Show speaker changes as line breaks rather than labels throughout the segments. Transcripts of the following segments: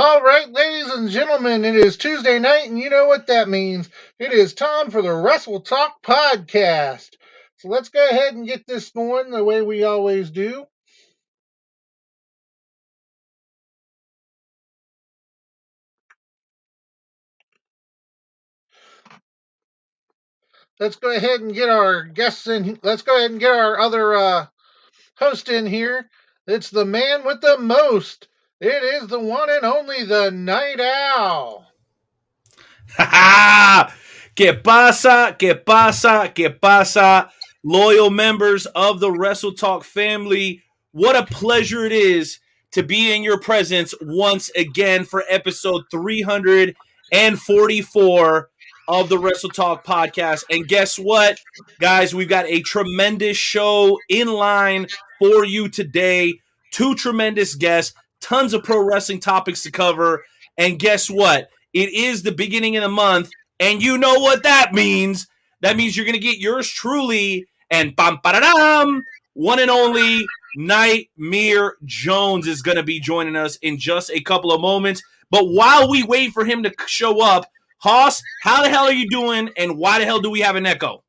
All right, ladies and gentlemen, it is Tuesday night, and you know what that means. It is time for the Wrestle Talk podcast. So let's go ahead and get this going the way we always do. Let's go ahead and get our guests in. Let's go ahead and get our other host in here. It's the man with the most. It is the one and only the Night Owl.
¿Qué pasa? ¿Qué pasa? ¿Qué pasa? Loyal members of the Wrestle Talk family, what a pleasure it is to be in your presence once again for episode 344 of the Wrestle Talk podcast. And guess what, guys? We've got a tremendous show in line for you today. Two tremendous guests, tons of pro wrestling topics to cover. And guess what? It is the beginning of the month, and you know what that means. That means you're going to get yours truly, and one and only Nightmare Jones is going to be joining us in just a couple of moments. But while we wait for him to show up, Hoss, how the hell are you doing, and why the hell do we have an echo?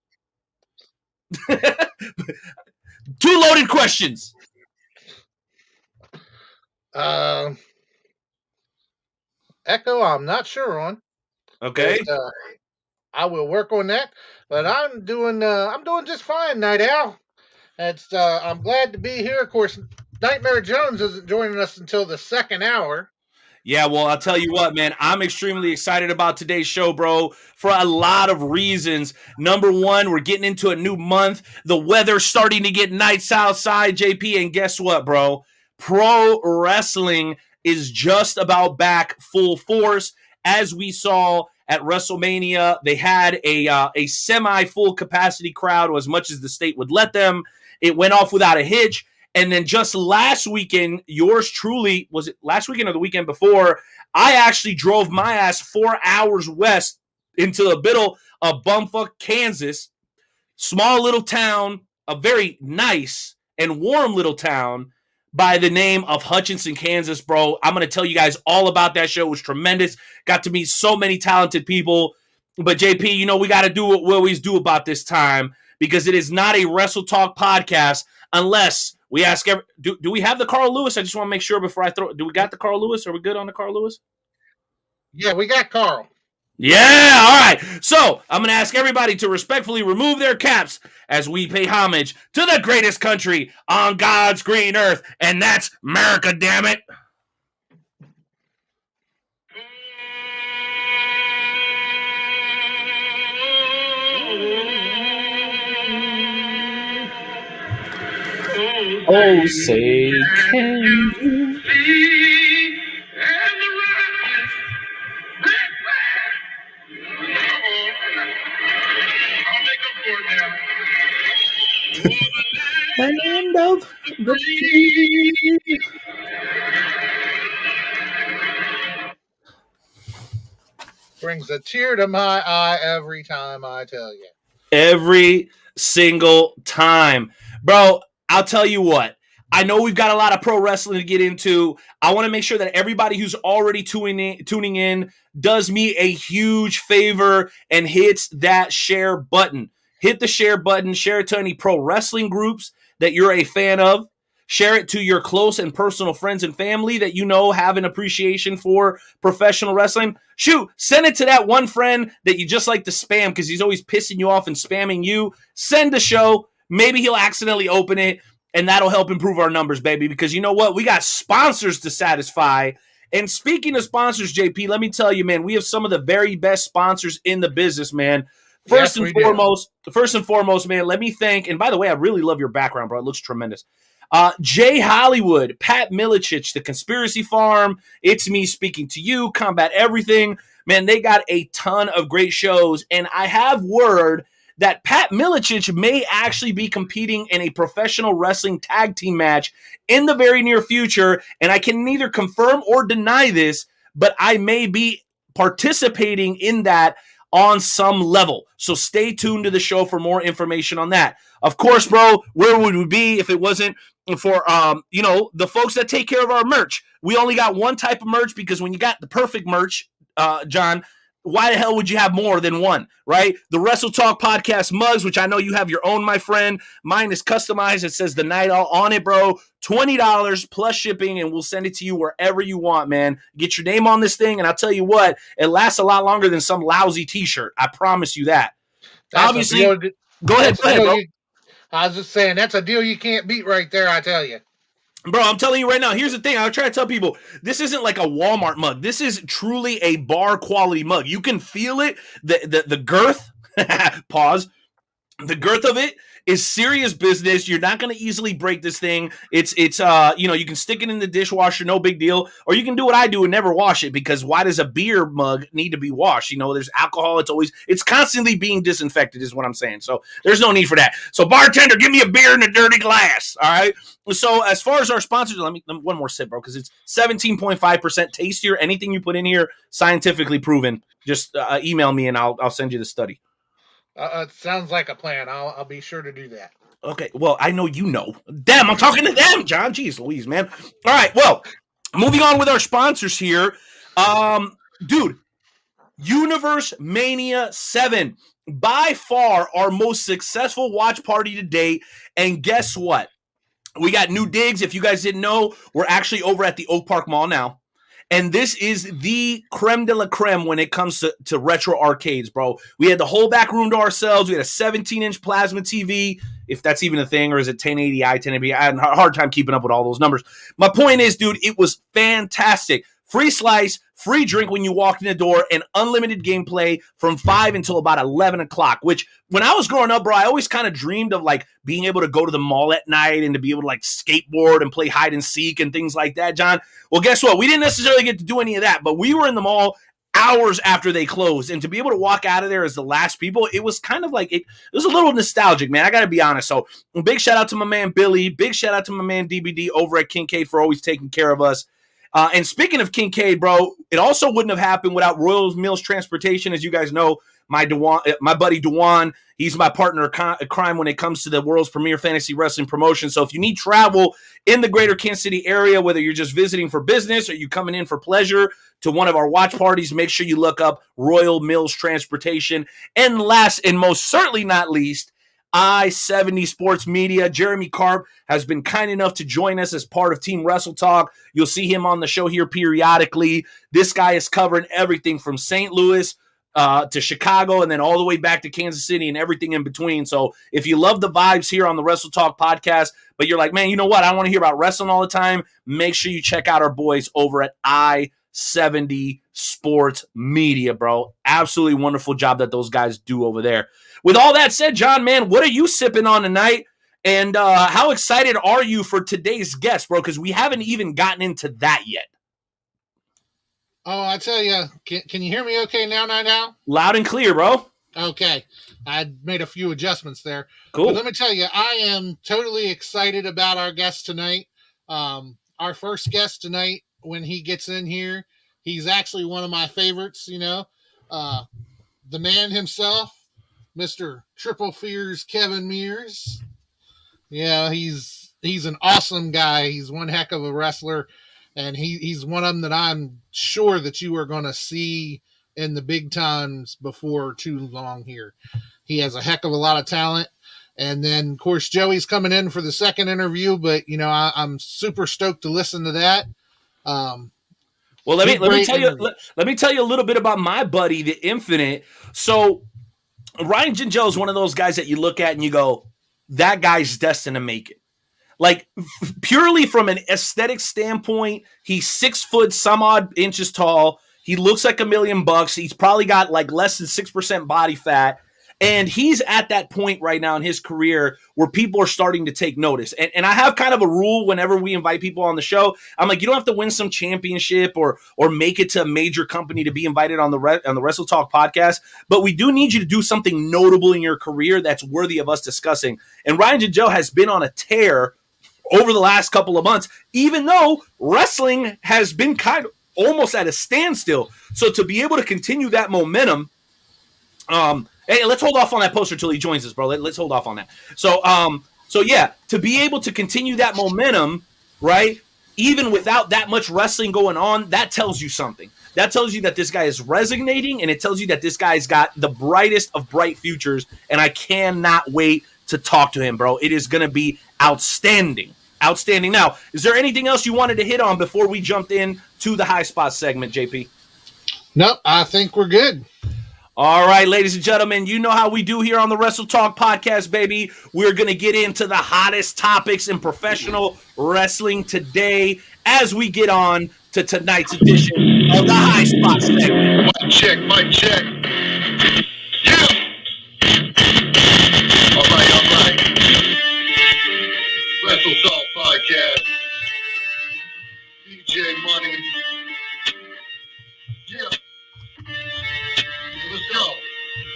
Two loaded questions.
Echo, I'm not sure on.
Okay.
But, I will work on that. But I'm doing just fine, Night Owl. I'm glad to be here. Of course, Nightmare Jones isn't joining us until the second hour.
Yeah, well, I'll tell you what, man, I'm extremely excited about today's show, bro, for a lot of reasons. Number one, we're getting into a new month. The weather's starting to get nice outside, JP, and guess what, bro? Pro wrestling is just about back full force. As we saw at WrestleMania, they had a semi-full capacity crowd, or as much as the state would let them. It went off without a hitch. And then just last weekend, yours truly, was it last weekend or the weekend before, I actually drove my ass 4 hours west into the middle of bumfuck Kansas, small little town, a very nice and warm little town by the name of Hutchinson, Kansas, bro. I'm going to tell you guys all about that show. It was tremendous. Got to meet so many talented people. But JP, you know, we got to do what we always do about this time, because it is not a Wrestle Talk podcast unless we ask do we have the Carl Lewis? I just want to make sure before I throw. Do we got the Carl Lewis? Are we good on the Carl Lewis?
Yeah, we got Carl.
Yeah, all right. So I'm going to ask everybody to respectfully remove their caps as we pay homage to the greatest country on God's green earth, and that's America, damn it. Oh, say can you see and the rockets back. I'll make up for it now. Land of the free.
Brings a tear to my eye every time, I tell you.
Every single time. Bro, I'll tell you what. I know we've got a lot of pro wrestling to get into. I want to make sure that everybody who's already tuning in does me a huge favor and hits that share button. Hit the share button. Share it to any pro wrestling groups that you're a fan of. Share it to your close and personal friends and family that you know have an appreciation for professional wrestling. Shoot, send it to that one friend that you just like to spam because he's always pissing you off and spamming you. Send the show. Maybe he'll accidentally open it, and that'll help improve our numbers, baby, because you know what? We got sponsors to satisfy. And speaking of sponsors, JP, let me tell you, man, we have some of the very best sponsors in the business, man. First and foremost, man, let me thank, and by the way, I really love your background, bro. It looks tremendous. Jay Hollywood, Pat Milicic, The Conspiracy Farm, It's Me Speaking to You, Combat Everything. Man, they got a ton of great shows, and I have word that Pat Milicic may actually be competing in a professional wrestling tag team match in the very near future, and I can neither confirm or deny this, but I may be participating in that on some level. So stay tuned to the show for more information on that. Of course, bro, where would we be if it wasn't for the folks that take care of our merch? We only got one type of merch because when you got the perfect merch, John, why the hell would you have more than one, right? The Wrestle Talk Podcast mugs, which I know you have your own, my friend. Mine is customized. It says the Night Owl on it, bro. $20 plus shipping, and we'll send it to you wherever you want, man. Get your name on this thing, and I'll tell you what, it lasts a lot longer than some lousy T-shirt. I promise you that.
That's a
Obviously,
deal.
go ahead, bro.
I was just saying, that's a deal you can't beat right there, I tell you.
Bro, I'm telling you right now, here's the thing. I try to tell people, this isn't like a Walmart mug. This is truly a bar quality mug. You can feel it. The girth, pause. The girth of it is serious business. You're not going to easily break this thing. It's you can stick it in the dishwasher, no big deal. Or you can do what I do and never wash it, because why does a beer mug need to be washed? There's alcohol. It's constantly being disinfected is what I'm saying. So there's no need for that. So bartender, give me a beer in a dirty glass. All right. So as far as our sponsors, let me one more sip, bro, because it's 17.5% tastier. Anything you put in here, scientifically proven. Just email me and I'll send you the study.
It sounds like a plan. I'll be sure to do that.
Okay, well, I know you know. Damn, I'm talking to them, John. Jeez Louise, man. All right, well, moving on with our sponsors here. Dude, Universe Mania 7, by far our most successful watch party to date. And guess what? We got new digs. If you guys didn't know, we're actually over at the Oak Park Mall now. And this is the creme de la creme when it comes to retro arcades, bro. We had the whole back room to ourselves. We had a 17-inch plasma TV, if that's even a thing, or is it 1080i, 1080i? I had a hard time keeping up with all those numbers. My point is, dude, it was fantastic. Free slice, free drink when you walked in the door, and unlimited gameplay from 5 until about 11 o'clock, which when I was growing up, bro, I always kind of dreamed of like being able to go to the mall at night and to be able to like skateboard and play hide and seek and things like that, John. Well, guess what? We didn't necessarily get to do any of that, but we were in the mall hours after they closed, and to be able to walk out of there as the last people, it was kind of like it was a little nostalgic, man. I got to be honest. So big shout out to my man Billy, big shout out to my man DBD over at Kincaid for always taking care of us. And speaking of Kincaid, bro, it also wouldn't have happened without Royal Mills Transportation. As you guys know, my buddy Dewan, he's my partner in crime when it comes to the world's premier fantasy wrestling promotion. So if you need travel in the greater Kansas City area, whether you're just visiting for business or you coming in for pleasure to one of our watch parties, make sure you look up Royal Mills Transportation. And last and most certainly not least, I-70 Sports Media. Jeremy Karp has been kind enough to join us as part of Team Wrestle Talk. You'll see him on the show here periodically. This guy is covering everything from St. Louis to Chicago and then all the way back to Kansas City and everything in between. So if you love the vibes here on the Wrestle Talk podcast, but you're like, man, you know what? I want to hear about wrestling all the time. Make sure you check out our boys over at I-70 Sports Media, bro. Absolutely wonderful job that those guys do over there. With all that said, John, man, what are you sipping on tonight? And how excited are you for today's guest, bro? Because we haven't even gotten into that yet.
Oh, I tell you, can you hear me okay now, Night Owl?
Loud and clear, bro.
Okay. I made a few adjustments there.
Cool.
But let me tell you, I am totally excited about our guest tonight. Our first guest tonight, when he gets in here, he's actually one of my favorites, the man himself, Mr. Triple Fears Kevin Mears. Yeah, he's an awesome guy. He's one heck of a wrestler, and he's one of them that I'm sure that you are going to see in the big times before too long here. He has a heck of a lot of talent. And then, of course, Joey's coming in for the second interview, but, I'm super stoked to listen to that.
Well, let me tell you a little bit about my buddy, the Infinite. So Ryan Gingell is one of those guys that you look at and you go, that guy's destined to make it. Like, purely from an aesthetic standpoint, he's 6 foot some odd inches tall. He looks like $1 million. He's probably got like less than 6% body fat. And he's at that point right now in his career where people are starting to take notice. And I have kind of a rule whenever we invite people on the show. I'm like, you don't have to win some championship or make it to a major company to be invited on the Wrestle Talk podcast, but we do need you to do something notable in your career that's worthy of us discussing. And Ryan Gingell has been on a tear over the last couple of months, even though wrestling has been kind of almost at a standstill. So to be able to continue that momentum Hey, let's hold off on that poster till he joins us, bro. Let's hold off on that. So yeah, to be able to continue that momentum, right? Even without that much wrestling going on, that tells you something. That tells you that this guy is resonating, and it tells you that this guy's got the brightest of bright futures. And I cannot wait to talk to him, bro. It is going to be outstanding. Outstanding. Now, is there anything else you wanted to hit on before we jumped in to the high spot segment, JP?
Nope, I think we're good.
All right, ladies and gentlemen, you know how we do here on the Wrestle Talk podcast, baby. We're going to get into the hottest topics in professional wrestling today as we get on to tonight's edition of the High Spot segment.
Mic check, mic check. Yeah. All right. Wrestle Talk podcast. DJ Money. Yeah. Let's go.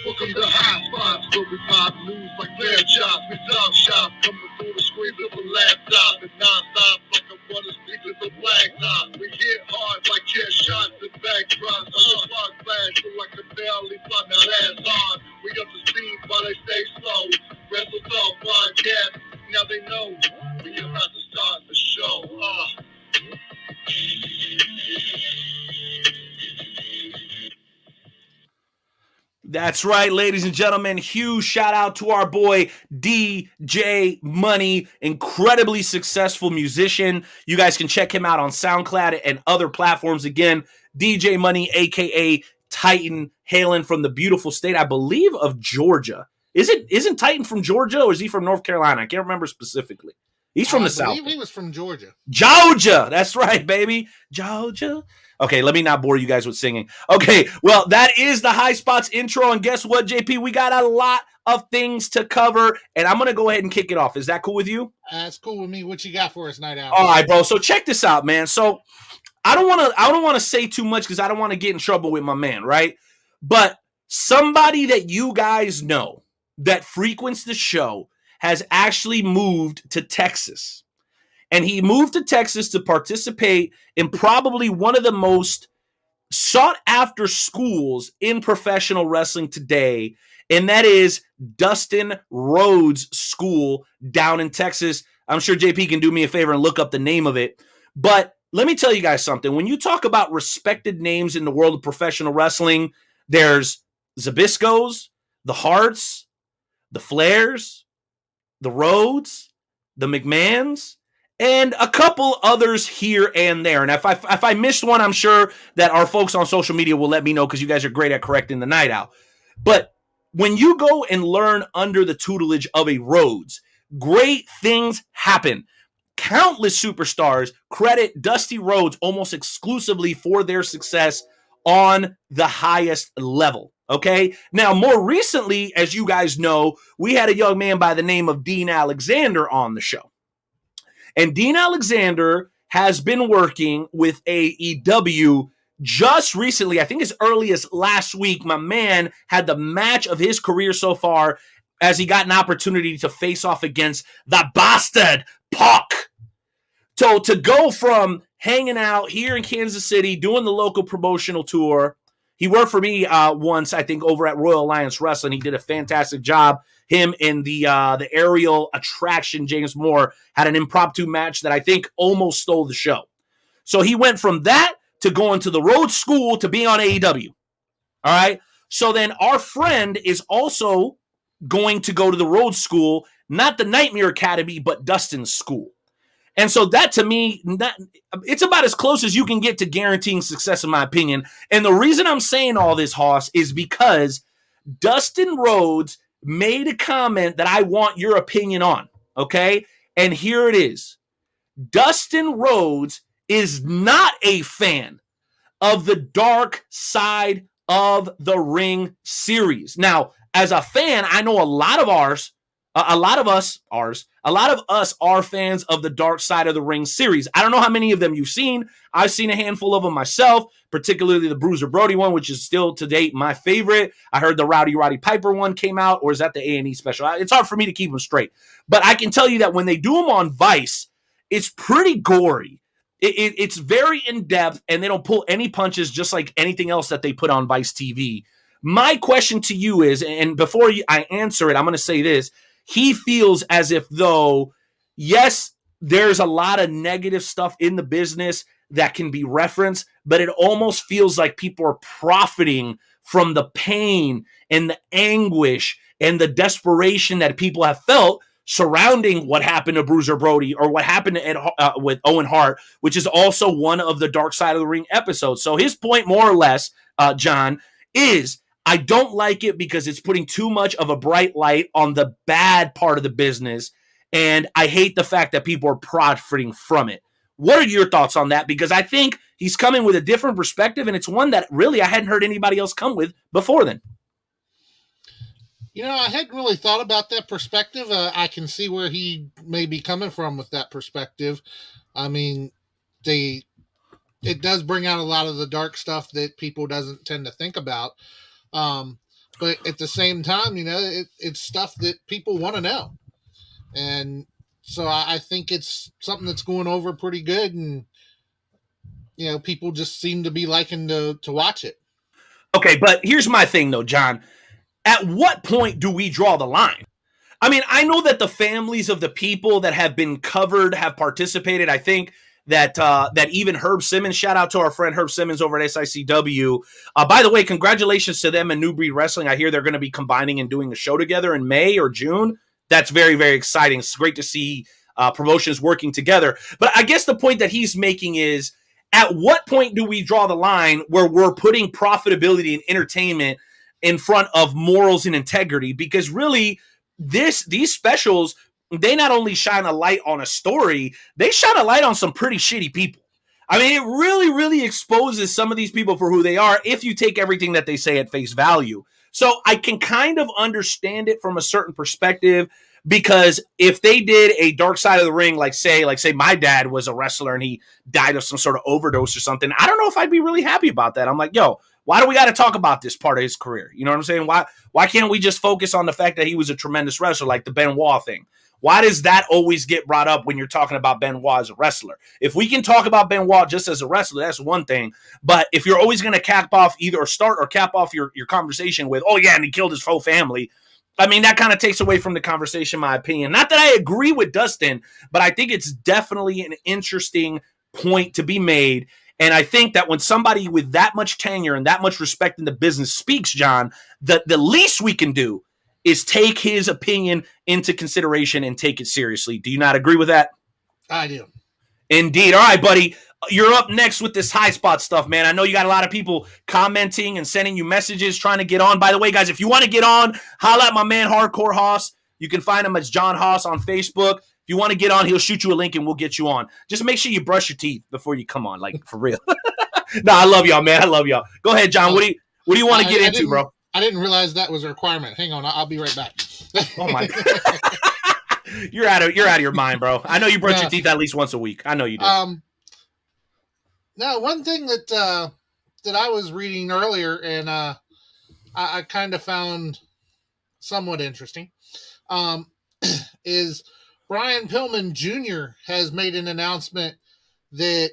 Welcome to High Spots, where we pop news like clear chops. We talk shop, coming through the screen of a laptop and non-stop like I want to speak with the blacktop. We hit hard like chair shots and backdrops. On the clock flash, feel like a barely block that ass on. We up to speed while they stay slow. Wrestle Talk podcast, now they know we about to start the show.
That's right, ladies and gentlemen. Huge shout out to our boy DJ Money, incredibly successful musician. You guys can check him out on SoundCloud and other platforms. Again, DJ Money, aka Titan, hailing from the beautiful state, I believe, of Georgia. Isn't Titan from Georgia, or is he from North Carolina? I can't remember specifically. He's from the South.
I believe he was from Georgia.
Georgia. That's right, baby. Georgia. Okay, let me not bore you guys with singing. Okay, well, that is the High Spots intro. And guess what, JP? We got a lot of things to cover, and I'm going to go ahead and kick it off. Is that cool with you?
That's cool with me. What you got for us, Night Owl?
All right, bro. So check this out, man. So I don't want to say too much because I don't want to get in trouble with my man, right? But somebody that you guys know that frequents the show has actually moved to Texas. And he moved to Texas to participate in probably one of the most sought after schools in professional wrestling today. And that is Dustin Rhodes School down in Texas. I'm sure JP can do me a favor and look up the name of it. But let me tell you guys something. When you talk about respected names in the world of professional wrestling, there's Zbyszko's, the Harts, the Flairs, the Rhodes, the McMahons, and a couple others here and there. And if I missed one, I'm sure that our folks on social media will let me know because you guys are great at correcting the Night Owl. But when you go and learn under the tutelage of a Rhodes, great things happen. Countless superstars credit Dusty Rhodes almost exclusively for their success on the highest level. Okay. Now, more recently, as you guys know, we had a young man by the name of Dean Alexander on the show. And Dean Alexander has been working with AEW just recently. I think as early as last week, my man had the match of his career so far as he got an opportunity to face off against the bastard Pac. So to go from hanging out here in Kansas City, doing the local promotional tour, he worked for me once, I think, over at Royal Alliance Wrestling. He did a fantastic job. Him and the aerial attraction, James Moore, had an impromptu match that I think almost stole the show. So he went from that to going to the Rhodes School to being on AEW. All right. So then our friend is also going to go to the Rhodes School, not the Nightmare Academy, but Dustin's school. And so that, to me, it's about as close as you can get to guaranteeing success, in my opinion. And the reason I'm saying all this, Hoss, is because Dustin Rhodes made a comment that I want your opinion on, okay? And here it is. Dustin Rhodes is not a fan of the Dark Side of the Ring series. Now, as a fan, I know a lot of us are fans of the Dark Side of the Ring series. I don't know how many of them you've seen. I've seen a handful of them myself, particularly the Bruiser Brody one, which is still to date my favorite. I heard the Rowdy Roddy Piper one came out, or is that the A&E special? It's hard for me to keep them straight. But I can tell you that when they do them on Vice, it's pretty gory. It's very in-depth, and they don't pull any punches just like anything else that they put on Vice TV. My question to you is, and before I answer it, I'm going to say this. He feels as if though, yes, there's a lot of negative stuff in the business that can be referenced, but it almost feels like people are profiting from the pain and the anguish and the desperation that people have felt surrounding what happened to Bruiser Brody or what happened to with Owen Hart, which is also one of the Dark Side of the Ring episodes. So his point, more or less, John, is I don't like it because it's putting too much of a bright light on the bad part of the business, and I hate the fact that people are profiting from it. What are your thoughts on that? Because I think he's coming with a different perspective, and it's one that really I hadn't heard anybody else come with before then.
I hadn't really thought about that perspective. I can see where he may be coming from with that perspective. I mean, it does bring out a lot of the dark stuff that people doesn't tend to think about. But at the same time, it's stuff that people want to know. And so I think it's something that's going over pretty good. And, people just seem to be liking to watch it.
Okay, but here's my thing, though, John. At what point do we draw the line? I mean, I know that the families of the people that have been covered have participated. I think that even Herb Simmons, shout out to our friend Herb Simmons over at SICW. By the way, congratulations to them and New Breed Wrestling. I hear they're going to be combining and doing a show together in May or June. That's very, very exciting. It's great to see promotions working together. But I guess the point that he's making is, at what point do we draw the line where we're putting profitability and entertainment in front of morals and integrity? Because really, these specials, they not only shine a light on a story, they shine a light on some pretty shitty people. I mean, it really, really exposes some of these people for who they are if you take everything that they say at face value. So I can kind of understand it from a certain perspective, because if they did a Dark Side of the Ring, like say my dad was a wrestler and he died of some sort of overdose or something, I don't know if I'd be really happy about that. I'm like, yo, why do we got to talk about this part of his career? You know what I'm saying? Why can't we just focus on the fact that he was a tremendous wrestler, like the Benoit thing? Why does that always get brought up when you're talking about Benoit as a wrestler? If we can talk about Benoit just as a wrestler, that's one thing. But if you're always going to cap off your conversation with, oh yeah, and he killed his whole family, I mean, that kind of takes away from the conversation, in my opinion. Not that I agree with Dustin, but I think it's definitely an interesting point to be made. And I think that when somebody with that much tenure and that much respect in the business speaks, John, the least we can do is take his opinion into consideration and take it seriously. Do you not agree with that?
I do.
Indeed. All right, buddy. You're up next with this high spot stuff, man. I know you got a lot of people commenting and sending you messages trying to get on. By the way, guys, if you want to get on, holla at my man Hardcore Hoss. You can find him as John Hoss on Facebook. If you want to get on, he'll shoot you a link and we'll get you on. Just make sure you brush your teeth before you come on, like for real. No, I love y'all, man. I love y'all. Go ahead, John. What do you want to get into, bro?
I didn't realize that was a requirement. Hang on, I'll be right back.
Oh my God. You're out of your mind, bro. I know you brush your teeth at least once a week. I know you do.
Now, one thing that I was reading earlier, and I kind of found somewhat interesting, is Brian Pillman Jr. has made an announcement that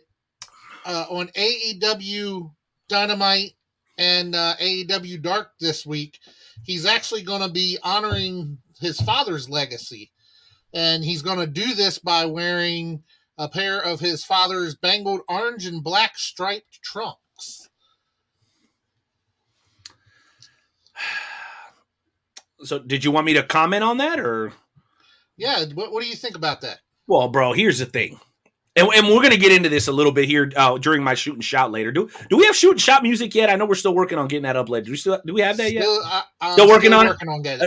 on AEW Dynamite and AEW Dark this week, he's actually going to be honoring his father's legacy. And he's going to do this by wearing a pair of his father's bangled orange and black striped trunks.
So did you want me to comment on that, or?
Yeah, what do you think about that?
Well, bro, here's the thing. And we're going to get into this a little bit here during my shoot and shout later. Do we have shoot and shout music yet? I know we're still working on getting that up later. Do we have that yet? Still working on it?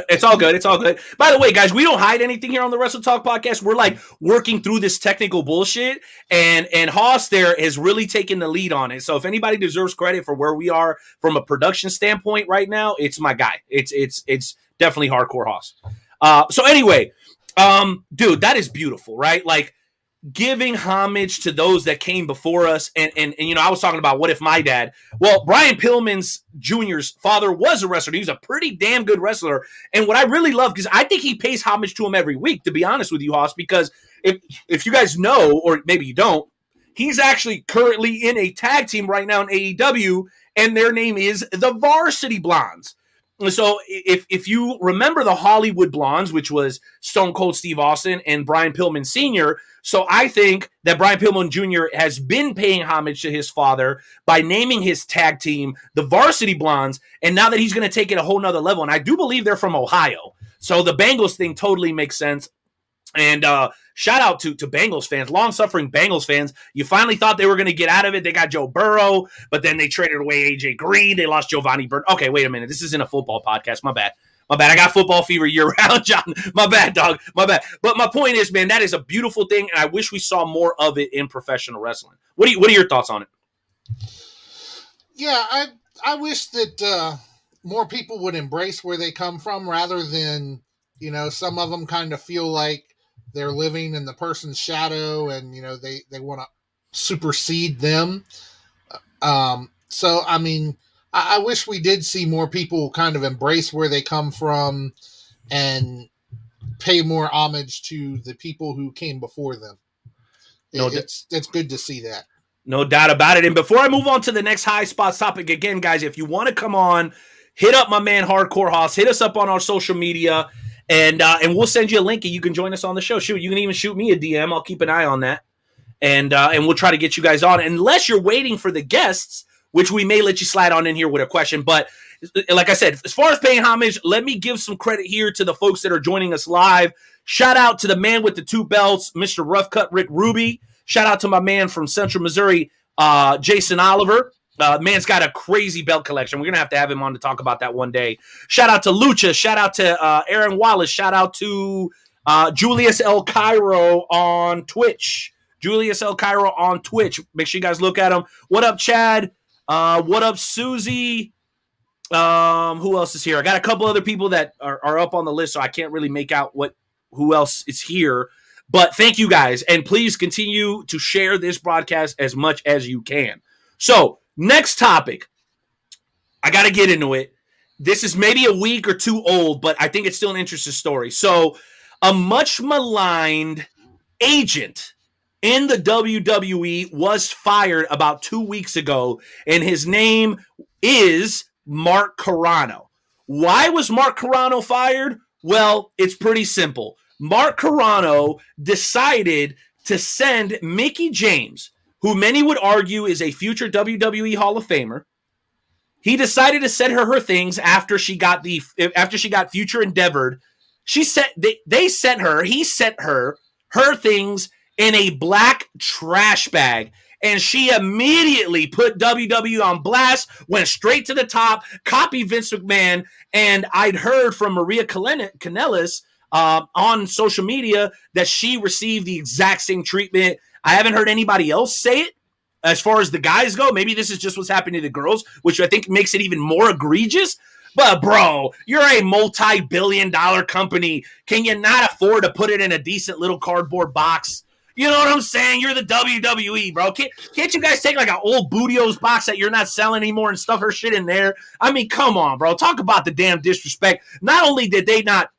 It's all good. It's all good. By the way, guys, we don't hide anything here on the Wrestle Talk podcast. We're like working through this technical bullshit, and Hoss there has really taken the lead on it. So if anybody deserves credit for where we are from a production standpoint right now, it's my guy. It's definitely Hardcore Hoss. So anyway, dude, that is beautiful, right? Like, giving homage to those that came before us. And I was talking about what if my dad, well, Brian Pillman's Jr.'s father was a wrestler. He was a pretty damn good wrestler. And what I really love, because I think he pays homage to him every week, to be honest with you, Hoss, because if you guys know, or maybe you don't, he's actually currently in a tag team right now in AEW, and their name is the Varsity Blondes. So if you remember the Hollywood Blondes, which was Stone Cold Steve Austin and Brian Pillman Sr., so I think that Brian Pillman Jr. has been paying homage to his father by naming his tag team the Varsity Blondes, and now that he's going to take it a whole nother level, and I do believe they're from Ohio, so the Bengals thing totally makes sense. And shout out to Bengals fans, long-suffering Bengals fans. You finally thought they were going to get out of it. They got Joe Burrow, but then they traded away A.J. Green. They lost Giovanni Bernard. Okay, wait a minute. This isn't a football podcast. My bad. I got football fever year-round, John. My bad, dog. My bad. But my point is, man, that is a beautiful thing, and I wish we saw more of it in professional wrestling. What are your thoughts on it?
Yeah, I wish that more people would embrace where they come from rather than, some of them kind of feel like they're living in the person's shadow and, they want to supersede them. So, I mean, I wish we did see more people kind of embrace where they come from and pay more homage to the people who came before them. It's good to see that.
No doubt about it. And before I move on to the next high spots topic, again, guys, if you want to come on, hit up my man Hardcore Hoss. Hit us up on our social media, and we'll send you a link, and you can join us on the show. Shoot, you can even shoot me a DM. I'll keep an eye on that, and we'll try to get you guys on. Unless you're waiting for the guests, which we may let you slide on in here with a question. But like I said, as far as paying homage, let me give some credit here to the folks that are joining us live. Shout out to the man with the 2 belts, Mr. Rough Cut Rick Ruby. Shout out to my man from Central Missouri, Jason Oliver. Man's got a crazy belt collection. We're going to have him on to talk about that one day. Shout out to Lucha. Shout out to Aaron Wallace. Shout out to Julius L. Cairo on Twitch. Make sure you guys look at him. What up, Chad? What up, Susie? Who else is here? I got a couple other people that are up on the list, so I can't really make out who else is here. But thank you guys, and please continue to share this broadcast as much as you can. So, next topic. I got to get into it. This is maybe a week or two old, but I think it's still an interesting story. So, a much maligned agent in the WWE was fired about 2 weeks ago, and his name is Mark Carrano. Why was Mark Carrano fired? Well, it's pretty simple. Mark Carrano decided to send Mickie James, who many would argue is a future WWE Hall of Famer. He decided to send her things after she got future endeavored. He sent her things in a black trash bag. And she immediately put WWE on blast, went straight to the top, copied Vince McMahon. And I'd heard from Maria Kanellis on social media that she received the exact same treatment. I haven't heard anybody else say it. As far as the guys go, maybe this is just what's happening to the girls, which I think makes it even more egregious. But, bro, you're a multi-billion-dollar company. Can you not afford to put it in a decent little cardboard box? You know what I'm saying? You're the WWE, bro. Can't you guys take like an old Bootio's box that you're not selling anymore and stuff her shit in there? I mean, come on, bro. Talk about the damn disrespect. Not only did they not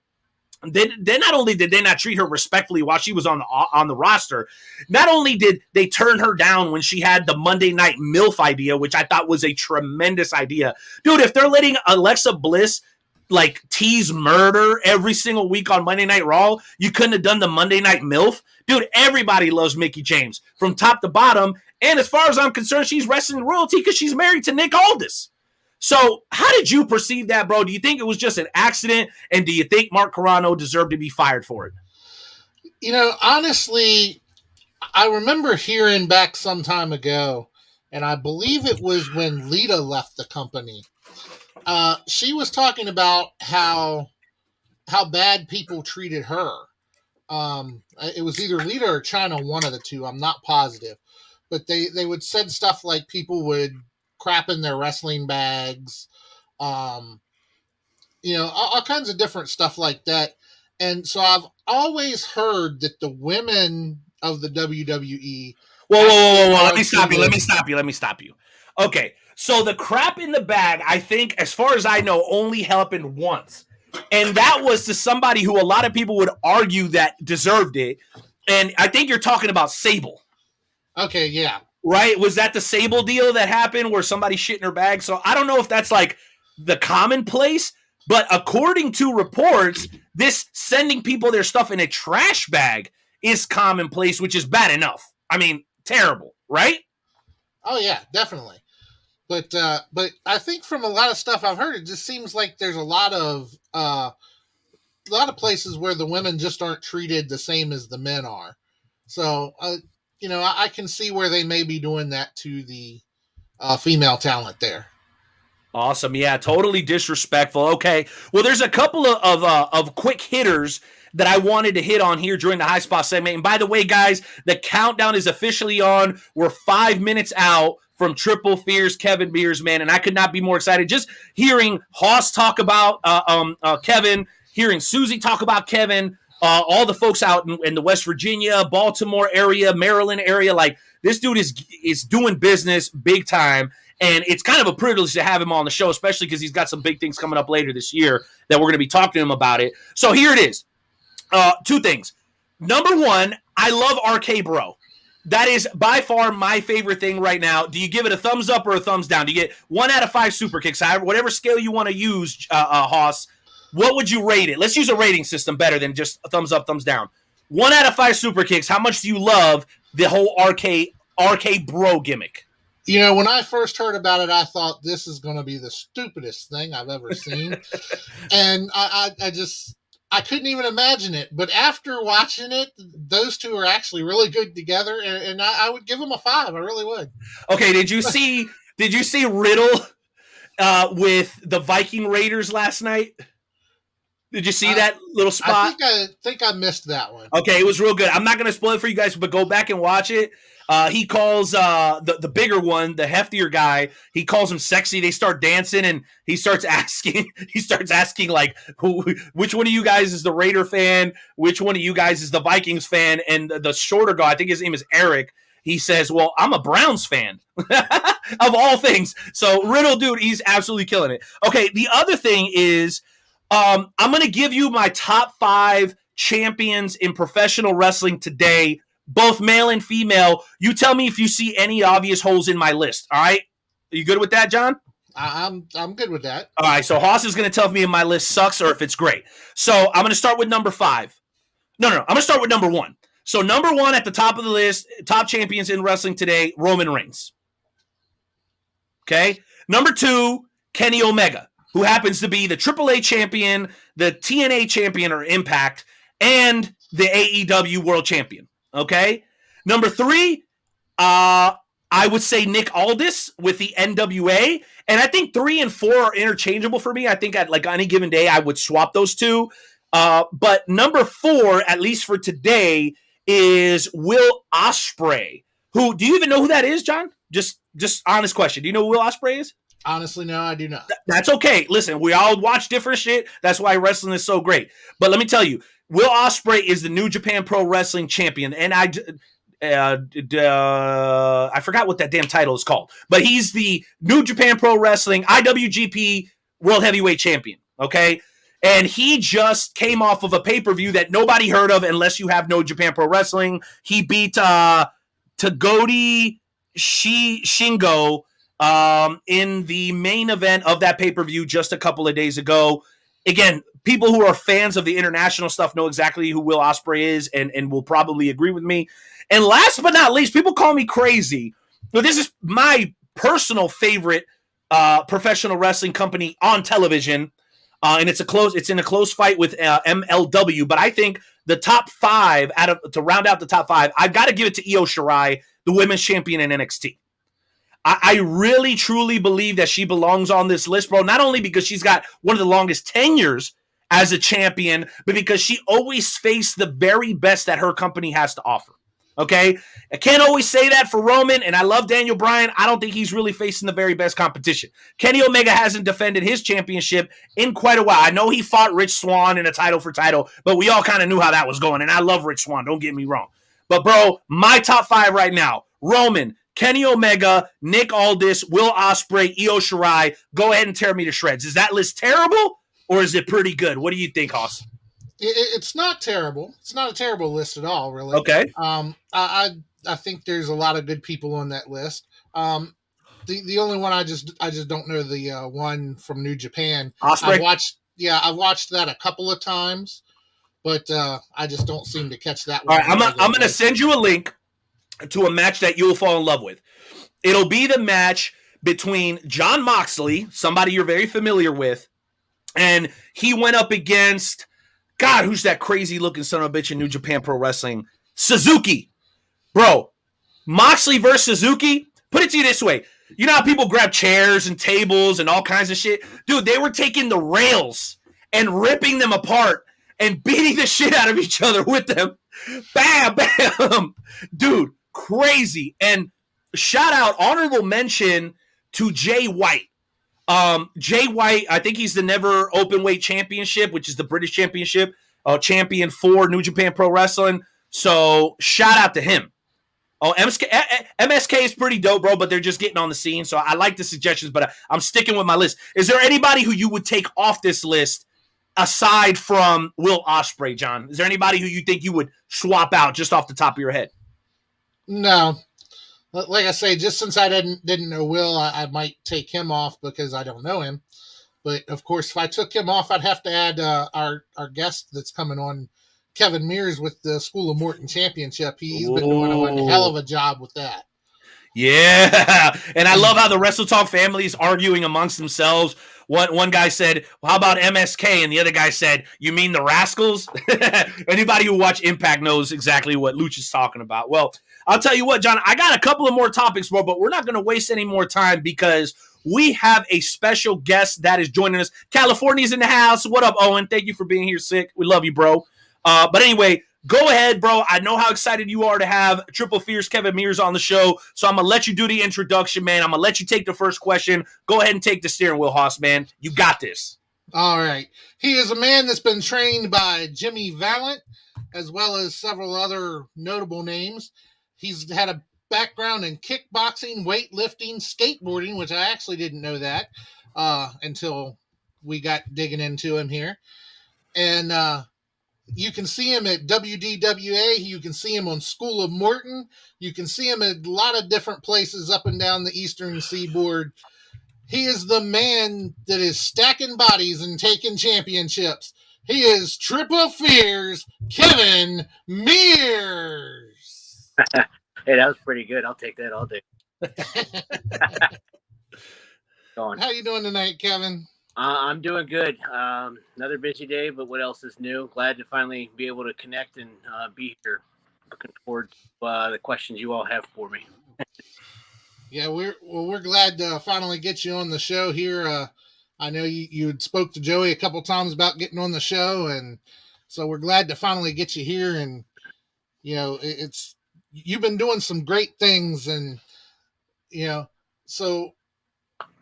treat her respectfully while she was on the roster, not only did they turn her down when she had the Monday Night MILF idea, which I thought was a tremendous idea. Dude, if they're letting Alexa Bliss like tease murder every single week on Monday Night Raw, you couldn't have done the Monday Night MILF? Dude, everybody loves Mickie James from top to bottom. And as far as I'm concerned, she's wrestling royalty because she's married to Nick Aldis. So how did you perceive that, bro? Do you think it was just an accident? And do you think Mark Carrano deserved to be fired for it?
You know, honestly, I remember hearing back some time ago, and I believe it was when Lita left the company. She was talking about how bad people treated her. It was either Lita or China, one of the two. I'm not positive. But they would said stuff like people would crap in their wrestling bags, all kinds of different stuff like that. And so I've always heard that the women of the WWE...
Whoa. Let me stop you. Okay, so the crap in the bag, I think, as far as I know, only happened once. And that was to somebody who a lot of people would argue that deserved it. And I think you're talking about Sable.
Okay, yeah.
right? Was that the Sable deal that happened where somebody shit in her bag? So I don't know if that's like the commonplace, but according to reports, this sending people their stuff in a trash bag is commonplace, which is bad enough. I mean, terrible, right?
Oh yeah, definitely. But I think from a lot of stuff I've heard, it just seems like there's a lot of places where the women just aren't treated the same as the men are. So I can see where they may be doing that to the female talent there.
Awesome. Yeah, totally disrespectful. Okay. Well, there's a couple of quick hitters that I wanted to hit on here during the high spot segment. And by the way, guys, the countdown is officially on. We're 5 minutes out from Triple Fears Kevin Mears, man, and I could not be more excited. Just hearing Hoss talk about Kevin, hearing Susie talk about Kevin, all the folks out in the West Virginia, Baltimore area, Maryland area, like this dude is doing business big time. And it's kind of a privilege to have him on the show, especially because he's got some big things coming up later this year that we're going to be talking to him about it. So here it is. Two things. Number one, I love RK Bro. That is by far my favorite thing right now. Do you give it a thumbs up or a thumbs down? Do you get 1 out of 5 super kicks? However, whatever scale you want to use, Hoss, what would you rate it? Let's use a rating system better than just a thumbs up, thumbs down. 1 out of 5 super kicks. How much do you love the whole RK Bro gimmick?
When I first heard about it, I thought this is going to be the stupidest thing I've ever seen. And I couldn't even imagine it. But after watching it, those two are actually really good together. And I would give them a 5. I really would.
Okay. Did you see Riddle with the Viking Raiders last night? Did you see that little spot?
I think I missed that one.
Okay, it was real good. I'm not going to spoil it for you guys, but go back and watch it. He calls the bigger one, the heftier guy. He calls him sexy. They start dancing, and he starts asking. Like, which one of you guys is the Raider fan? Which one of you guys is the Vikings fan? And the shorter guy, I think his name is Eric. He says, "Well, I'm a Browns fan." Of all things. So Riddle, dude, he's absolutely killing it. Okay, the other thing is, I'm going to give you my top 5 champions in professional wrestling today, both male and female. You tell me if you see any obvious holes in my list. All right? Are you good with that, John?
I'm good with that.
All right, so Hoss is going to tell me if my list sucks or if it's great. So I'm going to start with number 5. No. I'm going to start with number 1. So number 1 at the top of the list, top champions in wrestling today, Roman Reigns. Okay? Number 2, Kenny Omega, who happens to be the AAA champion, the TNA champion or Impact, and the AEW world champion. Okay? Number 3, I would say Nick Aldis with the NWA. And I think 3 and 4 are interchangeable for me. I think at like any given day, I would swap those two. But number 4, at least for today, is Will Ospreay. Who, do you even know who that is, John? Just honest question. Do you know who Will Ospreay is?
Honestly, no, I do not.
That's okay. Listen, we all watch different shit. That's why wrestling is so great. But let me tell you, Will Ospreay is the New Japan Pro Wrestling champion, and I forgot what that damn title is called. But he's the New Japan Pro Wrestling IWGP World Heavyweight Champion. Okay, and he just came off of a pay-per-view that nobody heard of unless you have New Japan Pro Wrestling. He beat Tagoti Shingo in the main event of that pay-per-view just a couple of days ago. Again, people who are fans of the international stuff know exactly who Will Ospreay is and will probably agree with me. And last but not least, people call me crazy, but this is my personal favorite professional wrestling company on television, and it's in a close fight with MLW. But I think the top 5 to round out the top 5, I've got to give it to Io Shirai, the women's champion in NXT. I really, truly believe that she belongs on this list, bro, not only because she's got one of the longest tenures as a champion, but because she always faced the very best that her company has to offer. Okay? I can't always say that for Roman, and I love Daniel Bryan. I don't think he's really facing the very best competition. Kenny Omega hasn't defended his championship in quite a while. I know he fought Rich Swann in a title for title, but we all kind of knew how that was going, and I love Rich Swann, don't get me wrong. But, bro, my top 5 right now, Roman, Kenny Omega, Nick Aldis, Will Ospreay, Io Shirai. Go ahead and tear me to shreds. Is that list terrible or is it pretty good? What do you think, Austin?
It's not terrible. It's not a terrible list at all, really.
Okay.
I I think there's a lot of good people on that list. The only one I just don't know the one from New Japan.
Osprey.
I've watched that a couple of times, but I just don't seem to catch that
All
one.
right, I'm gonna send you a link to a match that you'll fall in love with. It'll be the match between Jon Moxley, somebody you're very familiar with, and he went up against, God, who's that crazy looking son of a bitch in New Japan Pro Wrestling? Suzuki. Bro, Moxley versus Suzuki, put it to you this way. You know how people grab chairs and tables and all kinds of shit? Dude, they were taking the rails and ripping them apart and beating the shit out of each other with them. Bam, bam. Dude, crazy. And shout out, honorable mention to Jay White. Jay White, I think he's the Never Openweight Championship, which is the British Championship, champion for New Japan Pro Wrestling. So shout out to him. Oh, MSK is pretty dope, bro, but they're just getting on the scene. So I like the suggestions, but I'm sticking with my list. Is there anybody who you would take off this list aside from Will Ospreay, John? Is there anybody who you think you would swap out just off the top of your head?
No. Like I say, just since I didn't know Will, I might take him off because I don't know him. But of course, if I took him off, I'd have to add our guest that's coming on, Kevin Mears, with the School of Morton Championship. He's been doing a hell of a job with that.
Yeah, and I love how the Wrestle Talk family is arguing amongst themselves. One guy said, well, how about MSK? And the other guy said, you mean the Rascals? Anybody who watched Impact knows exactly what Luch is talking about. Well, I'll tell you what, John, I got a couple of more topics, bro, but we're not going to waste any more time because we have a special guest that is joining us. California's in the house. What up, Owen? Thank you for being here, sick. We love you, bro. But anyway, go ahead, bro. I know how excited you are to have Triple Fierce Kevin Mears on the show, so I'm going to let you do the introduction, man. I'm going to let you take the first question. Go ahead and take the steering wheel, Hoss, man. You got this.
All right. He is a man that's been trained by Jimmy Valiant, as well as several other notable names. He's had a background in kickboxing, weightlifting, skateboarding, which I actually didn't know that until we got digging into him here. And you can see him at WDWA. You can see him on School of Morton. You can see him at a lot of different places up and down the Eastern Seaboard. He is the man that is stacking bodies and taking championships. He is Triple Fierce Kevin Mears.
Hey, that was pretty good. I'll take that all day. Go on.
How you doing tonight, Kevin?
I'm doing good. Another busy day, but what else is new? Glad to finally be able to connect and be here. Looking forward to the questions you all have for me.
Yeah, we're glad to finally get you on the show here. I know you had spoke to Joey a couple times about getting on the show, and so we're glad to finally get you here. And you know, it's you've been doing some great things, and you know, so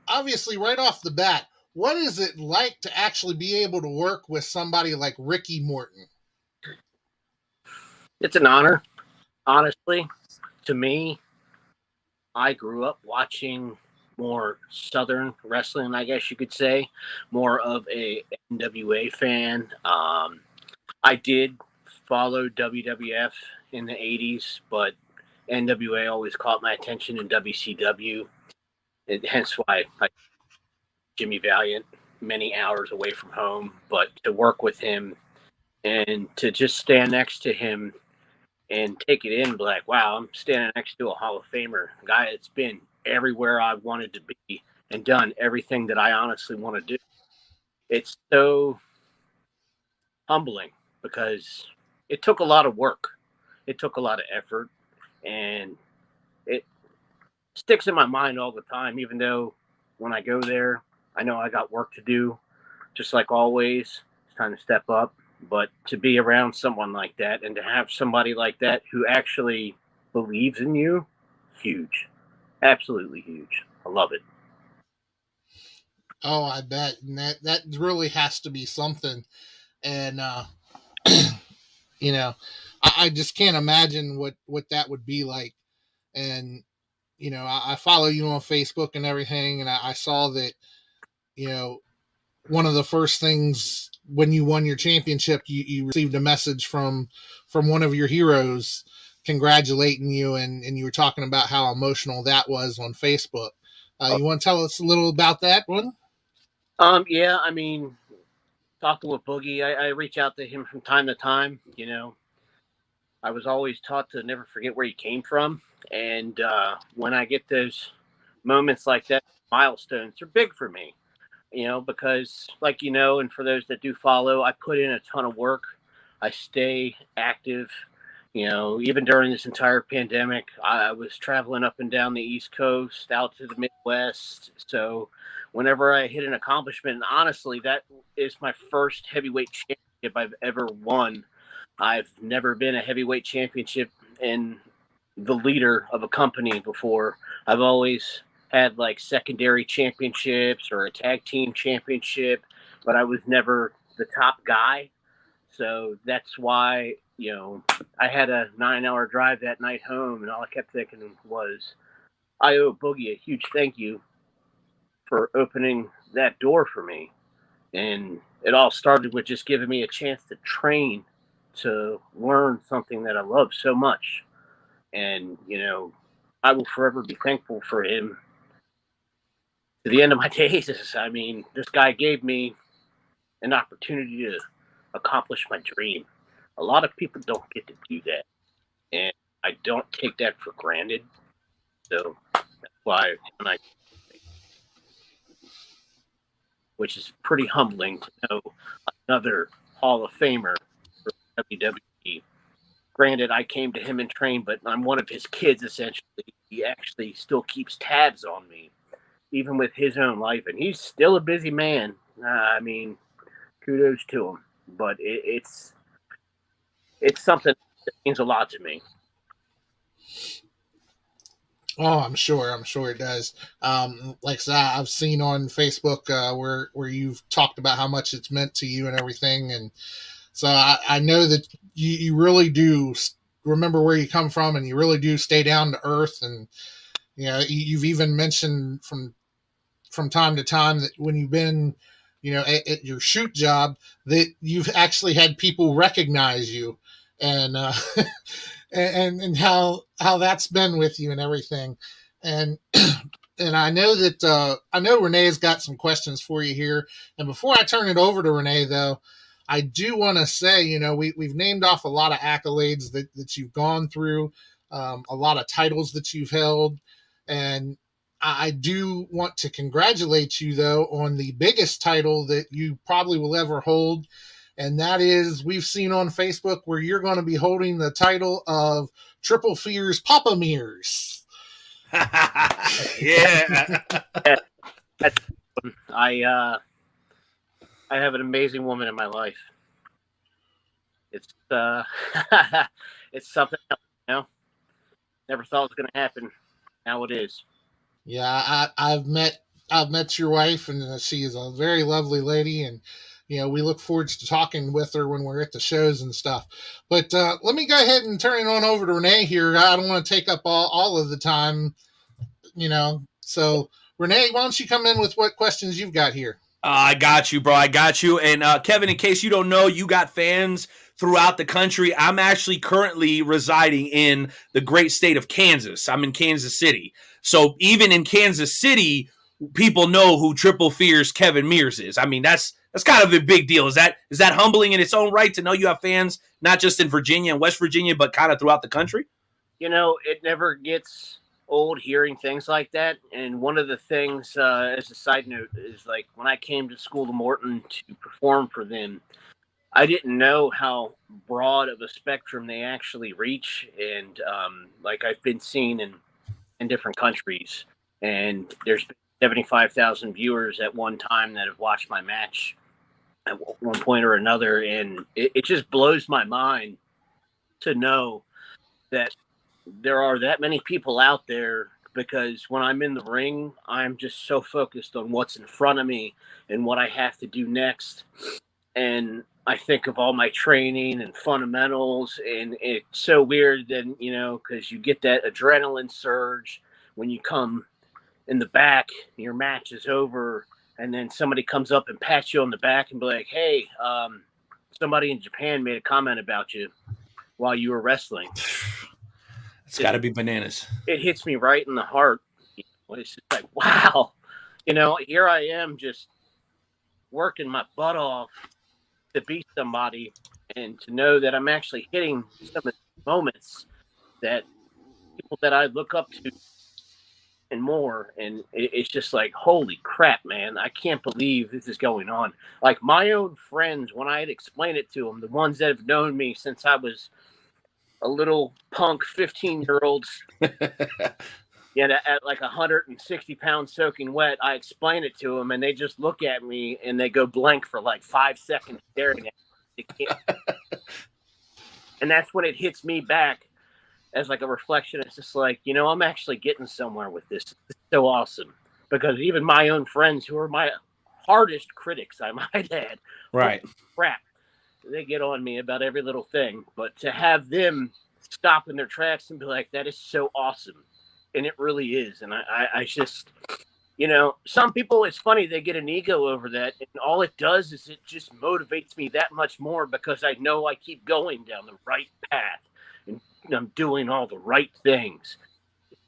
obviously right off the bat, what is it like to actually be able to work with somebody like Ricky Morton?
It's an honor, honestly. To me, I grew up watching more Southern wrestling, I guess you could say, more of a NWA fan. I did follow WWF in the 80s, but NWA always caught my attention in WCW, and hence why I Jimmy Valiant many hours away from home. But to work with him and to just stand next to him and take it in and be like, wow, I'm standing next to a Hall of Famer, a guy that's been everywhere I wanted to be and done everything that I honestly want to do. It's so humbling because it took a lot of work. It took a lot of effort, and it sticks in my mind all the time, even though when I go there, I know I got work to do. Just like always, it's time to step up. But to be around someone like that and to have somebody like that who actually believes in you, huge. Absolutely huge. I love it.
Oh, I bet. And that really has to be something. And, you know, I just can't imagine what that would be like. And, you know, I follow you on Facebook and everything. And I saw that, you know, one of the first things when you won your championship, you received a message from one of your heroes congratulating you, and you were talking about how emotional that was on Facebook. You want to tell us a little about that one?
Yeah, I mean, talking with Boogie, I reach out to him from time to time. I was always taught to never forget where you came from. And when I get those moments like that, milestones are big for me, because like, and for those that do follow, I put in a ton of work. I stay active. Even during this entire pandemic, I was traveling up and down the East Coast, out to the Midwest. So whenever I hit an accomplishment, and honestly, that is my first heavyweight championship I've ever won. I've never been a heavyweight championship in the leader of a company before. I've always had like secondary championships or a tag team championship, but I was never the top guy. So that's why, I had a 9-hour drive that night home, and all I kept thinking was, I owe Boogie a huge thank you for opening that door for me. And it all started with just giving me a chance to train, to learn something that I love so much. And, I will forever be thankful for him to the end of my days. I mean, this guy gave me an opportunity to accomplish my dream. A lot of people don't get to do that. And I don't take that for granted. So that's why which is pretty humbling to know another Hall of Famer for WWE. Granted, I came to him and trained, but I'm one of his kids, essentially. He actually still keeps tabs on me, even with his own life. And he's still a busy man. I mean, kudos to him. But it's something that means a lot to me.
Oh, I'm sure it does. Like I said, I've seen on Facebook where you've talked about how much it's meant to you and everything, and so I know that you really do remember where you come from, and you really do stay down to earth. And you've even mentioned from time to time that when you've been, at your shoot job, that you've actually had people recognize you, and and how that's been with you and everything. And and I know that I know Renee's got some questions for you here. And before I turn it over to Renee, though, I do want to say, we've named off a lot of accolades that you've gone through, a lot of titles that you've held, and I do want to congratulate you, though, on the biggest title that you probably will ever hold. And that is, we've seen on Facebook where you're going to be holding the title of Triple Fear's Papa Mears.
Yeah.
That's, I have an amazing woman in my life. It's it's something else, Never thought it was going to happen. Now it is.
Yeah, I've met your wife, and she is a very lovely lady, and we look forward to talking with her when we're at the shows and stuff. But let me go ahead and turn it on over to Renee here. I don't want to take up all of the time, So Renee, why don't you come in with what questions you've got here?
I got you, bro. I got you. And Kevin, in case you don't know, you got fans throughout the country. I'm actually currently residing in the great state of Kansas. I'm in Kansas City. So even in Kansas City, people know who Triple Fear's Kevin Mears is. I mean, that's kind of a big deal. Is that humbling in its own right to know you have fans not just in Virginia and West Virginia, but kind of throughout the country?
It never gets old hearing things like that. And one of the things, as a side note, is like when I came to School of Morton to perform for them, I didn't know how broad of a spectrum they actually reach. And like I've been seen in different countries, and there's been 75,000 viewers at one time that have watched my match at one point or another. And it just blows my mind to know that there are that many people out there, because when I'm in the ring, I'm just so focused on what's in front of me and what I have to do next. And I think of all my training and fundamentals, and it's so weird then, because you get that adrenaline surge when you come in the back, your match is over, and then somebody comes up and pats you on the back and be like, hey, somebody in Japan made a comment about you while you were wrestling.
It's got to be bananas.
It hits me right in the heart. It's just like, wow, here I am just working my butt off to be somebody, and to know that I'm actually hitting some of the moments that people that I look up to and more. And it's just like, holy crap, man, I can't believe this is going on. Like, my own friends, when I had explained it to them, the ones that have known me since I was a little punk 15-year-old, at like 160 pounds soaking wet, I explain it to them, and they just look at me and they go blank for like 5 seconds staring at me. And that's when it hits me back as like a reflection. It's just like, I'm actually getting somewhere with this. It's so awesome, because even my own friends, who are my hardest critics, I might add,
Right,
crap, they get on me about every little thing. But to have them stop in their tracks and be like, that is so awesome. And it really is. And I just, some people, it's funny, they get an ego over that. And all it does is it just motivates me that much more, because I know I keep going down the right path and I'm doing all the right things.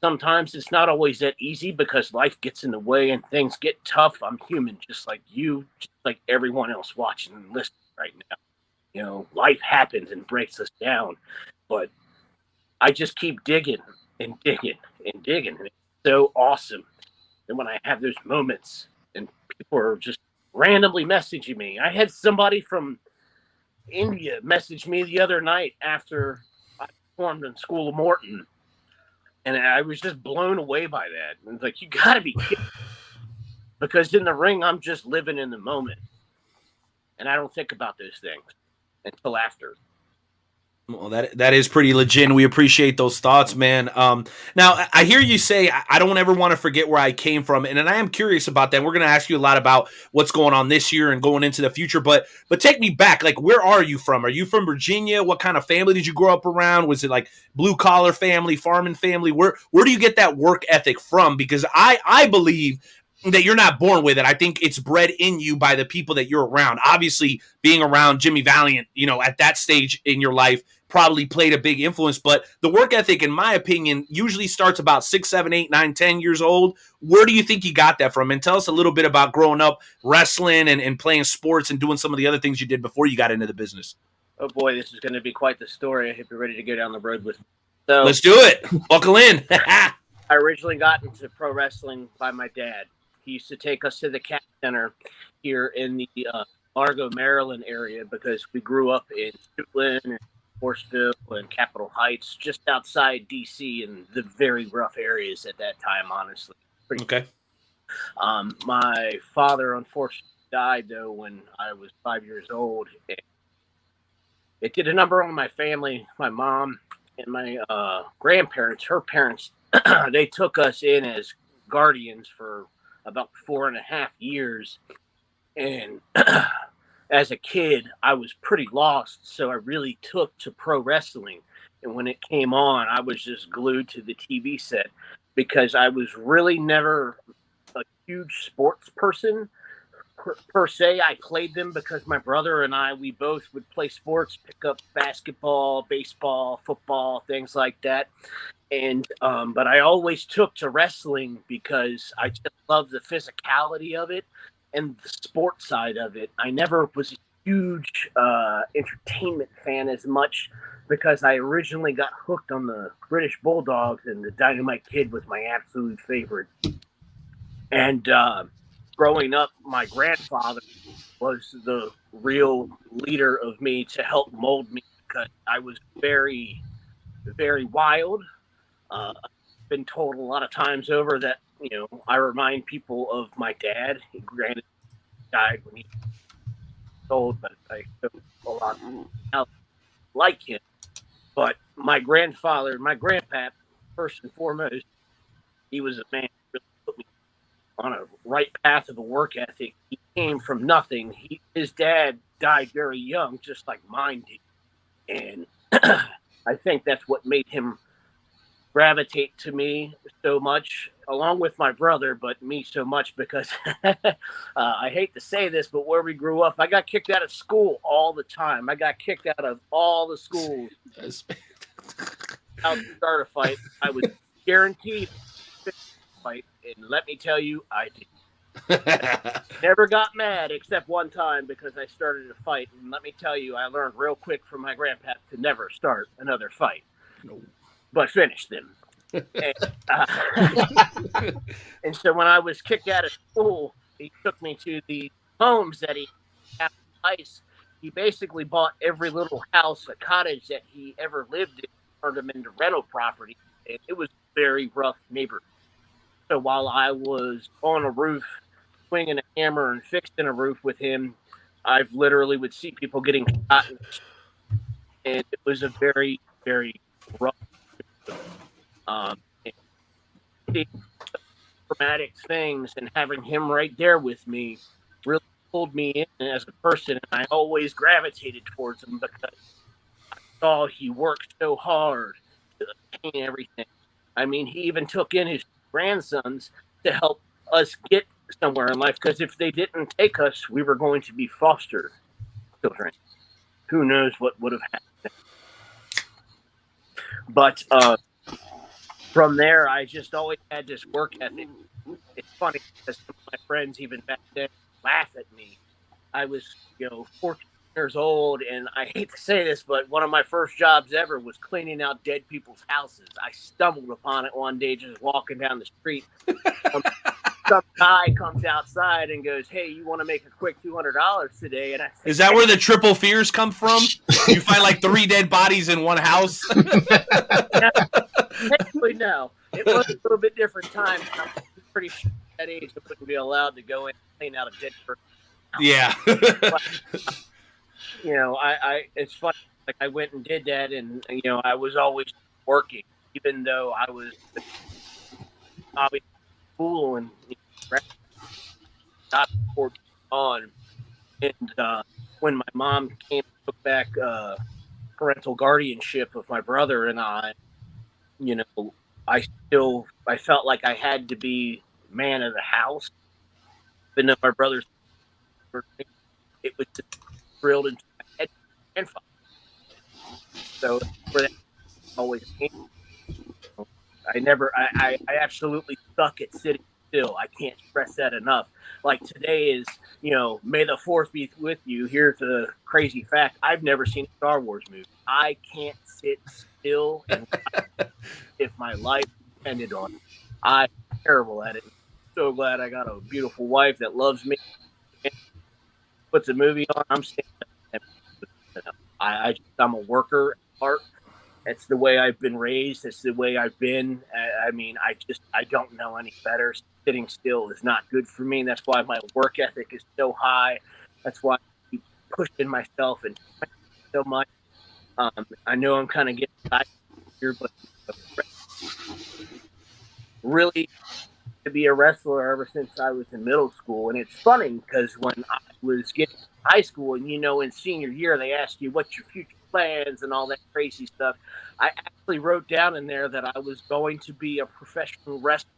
Sometimes it's not always that easy, because life gets in the way and things get tough. I'm human, just like you, just like everyone else watching and listening right now. Life happens and breaks us down. But I just keep digging and digging and digging. And it's so awesome. And when I have those moments and people are just randomly messaging me, I had somebody from India message me the other night after I performed in School of Morton. And I was just blown away by that. And it's like, you got to be kidding. Because in the ring, I'm just living in the moment. And I don't think about those things until after.
Well, that is pretty legit. We appreciate those thoughts, man. Now, I hear you say I don't ever want to forget where I came from, and I am curious about that. We're going to ask you a lot about what's going on this year and going into the future. But take me back. Like, where are you from? Are you from Virginia? What kind of family did you grow up around? Was it like blue collar family, farming family? Where do you get that work ethic from? Because I believe that you're not born with it. I think it's bred in you by the people that you're around. Obviously, being around Jimmy Valiant, at that stage in your life, probably played a big influence. But the work ethic, in my opinion, usually starts about 6, 7, 8, 9, 10 years old. Where do you think you got that from? And tell us a little bit about growing up wrestling and playing sports and doing some of the other things you did before you got into the business.
Oh boy, this is going to be quite the story. I hope you're ready to go down the road with me. So
let's do it. Buckle in.
I originally got into pro wrestling by my dad. He used to take us to the Cat Center here in the Largo, Maryland area, because we grew up in Suitland and Horseville and Capitol Heights, just outside D.C., in the very rough areas at that time, honestly.
Okay.
My father, unfortunately, died, though, when I was 5 years old. It did a number on my family. My mom and my grandparents, her parents, they took us in as guardians for about 4.5 years. And as a kid, I was pretty lost, so I really took to pro wrestling. And when it came on, I was just glued to the TV set, because I was really never a huge sports person per se. I played them because my brother and we both would play sports, pick up basketball, baseball, football, things like that. And but I always took to wrestling because I just love the physicality of it and the sports side of it. I never was a huge entertainment fan as much, because I originally got hooked on the British Bulldogs, and the Dynamite Kid was my absolute favorite. And growing up, my grandfather was the real leader of me to help mold me, because I was very, very wild. I've been told a lot of times over that, I remind people of my dad. He granted died when he was old, but I feel a lot like him. But my grandfather, my grandpap, first and foremost, he was a man who really put me on a right path of a work ethic. He came from nothing. His dad died very young, just like mine did. And I think that's what made him gravitate to me so much, along with my brother, but me so much because I hate to say this, but where we grew up, I got kicked out of school all the time. I got kicked out of all the schools. about to start a fight. I was guaranteed to fight, and let me tell you, I did. Never got mad except one time because I started a fight, and let me tell you, I learned real quick from my grandpa to never start another fight, but finish them. And, and so when I was kicked out of school, he took me to the homes that he had ice. He basically bought every little house, a cottage that he ever lived in, turned them into rental property, and it was a very rough neighborhood. So while I was on a roof, swinging a hammer and fixing a roof with him, I've literally would see people getting shot, and it was a very, very rough. Um, traumatic things, and having him right there with me really pulled me in as a person, and I always gravitated towards him because I saw he worked so hard to obtain everything. I mean, he even took in his grandsons to help us get somewhere in life, because if they didn't take us, we were going to be foster children. Who knows what would have happened. But from there, I just always had this work ethic. It's funny because some of my friends, even back then, laugh at me. I was, 14 years old, and I hate to say this, but one of my first jobs ever was cleaning out dead people's houses. I stumbled upon it one day just walking down the street. Some guy comes outside and goes, "Hey, you want to make a quick $200 today?" And I said,
Is that where the triple fears come from? You find like 3 dead bodies in one house?
Technically, no. It was a little bit different time. I'm pretty sure at that age I wouldn't be allowed to go in and clean out a dead person.
Yeah.
But, it's funny. Like, I went and did that, and I was always working, even though I was obviously school and not 14 on. And when my mom came and took back parental guardianship of my brother and I felt like I had to be man of the house. Even though my brother's, it was just drilled into my head and fun. So for that always came. I absolutely suck at sitting still. I can't stress that enough. Like today is, May the 4th be with you. Here's a crazy fact. I've never seen a Star Wars movie. I can't sit still and if my life depended on it. I'm terrible at it. I'm so glad I got a beautiful wife that loves me. Puts a movie on, I'm staying up. I'm a worker at heart. That's the way I've been raised. That's the way I've been. I don't know any better. Sitting still is not good for me. That's why my work ethic is so high. That's why I keep pushing myself and so much. I know I'm kind of getting tired here, but really to be a wrestler ever since I was in middle school. And it's funny because when I was getting to high school and, in senior year, they asked you what's your future plans and all that crazy stuff. I actually wrote down in there that I was going to be a professional wrestler.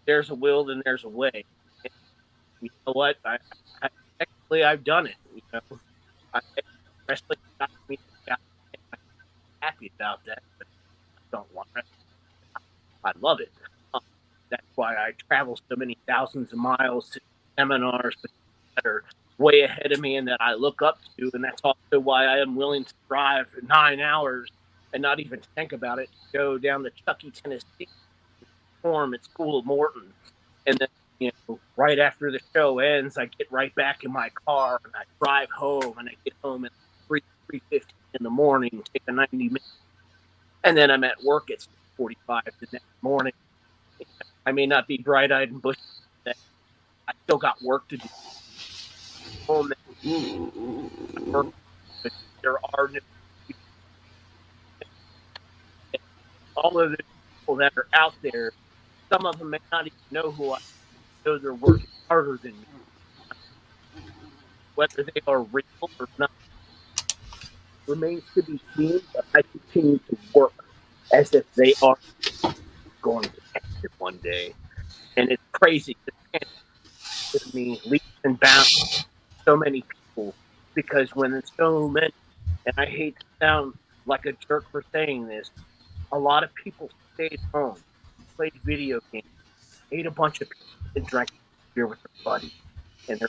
There's a will, then there's a way. And you know what? I've done it. Wrestling got me. I'm happy about that, but I don't want wrestling. I love it. That's why I travel so many thousands of miles to seminars that are way ahead of me and that I look up to. And that's also why I am willing to drive 9 hours and not even think about it, go down to Chucky, Tennessee, perform at School of Morton. And then, right after the show ends, I get right back in my car and I drive home, and I get home at 3:50 in the morning, take a 90 minutes. And then I'm at work at 6:45 the next morning. I may not be bright-eyed and bushy. I still got work to do. There are no all of the people that are out there. Some of them may not even know who I am. Those are working harder than me. Whether they are real or not remains to be seen, but I continue to work as if they are going to happen one day. And it's crazy. With me leaps and bounds so many people, because when it's so many, and I hate to sound like a jerk for saying this. A lot of people stayed home, played video games, ate a bunch of pizza, and drank beer with their buddies in their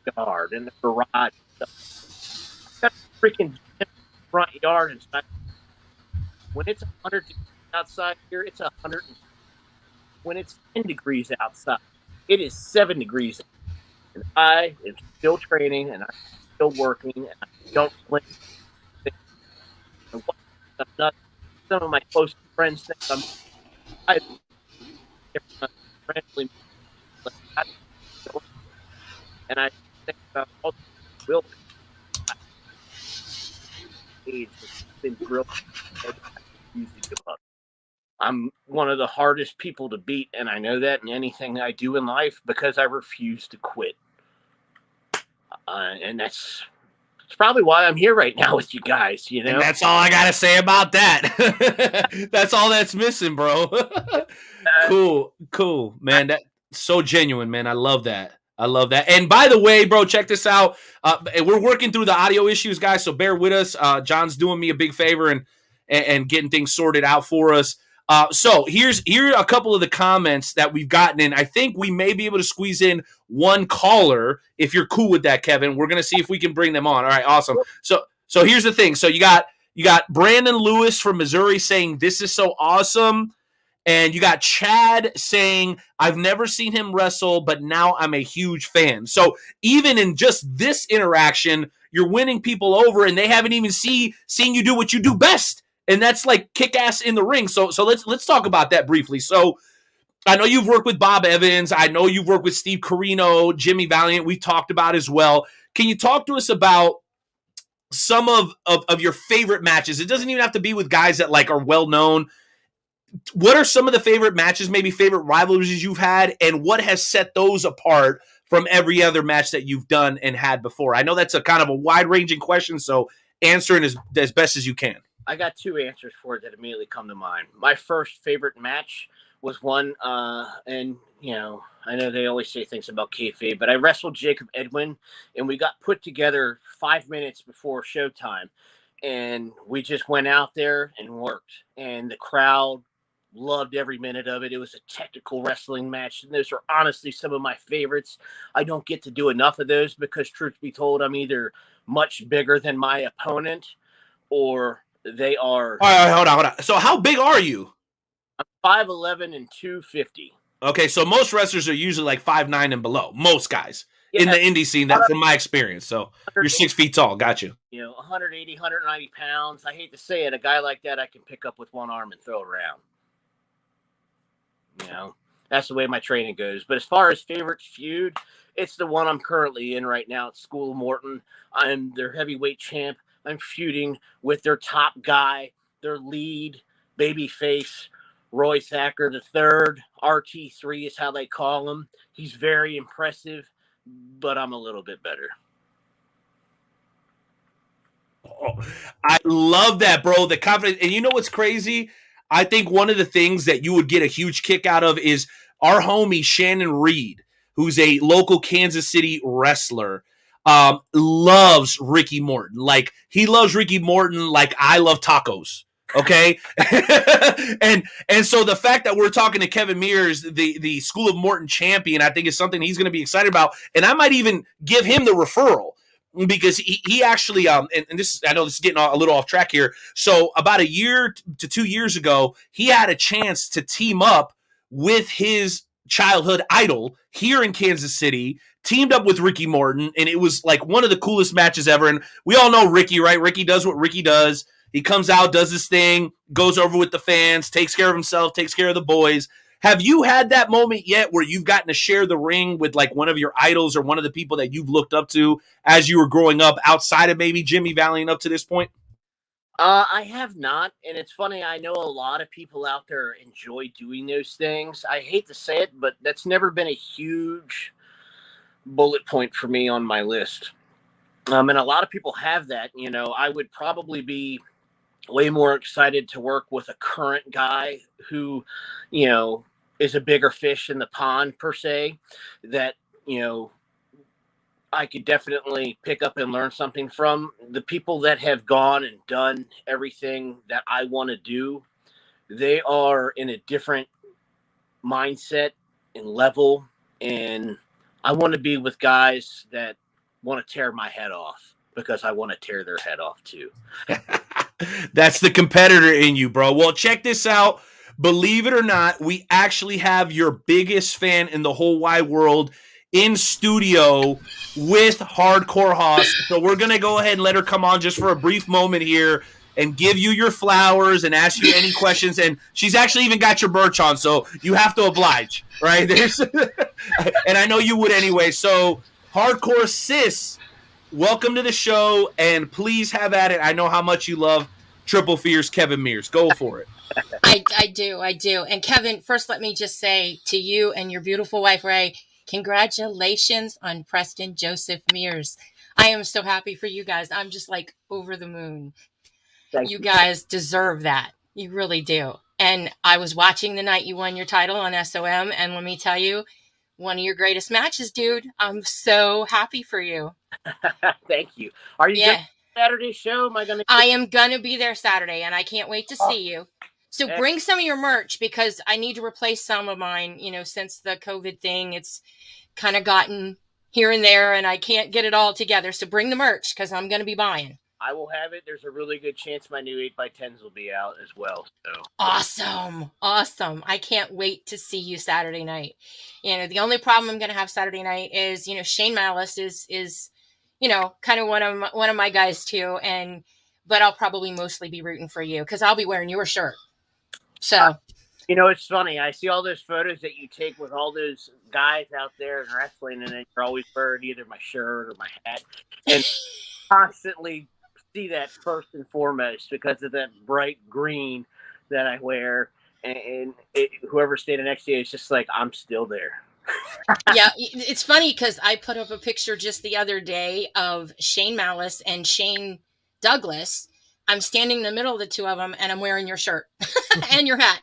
backyard, in the garage. Stuff. Got a freaking front yard inside. When it's 100 degrees outside here, it's 100. When it's 10 degrees outside, it is 7 degrees. And I am still training, and I'm still working, and I don't blink. Some of my close friends think I'm friendly, and I think about all the will age been grilled. Easy to give up. I'm one of the hardest people to beat, and I know that in anything I do in life because I refuse to quit. And that's probably why I'm here right now with you guys, you know?
And that's all I got to say about that. That's all that's missing, bro. Cool, man. That's so genuine, man. I love that. And by the way, bro, check this out. We're working through the audio issues, guys, so bear with us. John's doing me a big favor and getting things sorted out for us. So here are a couple of the comments that we've gotten in. I think we may be able to squeeze in one caller if you're cool with that, Kevin. We're gonna see if we can bring them on. All right, awesome. So here's the thing. So you got Brandon Lewis from Missouri saying this is so awesome, and you got Chad saying I've never seen him wrestle, but now I'm a huge fan. So even in just this interaction, you're winning people over, and they haven't even seen you do what you do best. And that's like kick ass in the ring. So let's talk about that briefly. So I know you've worked with Bob Evans. I know you've worked with Steve Corino, Jimmy Valiant. We talked about as well. Can you talk to us about some of your favorite matches? It doesn't even have to be with guys that like are well known. What are some of the favorite matches, maybe favorite rivalries you've had, and what has set those apart from every other match that you've done and had before? I know that's a kind of a wide-ranging question, so answer it as best as you can.
I got two answers for it that immediately come to mind. My first favorite match was one, and you know, I know they always say things about kayfabe, but I wrestled Jacob Edwin, and we got put together 5 minutes before showtime, and we just went out there and worked, and the crowd loved every minute of it. It was a technical wrestling match, and those are honestly some of my favorites. I don't get to do enough of those because, truth be told, I'm either much bigger than my opponent or they are.
All right, hold on. So how big are you?
I'm 5'11" and 250.
Okay, so most wrestlers are usually like 5'9" and below. Most guys in the indie scene, that from my experience. So you're 6 feet tall. Got you.
You know, 180, 190 pounds. I hate to say it, a guy like that I can pick up with one arm and throw around. You know, that's the way my training goes. But as far as favorite feud, it's the one I'm currently in right now at School of Morton. I'm their heavyweight champ. I'm feuding with their top guy, their lead babyface, Roy Thacker III. RT3 is how they call him. He's very impressive, but I'm a little bit better.
Oh, I love that, bro. The confidence. And you know what's crazy? I think one of the things that you would get a huge kick out of is our homie Shannon Reed, who's a local Kansas City wrestler. Loves Ricky Morton. Like he loves Ricky Morton like I love tacos. Okay. and so the fact that we're talking to Kevin Mears, the School of Morton champion, I think is something he's going to be excited about. And I might even give him the referral because he actually, and this, I know this is getting a little off track here. So about a year to 2 years ago, he had a chance to team up with his childhood idol here in Kansas City, teamed up with Ricky Morton, and it was like one of the coolest matches ever. And we all know Ricky, right? Ricky does what Ricky does. He comes out, does his thing, goes over with the fans, takes care of himself, takes care of the boys. Have you had that moment yet where you've gotten to share the ring with like one of your idols or one of the people that you've looked up to as you were growing up outside of maybe Jimmy Valiant up to this point?
I have not, and it's funny, I know a lot of people out there enjoy doing those things. I hate to say it, but that's never been a huge bullet point for me on my list. And a lot of people have that. You know, I would probably be way more excited to work with a current guy who, you know, is a bigger fish in the pond per se, that, you know, I could definitely pick up and learn something from. The people that have gone and done everything that I want to do, they are in a different mindset and level. And I want to be with guys that want to tear my head off because I want to tear their head off too.
That's the competitor in you, bro. Well, check this out. Believe it or not, we actually have your biggest fan in the whole wide world in studio with Hardcore Hoss. So we're going to go ahead and let her come on just for a brief moment here and give you your flowers and ask you any questions. And she's actually even got your merch on, so you have to oblige, right? And I know you would anyway. So Hardcore Sis, welcome to the show, and please have at it. I know how much you love Triple Fears Kevin Mears. Go for it.
I do. And Kevin, first let me just say to you and your beautiful wife, Ray, congratulations on Preston Joseph Mears. I am so happy for you guys. I'm just like over the moon.
Thank
You guys deserve that. You really do. And I was watching the night you won your title on SOM, and let me tell you, one of your greatest matches, dude. I'm so happy for you.
Thank you. Are you going to Saturday show? Am I going to?
I am going to be there Saturday, and I can't wait to see you. So bring some of your merch because I need to replace some of mine. You know, since the COVID thing, it's kind of gotten here and there, and I can't get it all together. So bring the merch because I'm going to be buying.
I will have it. There's a really good chance my new 8x10s will be out as well. So
awesome. I can't wait to see you Saturday night. You know, the only problem I'm going to have Saturday night is, you know, Shane Malice is, you know, kind of one of my guys too. But I'll probably mostly be rooting for you because I'll be wearing your shirt. So,
you know, it's funny. I see all those photos that you take with all those guys out there in wrestling, and then you're always wearing either my shirt or my hat, and constantly see that first and foremost because of that bright green that I wear, and whoever stayed next to you is just like, I'm still there.
Yeah, it's funny because I put up a picture just the other day of Shane Malice and Shane Douglas. I'm standing in the middle of the two of them, and I'm wearing your shirt and your hat.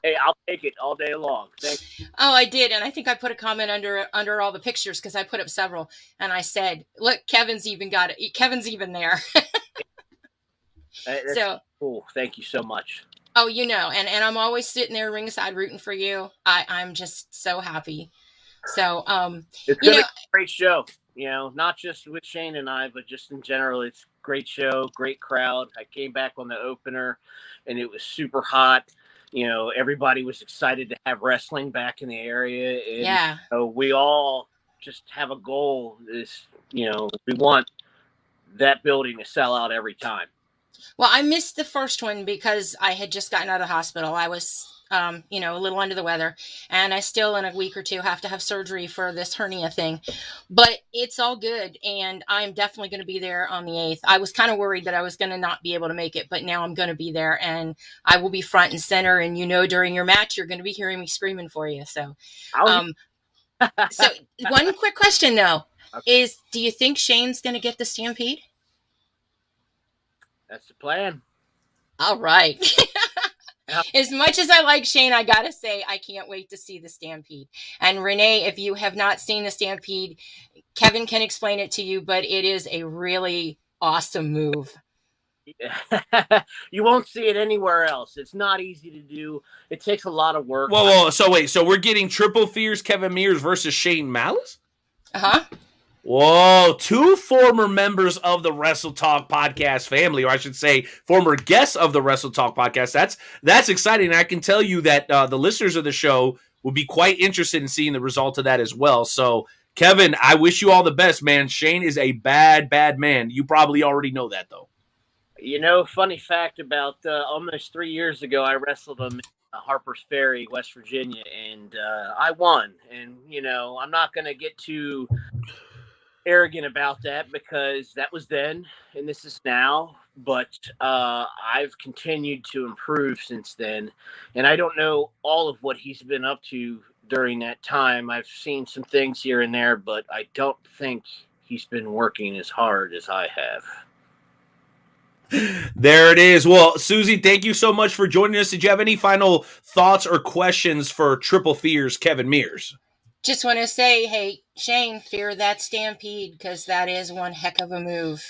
Hey, I'll take it all day long. Thank you.
Oh, I did, and I think I put a comment under all the pictures because I put up several, and I said, "Look, Kevin's even got it. Kevin's even there."
That's
so
cool. Thank you so much.
Oh, you know, and I'm always sitting there ringside rooting for you. I'm just so happy. So
it's gonna be a great show. You know, not just with Shane and I, but just in general, it's a great show, great crowd. I came back on the opener, and it was super hot. You know, everybody was excited to have wrestling back in the area. And,
yeah.
You know, we all just have a goal is, you know, we want that building to sell out every time.
Well, I missed the first one because I had just gotten out of the hospital. I was, you know, a little under the weather, and I still in a week or two have to have surgery for this hernia thing, but it's all good. And I'm definitely going to be there on the 8th. I was kind of worried that I was going to not be able to make it, but now I'm going to be there and I will be front and center. And, you know, during your match, you're going to be hearing me screaming for you. So, so one quick question though, is do you think Shane's going to get the Stampede?
That's the plan.
All right. As much as I like Shane, I got to say, I can't wait to see the Stampede. And Renee, if you have not seen the Stampede, Kevin can explain it to you, but it is a really awesome move.
You won't see it anywhere else. It's not easy to do. It takes a lot of work.
Whoa. So wait, so we're getting Triple Fears Kevin Mears versus Shane Malice?
Uh-huh.
Whoa, 2 former members of the Wrestle Talk podcast family, or I should say former guests of the Wrestle Talk podcast. That's exciting. And I can tell you that the listeners of the show will be quite interested in seeing the result of that as well. So, Kevin, I wish you all the best, man. Shane is a bad man. You probably already know that, though.
You know, funny fact about almost 3 years ago, I wrestled him in Harper's Ferry, West Virginia, and I won. And, you know, I'm not going to get too arrogant about that because that was then and this is now, but I've continued to improve since then, and I don't know all of what he's been up to during that time. I've seen some things here and there, but I don't think he's been working as hard as I have.
There it is. Well, Susie, thank you so much for joining us. Did you have any final thoughts or questions for Triple Fears Kevin Mears?
Just want to say, hey, Shane, fear that stampede because that is one heck of a move.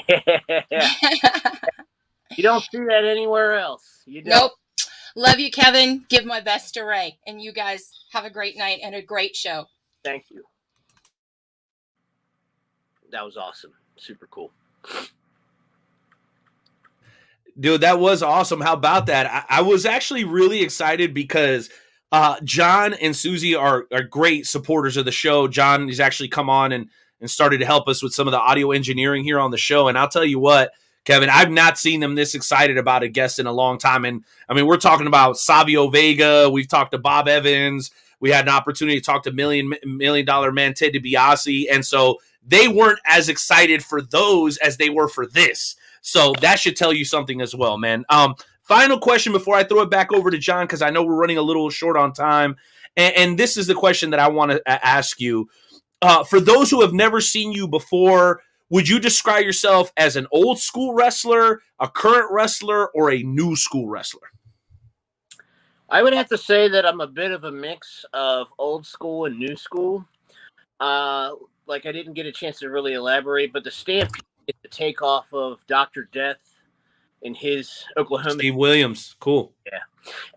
Yeah. You don't see that anywhere else. You don't.
Nope. Love you, Kevin. Give my best to Ray. And you guys have a great night and a great show.
Thank you. That was awesome. Super cool.
Dude, that was awesome. How about that? I was actually really excited because John and Susie are great supporters of the show. John has actually come on and started to help us with some of the audio engineering here on the show. And I'll tell you what, Kevin, I've not seen them this excited about a guest in a long time. And I mean, we're talking about Savio Vega. We've talked to Bob Evans. We had an opportunity to talk to Million Dollar Man Ted DiBiase. And so they weren't as excited for those as they were for this. So that should tell you something as well, man. Final question before I throw it back over to John, because I know we're running a little short on time. And this is the question that I want to ask you. For those who have never seen you before, would you describe yourself as an old school wrestler, a current wrestler, or a new school wrestler?
I would have to say that I'm a bit of a mix of old school and new school. Like I didn't get a chance to really elaborate, but the Stampede is the takeoff of Dr. Death in his Oklahoma.
Steve Williams, cool.
Yeah.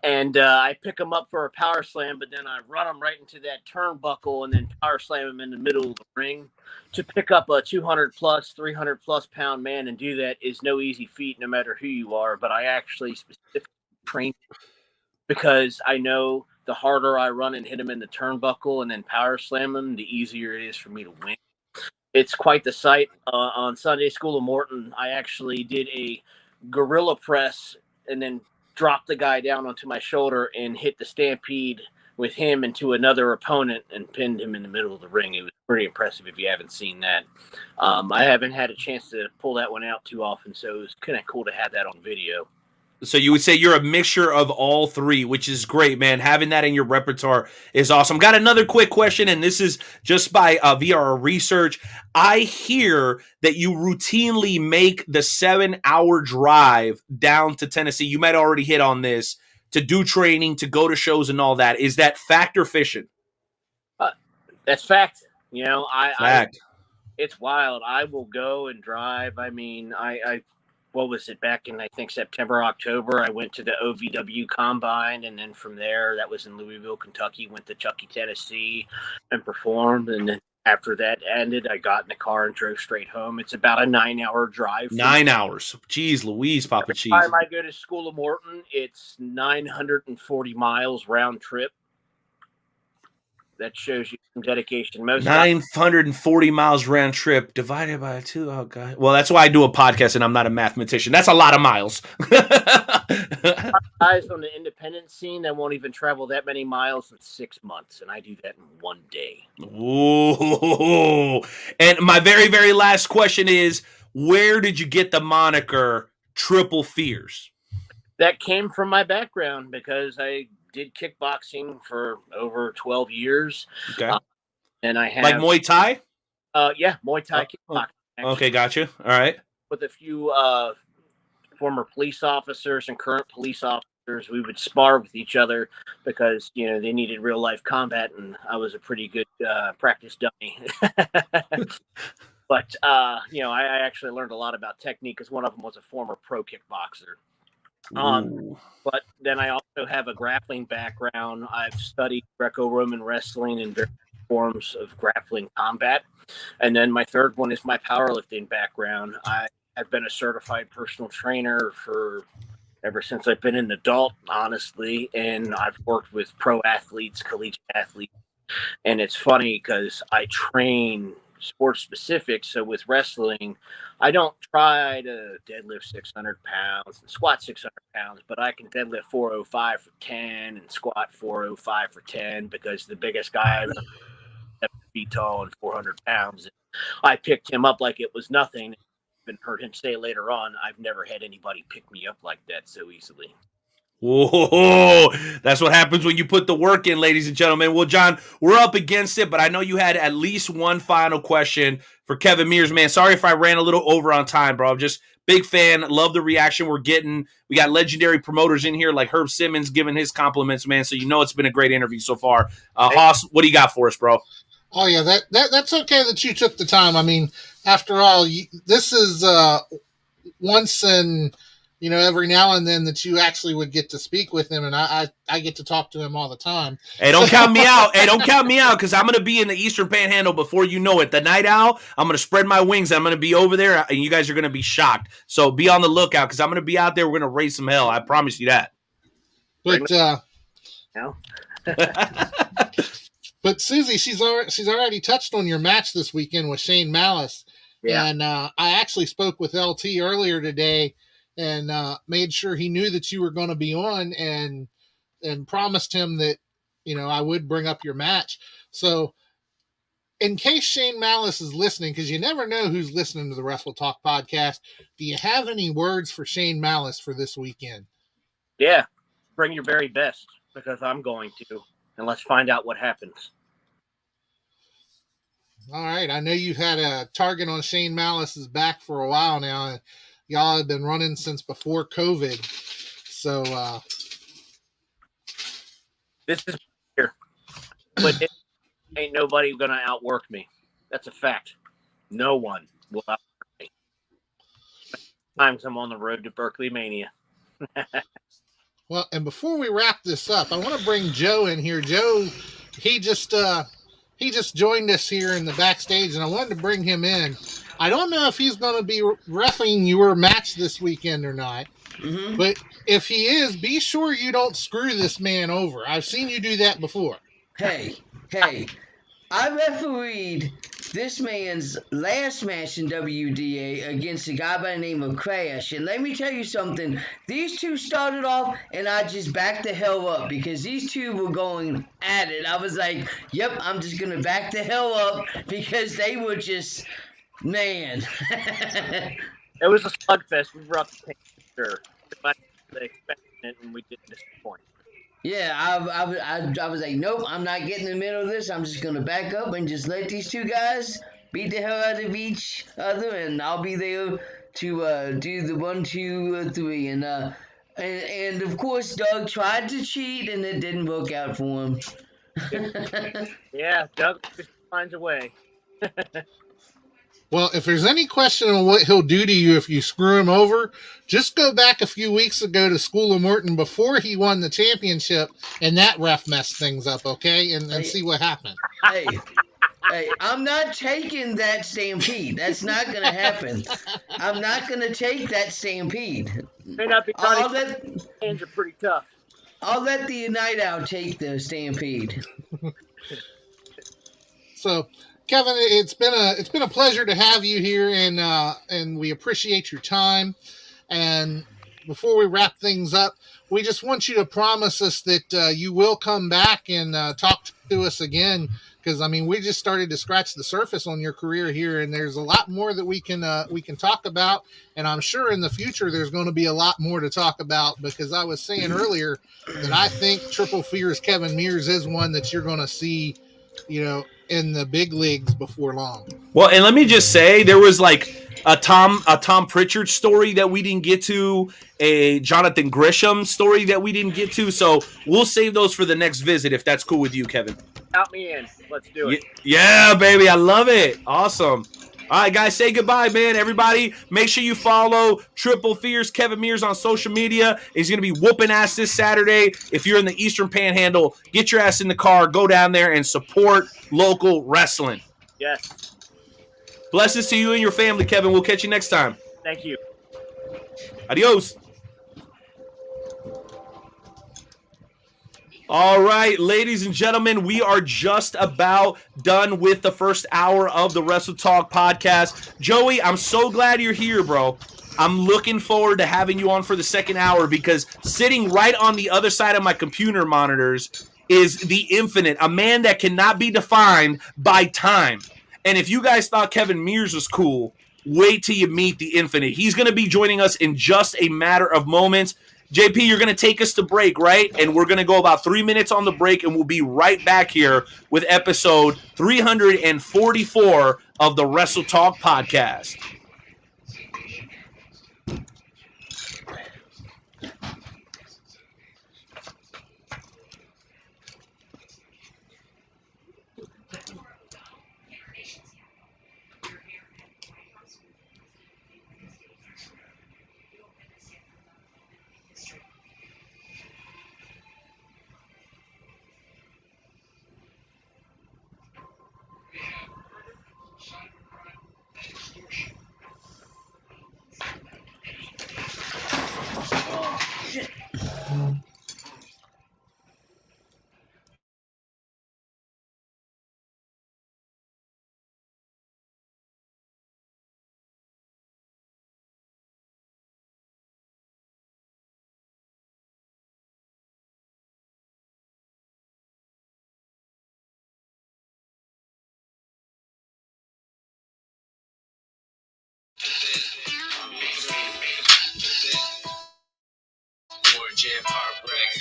And I pick him up for a power slam, but then I run him right into that turnbuckle and then power slam him in the middle of the ring. To pick up a 200 plus, 300 plus pound man and do that is no easy feat, no matter who you are. But I actually specifically trained because I know the harder I run and hit him in the turnbuckle and then power slam him, the easier it is for me to win. It's quite the sight. On Sunday School of Morton, I actually did a gorilla press and then dropped the guy down onto my shoulder and hit the Stampede with him into another opponent and pinned him in the middle of the ring. It was pretty impressive if you haven't seen that. I haven't had a chance to pull that one out too often, so it was kind of cool to have that on video.
So you would say you're a mixture of all three, which is great, man. Having that in your repertoire is awesome. Got another quick question, and this is just by via our research. I hear that you routinely make the 7-hour drive down to Tennessee. You might already hit on this to do training, to go to shows, and all that. Is that fact or fiction?
That's fact. You know,
Fact.
It's wild. I will go and drive. I mean, I what was it, back in, I think, September, October, I went to the OVW Combine, and then from there, that was in Louisville, Kentucky, went to Chucky, Tennessee, and performed, and then after that ended, I got in the car and drove straight home. It's about a 9-hour drive.
9 hours. Jeez Louise, Papa Cheese.
Every time I go to School of Morton, it's 940 miles round trip. That shows you some dedication. Most
940 miles round trip divided by 2. Oh, God. Well, that's why I do a podcast and I'm not a mathematician. That's a lot of miles.
Guys on the independent scene that won't even travel that many miles in 6 months, and I do that in 1 day.
Ooh. And my very, very last question is, where did you get the moniker Triple Fears?
That came from my background because I did kickboxing for over 12 years.
Okay.
And I have...
Like Muay Thai?
Yeah, Muay Thai kickboxing.
Okay, gotcha. All right.
With a few former police officers and current police officers, we would spar with each other because, you know, they needed real life combat, and I was a pretty good practice dummy. But, you know, I actually learned a lot about technique because one of them was a former pro kickboxer. But then I also have a grappling background. I've studied Greco-Roman wrestling and various forms of grappling combat. And then my third one is my powerlifting background. I have been a certified personal trainer for ever since I've been an adult, honestly. And I've worked with pro athletes, collegiate athletes. And it's funny because I train sports specific. So with wrestling, I don't try to deadlift 600 pounds and squat 600 pounds, but I can deadlift 405 for 10 and squat 405 for 10 because the biggest guy I've ever 7 feet tall and 400 pounds. And I picked him up like it was nothing. Even heard him say later on, I've never had anybody pick me up like that so easily.
Whoa, that's what happens when you put the work in, ladies and gentlemen. Well, John, we're up against it, but I know you had at least one final question for Kevin Mears, man. Sorry if I ran a little over on time, bro. I'm just big fan. Love the reaction we're getting. We got legendary promoters in here like Herb Simmons giving his compliments, man. So you know it's been a great interview so far. Haas, what do you got for us, bro?
Oh yeah, that's okay that you took the time. I mean, after all, this is once in every now and then that you actually would get to speak with him, and I get to talk to him all the time.
Hey, don't count me out. Hey, don't count me out because I'm going to be in the Eastern Panhandle before you know it. The Night Owl, I'm going to spread my wings. I'm going to be over there, and you guys are going to be shocked. So be on the lookout because I'm going to be out there. We're going to raise some hell. I promise you that.
But
No.
but Susie, she's already touched on your match this weekend with Shane Malice.
Yeah.
And I actually spoke with LT earlier today and made sure he knew that you were going to be on and promised him that, I would bring up your match. So in case Shane Malice is listening, because you never know who's listening to the Wrestle Talk podcast, do you have any words for Shane Malice for this weekend?
Yeah. Bring your very best because I'm going to. And let's find out what happens.
All right. I know you've had a target on Shane Malice's back for a while now. Y'all have been running since before COVID. So
this is here. But ain't nobody going to outwork me. That's a fact. No one will outwork me. Times I'm on the road to Berkeley Mania.
Well, and before we wrap this up, I want to bring Joe in here. Joe, he just joined us here in the backstage, and I wanted to bring him in. I don't know if he's going to be reffing your match this weekend or not, but if he is, be sure you don't screw this man over. I've seen you do that before.
Hey, I refereed this man's last match in WDA against a guy by the name of Crash. And let me tell you something. These two started off, and I just backed the hell up because these two were going at it. I was like, yep, I'm just going to back the hell up because they were just, man.
It was a slugfest. We brought the pain, sure. Everybody was expecting it, and we didn't disappoint.
Yeah, I was like, nope, I'm not getting in the middle of this. I'm just going to back up and just let these two guys beat the hell out of each other, and I'll be there to do the 1, 2, 3. And of course, Doug tried to cheat, and it didn't work out for him.
Yeah, Doug just finds a way.
Well, if there's any question on what he'll do to you if you screw him over, just go back a few weeks ago to School of Morton before he won the championship, and that ref messed things up, okay? And see what happened.
Hey, I'm not taking that stampede. That's not going to happen. I'm not going to take that stampede.
May not be funny. Hands are pretty tough.
I'll let the Night Owl take the stampede.
So, Kevin, it's been a pleasure to have you here, and we appreciate your time. And before we wrap things up, we just want you to promise us that you will come back and talk to us again, because I mean we just started to scratch the surface on your career here, and there's a lot more that we can talk about. And I'm sure in the future there's going to be a lot more to talk about, because I was saying earlier that I think Triple Fear's Kevin Mears is one that you're going to see, in the big leagues before long.
Well, and let me just say, there was like a Tom Pritchard story that we didn't get to, a Jonathan Grisham story that we didn't get to. So we'll save those for the next visit, if that's cool with you, Kevin.
Count me in. Let's do it.
Yeah, baby. I love it. Awesome. All right, guys, say goodbye, man. Everybody, make sure you follow Triple Fears Kevin Mears on social media. He's going to be whooping ass this Saturday. If you're in the Eastern Panhandle, get your ass in the car, go down there and support local wrestling.
Yes.
Blessings to you and your family, Kevin. We'll catch you next time.
Thank you.
Adios. All right, ladies and gentlemen, we are just about done with the first hour of the Wrestle Talk podcast. Joey, I'm so glad you're here, bro. I'm looking forward to having you on for the second hour, because sitting right on the other side of my computer monitors is the Infinite, a man that cannot be defined by time. And if you guys thought Kevin Mears was cool, wait till you meet the Infinite. He's going to be joining us in just a matter of moments. JP, you're going to take us to break, right? And we're going to go about 3 minutes on the break, and we'll be right back here with episode 344 of the Wrestle Talk podcast.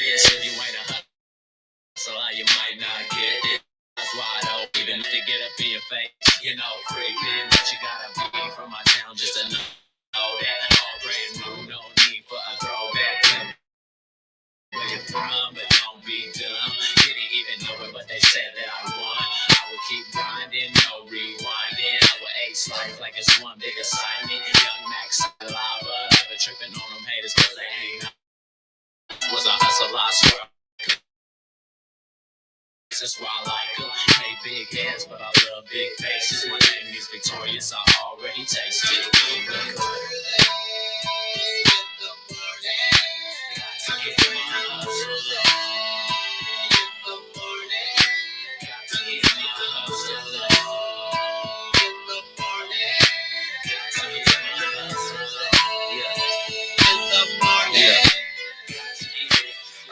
If you ain't a hustler, you might not get it. That's why I don't even let it get up in your face. You know, creeping, but you gotta be from my town just to know that all brand new, no need for a throwback. Where you from, but don't be dumb. Didn't even know it, but they said that I won. I would keep grinding, no rewinding. I would ace life like it's one big assignment. Young Max lava, never tripping on them haters, cause they ain't. Was a hustle, I swear. That's why I like them. Hey, big heads, but I love big faces. My name is Victorious, I already tasted.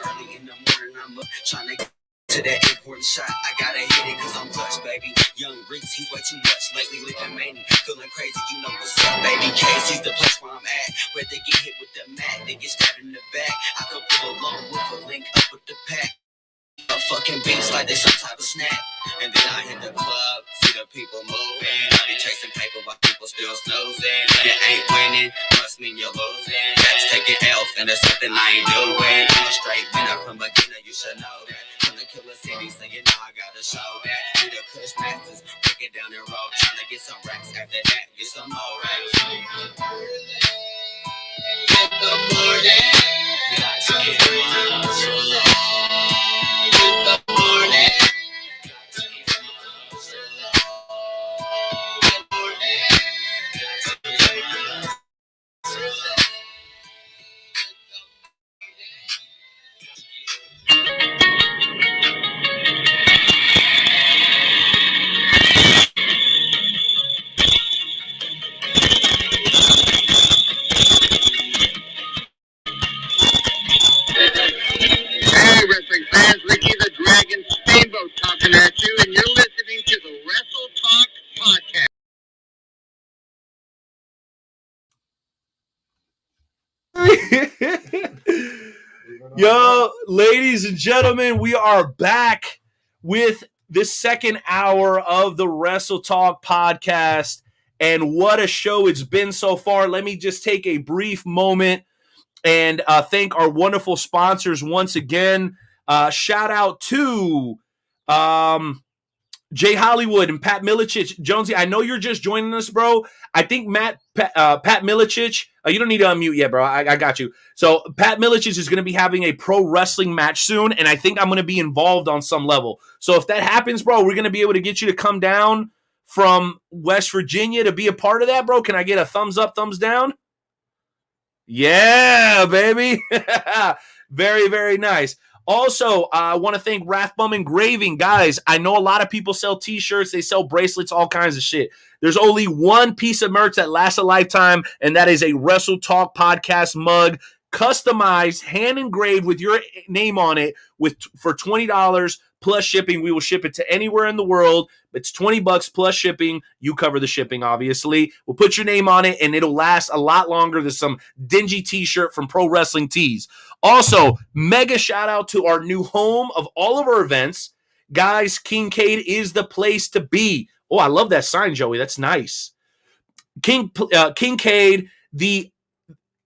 Early in the morning, I'm up trying to get to that important shot. I gotta hit it cause I'm clutch, baby. Young Reeks, he way too much lately, living mania. Feeling crazy, you know what's up, baby. KC's the place where I'm at. Where they get hit with the mat, they get stabbed in the back. I could pull along with a link up with the pack. Fucking beats like they some type of snack. And then I hit the club, see the people moving. I be chasing paper while people still snoozing. You ain't winning, must mean you're losing. That's taking L's, and that's something I ain't doing. I'm a straight winner from beginner, you should know that. From the killer city, so you know I gotta show that. We the Kush masters, break it down the road. Trying to get some racks, after that, get some more racks. In the morning, got to get my hustle on.
Hey, wrestling fans, Ricky the Dragon Steamboat talking at you, and you're listening to the Wrestle Talk podcast.
Yo, ladies and gentlemen, we are back with the second hour of the Wrestle Talk podcast. And what a show it's been so far. Let me just take a brief moment and thank our wonderful sponsors once again. Shout out to Jay Hollywood and Pat Milicic. Jonesy, I know you're just joining us, bro. I think Pat Milicic, you don't need to unmute yet, bro. I got you. So Pat Milicic is going to be having a pro wrestling match soon, and I think I'm going to be involved on some level. So if that happens, bro, we're going to be able to get you to come down from West Virginia to be a part of that, bro. Can I get a thumbs up, thumbs down? Yeah, baby. Very, very nice. Also, I want to thank Rathbum Engraving. Guys, I know a lot of people sell t-shirts. They sell bracelets, all kinds of shit. There's only one piece of merch that lasts a lifetime, and that is a Wrestle Talk podcast mug, customized, hand engraved with your name on it for $20 plus shipping. We will ship it to anywhere in the world. It's $20 plus shipping. You cover the shipping, obviously. We'll put your name on it, and it'll last a lot longer than some dingy t-shirt from Pro Wrestling Tees. Also, mega shout out to our new home of all of our events. Guys, Kincaid is the place to be. Oh, I love that sign, Joey. That's nice. Kincaid,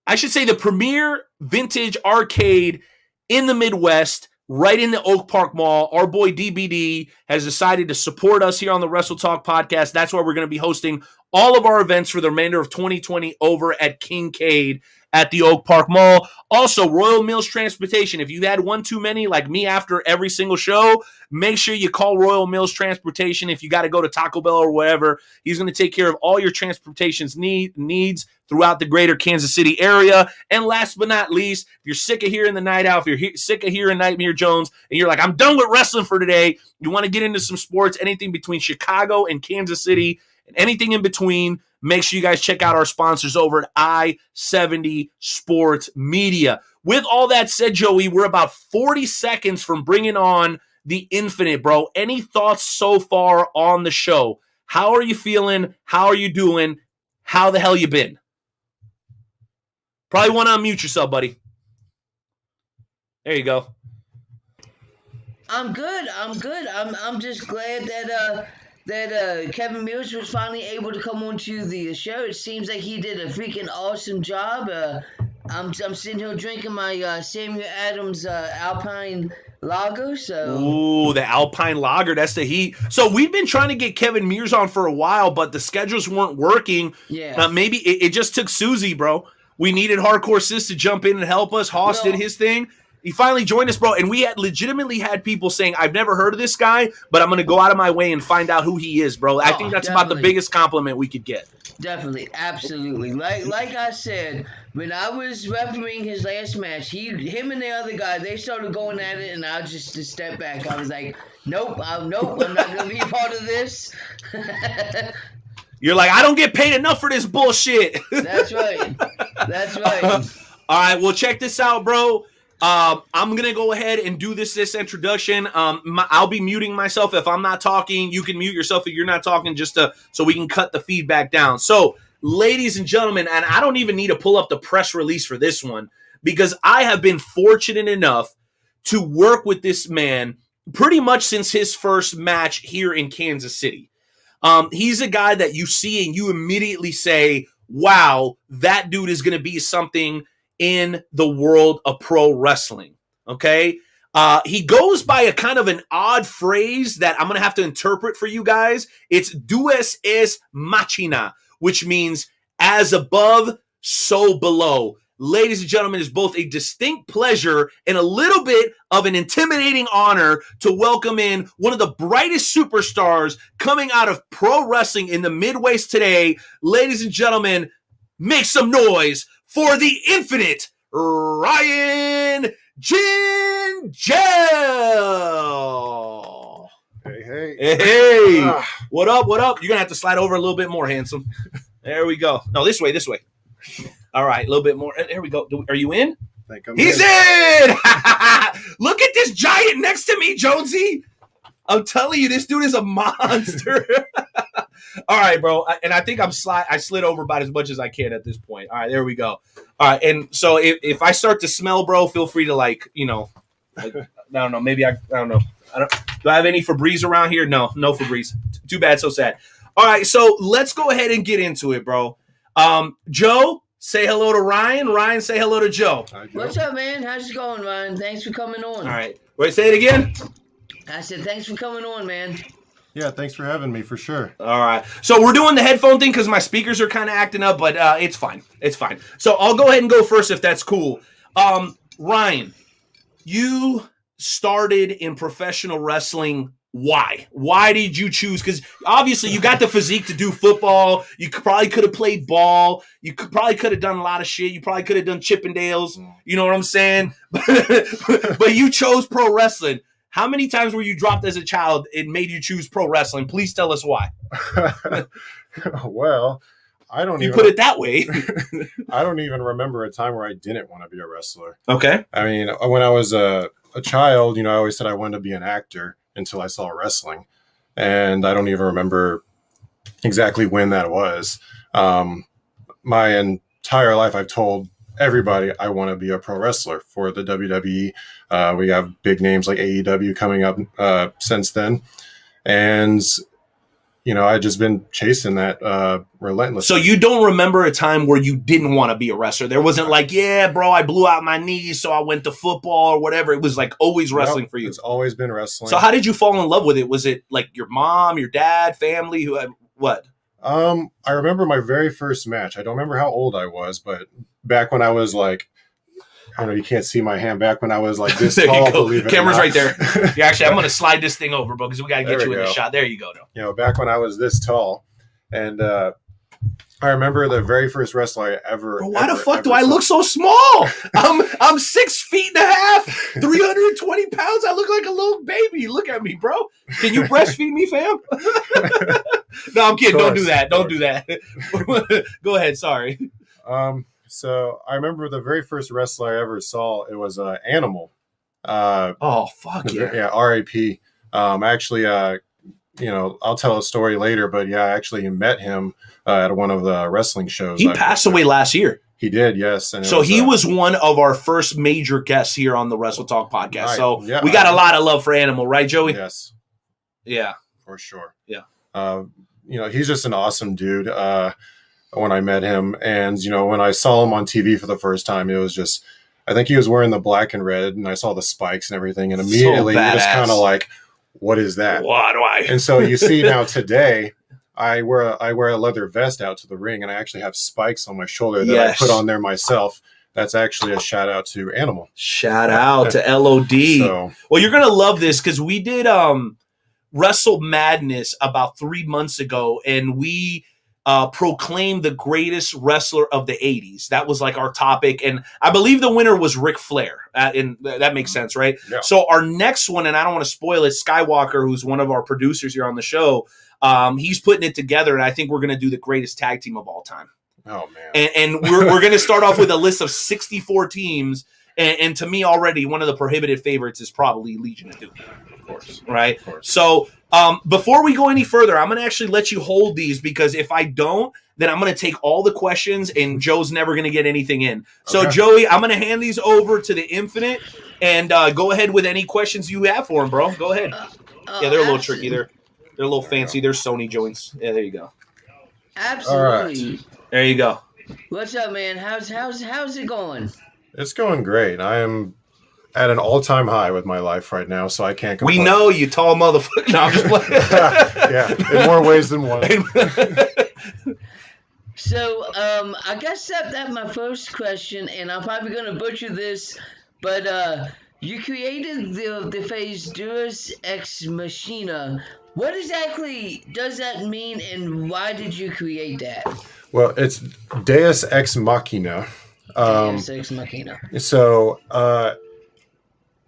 I should say the premier vintage arcade in the Midwest, right in the Oak Park Mall. Our boy DBD has decided to support us here on the Wrestle Talk podcast. That's why we're going to be hosting all of our events for the remainder of 2020 over at Kincaid at the Oak Park Mall. Also, Royal Mills Transportation. If you've had one too many, like me after every single show, make sure you call Royal Mills Transportation. If you got to go to Taco Bell or whatever, he's going to take care of all your transportation's needs throughout the greater Kansas City area. And last but not least, if you're sick of hearing the Night Owl, if you're sick of hearing Nightmare Jones, and you're like, I'm done with wrestling for today, you want to get into some sports, anything between Chicago and Kansas City, and anything in between, make sure you guys check out our sponsors over at I-70 Sports Media. With all that said, Joey, we're about 40 seconds from bringing on the Infinite, bro. Any thoughts so far on the show? How are you feeling? How are you doing? How the hell you been? Probably want to unmute yourself, buddy. There you go.
I'm good. I'm just glad that Kevin Mears was finally able to come onto the show. It seems like he did a freaking awesome job. I'm sitting here drinking my Samuel Adams Alpine Lager. So
ooh, the Alpine Lager, that's the heat. So we've been trying to get Kevin Mears on for a while, but the schedules weren't working.
Yeah.
Maybe it just took Susie, bro. We needed Hardcore Sis to jump in and help us. Hoss did his thing. He finally joined us, bro, and we had legitimately had people saying, I've never heard of this guy, but I'm going to go out of my way and find out who he is, bro. I think that's about the biggest compliment we could get.
Definitely, absolutely. Like I said, when I was refereeing his last match, him and the other guy, they started going at it, and I just stepped back. I was like, nope, I'm not going to be a part of this.
You're like, I don't get paid enough for this bullshit.
That's right. That's right.
All right, well, check this out, bro. I'm gonna go ahead and do this introduction. I'll be muting myself if I'm not talking. You can mute yourself if you're not talking, so we can cut the feedback down. So, ladies and gentlemen, and I don't even need to pull up the press release for this one because I have been fortunate enough to work with this man pretty much since his first match here in Kansas City. He's a guy that you see and you immediately say, wow, that dude is going to be something in the world of pro wrestling. Okay. He goes by a kind of an odd phrase that I'm going to have to interpret for you guys. It's Deus es machina, which means as above, so below. Ladies and gentlemen, it's both a distinct pleasure and a little bit of an intimidating honor to welcome in one of the brightest superstars coming out of pro wrestling in the Midwest today. Ladies and gentlemen, make some noise for the Infinite Ryan Gingell. Hey. What up? You're going to have to slide over a little bit more, handsome. There we go. No, this way. All right, a little bit more. There we go. Are you in? He's in! Look at this giant next to me, Jonesy. I'm telling you, this dude is a monster. All right, bro. And I think I slid over about as much as I can at this point. All right, there we go. All right, and so if I start to smell, bro, feel free to I don't know. Maybe I don't know. Do I have any Febreze around here? No Febreze. Too bad, so sad. All right, so let's go ahead and get into it, bro. Joe, say hello to Ryan. Ryan, say hello to Joe.
Hi, Joe. What's up, man? How's it going, Ryan? Thanks for coming on.
All right. Wait, say it again.
I said thanks for coming on, man.
Yeah, thanks for having me, for sure.
All right. So we're doing the headphone thing because my speakers are kind of acting up, but it's fine. It's fine. So I'll go ahead and go first if that's cool. Ryan, you started in professional wrestling. Why? Why did you choose? Because obviously you got the physique to do football. You probably could have played ball. You probably could have done a lot of shit. You probably could have done Chippendales. You know what I'm saying? But you chose pro wrestling. How many times were you dropped as a child? It made you choose pro wrestling. Please tell us why.
Well, I don't
You put it that way.
I don't even remember a time where I didn't want to be a wrestler.
Okay.
I mean, when I was a child, I always said I wanted to be an actor until I saw wrestling. And I don't even remember exactly when that was. My entire life, I've told everybody, I want to be a pro wrestler for the WWE. We have big names like AEW coming up since then. And, I've just been chasing that relentlessly.
So you don't remember a time where you didn't want to be a wrestler? There wasn't like, yeah, bro, I blew out my knees, so I went to football or whatever. It was like always wrestling for you.
It's always been wrestling.
So how did you fall in love with it? Was it like your mom, your dad, family? What?
I remember my very first match. I don't remember how old I was, but back when I was like, I don't know, you can't see my hand, back when I was like this tall, believe it
Camera's
or not.
right there. Yeah, actually, I'm going to slide this thing over, bro, because we got to get you in the shot. There you go.
Back when I was this tall. And I remember the very first wrestler I ever.
Bro, why the fuck do I look so small? I'm 6 feet and a half, 320 pounds. I look like a little baby. Look at me, bro. Can you breastfeed me, fam? No, I'm kidding. Don't do that. Don't do that. Go ahead. Sorry.
So I remember the very first wrestler I ever saw. It was Animal.
Oh fuck yeah!
Yeah, R.I.P. Actually, I'll tell a story later, but yeah, I actually met him at one of the wrestling shows.
He passed away last year.
He did, yes. And
so he was one of our first major guests here on the Wrestle Talk podcast.
Right.
So
yeah,
we got a lot of love for Animal, right, Joey?
Yes.
Yeah.
For sure.
Yeah.
He's just an awesome dude. When I met him, and when I saw him on TV for the first time, it was just, I think he was wearing the black and red, and I saw the spikes and everything, and immediately you're just kind of like, what is that?
What do I?
And so you see now today, I wear a leather vest out to the ring, and I actually have spikes on my shoulder that I put on there myself. That's actually a shout out to Animal.
Shout out to LOD.
So,
well, you're gonna love this because we did Wrestle Madness about 3 months ago, and we proclaimed the greatest wrestler of the 80s. That was like our topic. And I believe the winner was Ric Flair. And that makes sense, right?
Yeah.
So our next one, and I don't want to spoil it, Skywalker, who's one of our producers here on the show, he's putting it together. And I think we're going to do the greatest tag team of all time.
Oh, man.
And we're going to start off with a list of 64 teams. And to me already, one of the prohibitive favorites is probably Legion of Doom. Of course. Right? Of course. So before we go any further, I'm going to actually let you hold these, because if I don't, then I'm going to take all the questions and Joe's never going to get anything in. So, okay. Joey, I'm going to hand these over to the Infinite, and go ahead with any questions you have for him, bro. Go ahead. Yeah, they're a little tricky. They're a little fancy. They're Sony joints. Yeah, there you go.
Absolutely.
Right. There you go.
What's up, man? How's it going?
It's going great. I am at an all-time high with my life right now, so I can't complain.
We know, you tall motherfucker. No, I'm just playing.
Yeah, in more ways than one.
So, I guess that's my first question, and I'm probably going to butcher this, but you created the phrase Deus Ex Machina. What exactly does that mean, and why did you create that?
Well, it's Deus Ex Machina.
Deus Ex Machina.
So,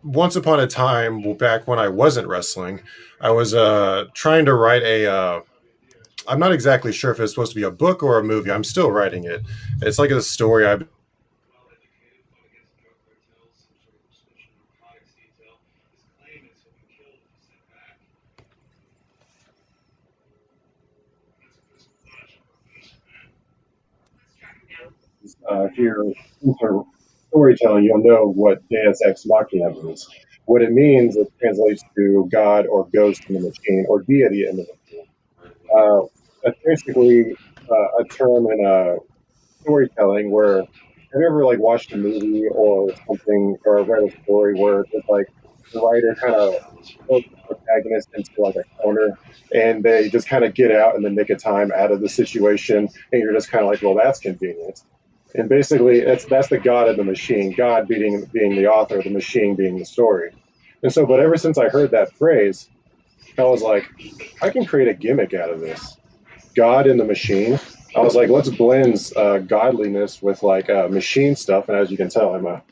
once upon a time, back when I wasn't wrestling, I was trying to write I'm not exactly sure if it's supposed to be a book or a movie. I'm still writing it. It's like a story I've if you're into storytelling, you'll know what Deus Ex Machina means. What it means, it translates to God or ghost in the machine or deity in the machine. That's basically a term in storytelling where, have you ever like watched a movie or something or read a story where it's like the writer kind of puts the protagonist into like a corner and they just kind of get out and then make a time out of the situation, and you're just kind of like, well, that's convenient. And basically, that's the God of the machine, God being the author, the machine being the story. And so, but ever since I heard that phrase, I was like, I can create a gimmick out of this. God in the machine. I was like, let's blend godliness with like machine stuff. And as you can tell, I'm a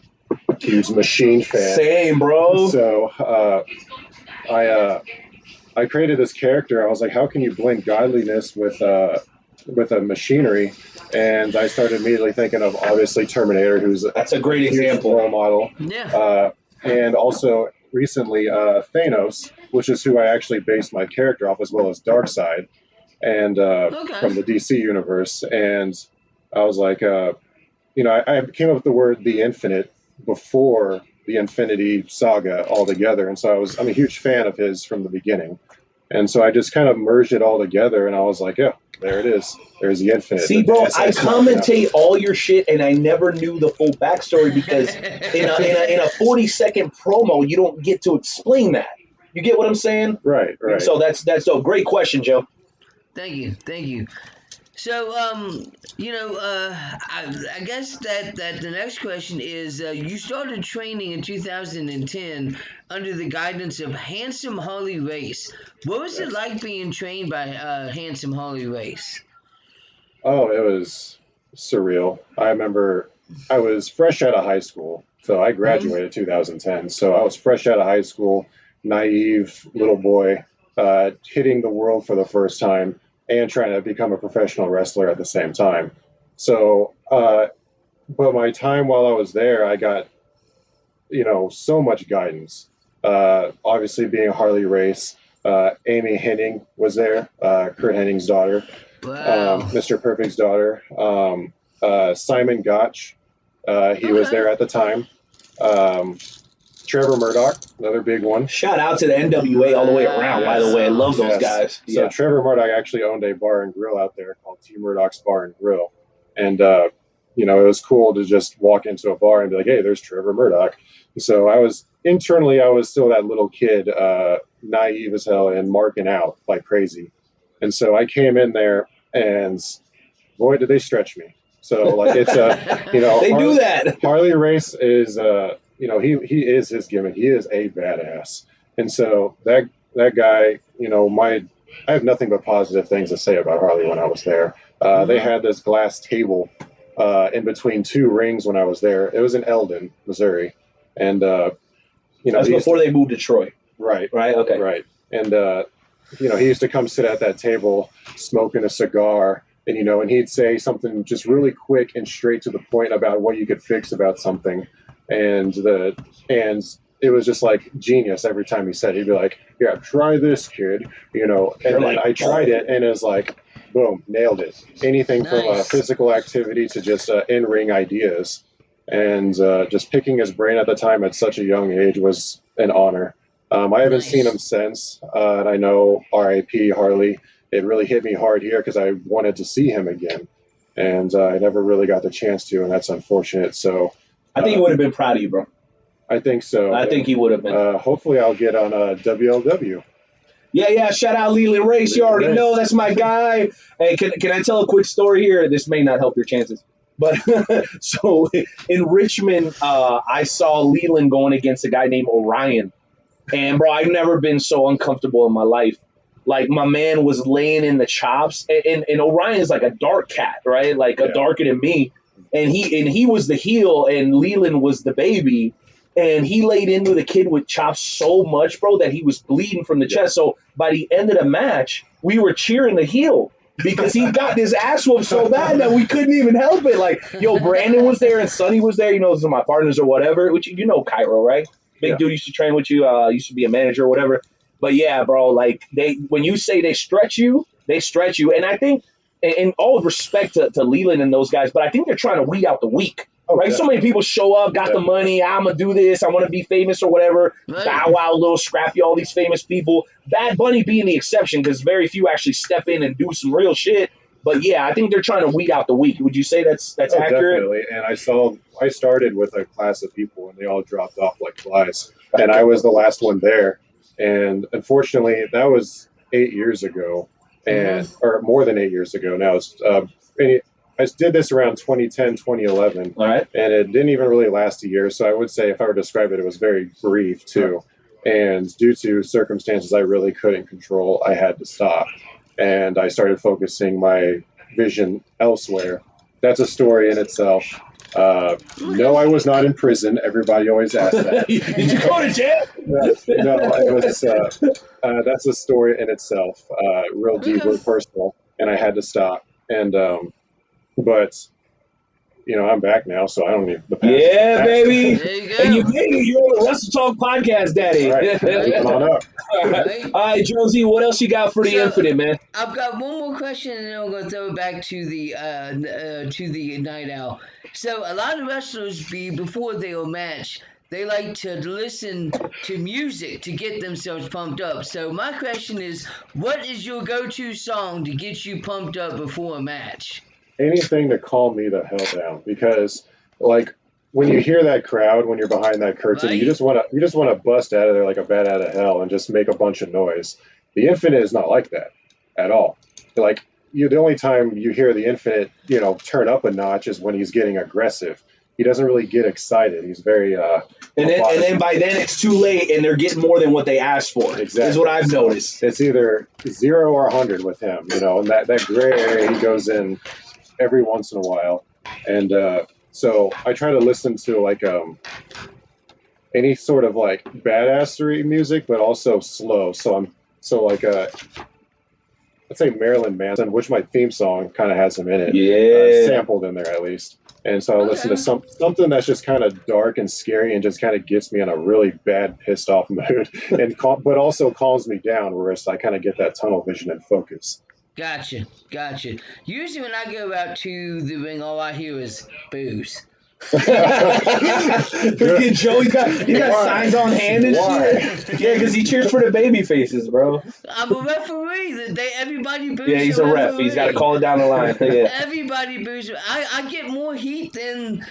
huge machine fan.
Same, bro.
So I created this character. I was like, how can you blend godliness with a machinery? And I started immediately thinking of obviously Terminator, that's a great example, role model.
Yeah.
And also recently Thanos, which is who I actually based my character off, as well as Darkseid, and from the DC universe. And I was like, I came up with the word the infinite before the Infinity Saga altogether, and so I'm a huge fan of his from the beginning, and so I just kind of merged it all together, and I was like, yeah, there it is. There's the infinite.
See, bro, I commentate all your shit, and I never knew the full backstory because in a 40-second promo, you don't get to explain that. You get what I'm saying?
Right.
So that's a great question, Joe.
Thank you. So, I guess that the next question is, you started training in 2010 under the guidance of Handsome Harley Race. What was it like being trained by Handsome Harley Race?
Oh, it was surreal. I remember I was fresh out of high school, so I graduated 2010. So I was fresh out of high school, naive little boy, hitting the world for the first time and trying to become a professional wrestler at the same time. So, but my time while I was there, I got, so much guidance. Obviously, being Harley Race, Amy Hennig was there, Kurt Hennig's daughter,
Wow.
Mr. Perfect's daughter, Simon Gotch, he was there at the time. Trevor Murdoch, another big one.
Shout out to the NWA all the way around, by the way. I love those guys.
So Trevor Murdoch actually owned a bar and grill out there called T. Murdoch's Bar and Grill. And, it was cool to just walk into a bar and be like, hey, there's Trevor Murdoch. So I was still that little kid, naive as hell and marking out like crazy. And so I came in there and boy, did they stretch me. So like it's
they do that.
Harley Race is he is his gimmick. He is a badass. And so that guy, I have nothing but positive things to say about Harley when I was there. They had this glass table in between two rings when I was there. It was in Eldon, Missouri. And
that's before they moved to Troy.
Right.
Okay.
Right. And he used to come sit at that table smoking a cigar. And he'd say something just really quick and straight to the point about what you could fix about something. And it was just like genius every time he said it. He'd be like, yeah, try this, kid, and then I tried it and it was like, boom, nailed it. Anything from a physical activity to just in-ring ideas. And just picking his brain at the time at such a young age was an honor. I haven't seen him since, and I know R.I.P. Harley. It really hit me hard here because I wanted to see him again, and I never really got the chance to, and that's unfortunate. So
I think he would have been proud of you, bro.
I think so.
I think he would have been.
Hopefully, I'll get on WLW.
Yeah. Shout out Leland Race. You already know that's my guy. Hey, can I tell a quick story here? This may not help your chances. But so in Richmond, I saw Leland going against a guy named Orion. And, bro, I've never been so uncomfortable in my life. Like, my man was laying in the chops. And Orion is like a dark cat, right? Like, a darker than me. And he was the heel, and Leland was the baby. And he laid into the kid with chops so much, bro, that he was bleeding from the chest. So by the end of the match, we were cheering the heel. Because he got his ass whooped so bad that we couldn't even help it. Like, Brandon was there and Sonny was there. Those are my partners or whatever. Which Cairo, right? Big dude used to train with you. Used to be a manager or whatever. But yeah, bro, like when you say they stretch you, they stretch you. And I think, in all respect to Leland and those guys, but I think they're trying to weed out the weak. Right? So many people show up, got the money, I'm going to do this, I want to be famous or whatever. Right. Bow Wow, Lil Scrappy, all these famous people. Bad Bunny being the exception because very few actually step in and do some real shit. But yeah, I think they're trying to weed out the weak. Would you say that's accurate?
Definitely. And I started with a class of people and they all dropped off like flies. And I was the last one there. And unfortunately, that was 8 years ago, or more than 8 years ago now. I did this around 2010, 2011,
all right,
and it didn't even really last a year. So I would say if I were to describe it, it was very brief too. And due to circumstances I really couldn't control, I had to stop. And I started focusing my vision elsewhere. That's a story in itself. No, I was not in prison. Everybody always asks that.
Did you go to jail?
No, it was. That's a story in itself. Real deep, real personal, and I had to stop. And but I'm back now, so I don't need the past.
Yeah, baby.
There you go.
And you're on the Wrestle Talk podcast, Daddy.
All right. Come on up.
All right, Jonesy, what else you got for the Infinite, man?
I've got one more question, and then I'm going to throw it back to the Night Owl. So a lot of wrestlers before they'll match, they like to listen to music to get themselves pumped up. So my question is, what is your go-to song to get you pumped up before a match?
Anything to calm me the hell down, because like when you hear that crowd, when you're behind that curtain,
Right?
you just want to bust out of there like a bat out of hell and just make a bunch of noise. The Infinite is not like that at all. Like the only time you hear the Infinite, turn up a notch is when he's getting aggressive. He doesn't really get excited. He's very
And then by then it's too late, and they're getting more than what they asked for.
Exactly.
Is what I've noticed.
It's either 0 or 100 with him, and that gray area he goes in every once in a while. And so I try to listen to like any sort of like badassery music, but also slow. Let's say Marilyn Manson, which my theme song kind of has him in it, sampled in there at least. And so I listen to something that's just kind of dark and scary and just kind of gets me in a really bad, pissed off mood, but also calms me down, whereas I kind of get that tunnel vision and focus.
Gotcha. Usually when I go out to the ring, all I hear is booze.
Freaking Joe, he got signs on hand and shit. Yeah, because he cheers for the baby faces, bro.
I'm a referee. Everybody boos.
Yeah, he's a ref. He's got to call it down the line. Yeah.
Everybody boos. I get more heat than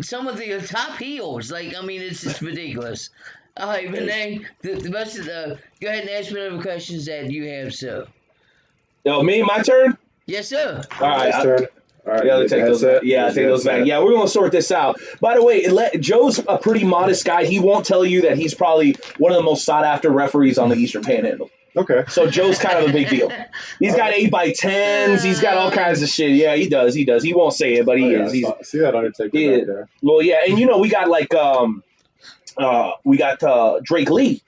some of the top heels. Like, I mean, it's just ridiculous. All right, Renee, the rest of the go ahead and ask whatever questions that you have, sir.
Yo, me, my turn.
Yes, sir.
All right.
All right,
I take those back. Yeah, I take those back. Yeah, we're going to sort this out. By the way, Joe's a pretty modest guy. He won't tell you that he's probably one of the most sought-after referees on the Eastern Panhandle.
Okay.
So Joe's kind of a big deal. He's got 8x10s. He's got all kinds of shit. Yeah, he does. He won't say it, but he is.
See that Undertaker back there.
Well, yeah, and we got like Drake Lee.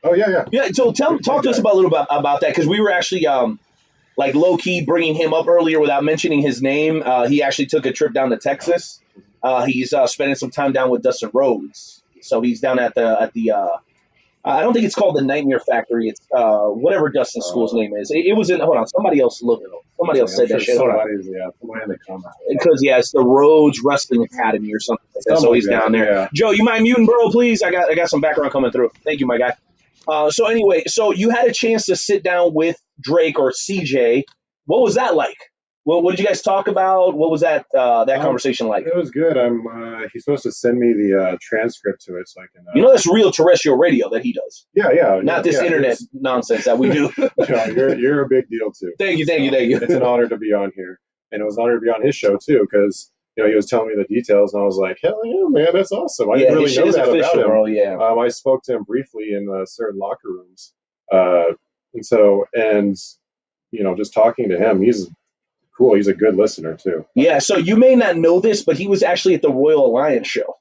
Oh yeah.
Yeah. So talk to us about a little bit about that, because we were actually like low-key bringing him up earlier without mentioning his name. He actually took a trip down to Texas. He's spending some time down with Dustin Rhodes. So he's down at the I don't think it's called the Nightmare Factory. It's whatever Dustin's school's name is. It was in, hold on, somebody else looked it up. Somebody else said that shit. Hold on.
Somebody in the comments.
Because, it's the Rhodes Wrestling Academy or something like that. So he's down there.
Yeah.
Joe, you mind muting, bro, please? I got some background coming through. Thank you, my guy. So anyway, so you had a chance to sit down with Drake or CJ. What was that like? What did you guys talk about? What was that conversation like?
It was good. He's supposed to send me the transcript to it so I can.
That's real terrestrial radio that he does.
Yeah.
Not this internet nonsense that we do.
No, you're a big deal too.
Thank you.
It's an honor to be on here, and it was an honor to be on his show too, because he was telling me the details, and I was like, hell yeah, man, that's awesome. I didn't really know that about him.
Bro, yeah.
I spoke to him briefly in certain locker rooms, just talking to him, he's cool. He's a good listener too.
Yeah. So you may not know this, but he was actually at the Royal Alliance show.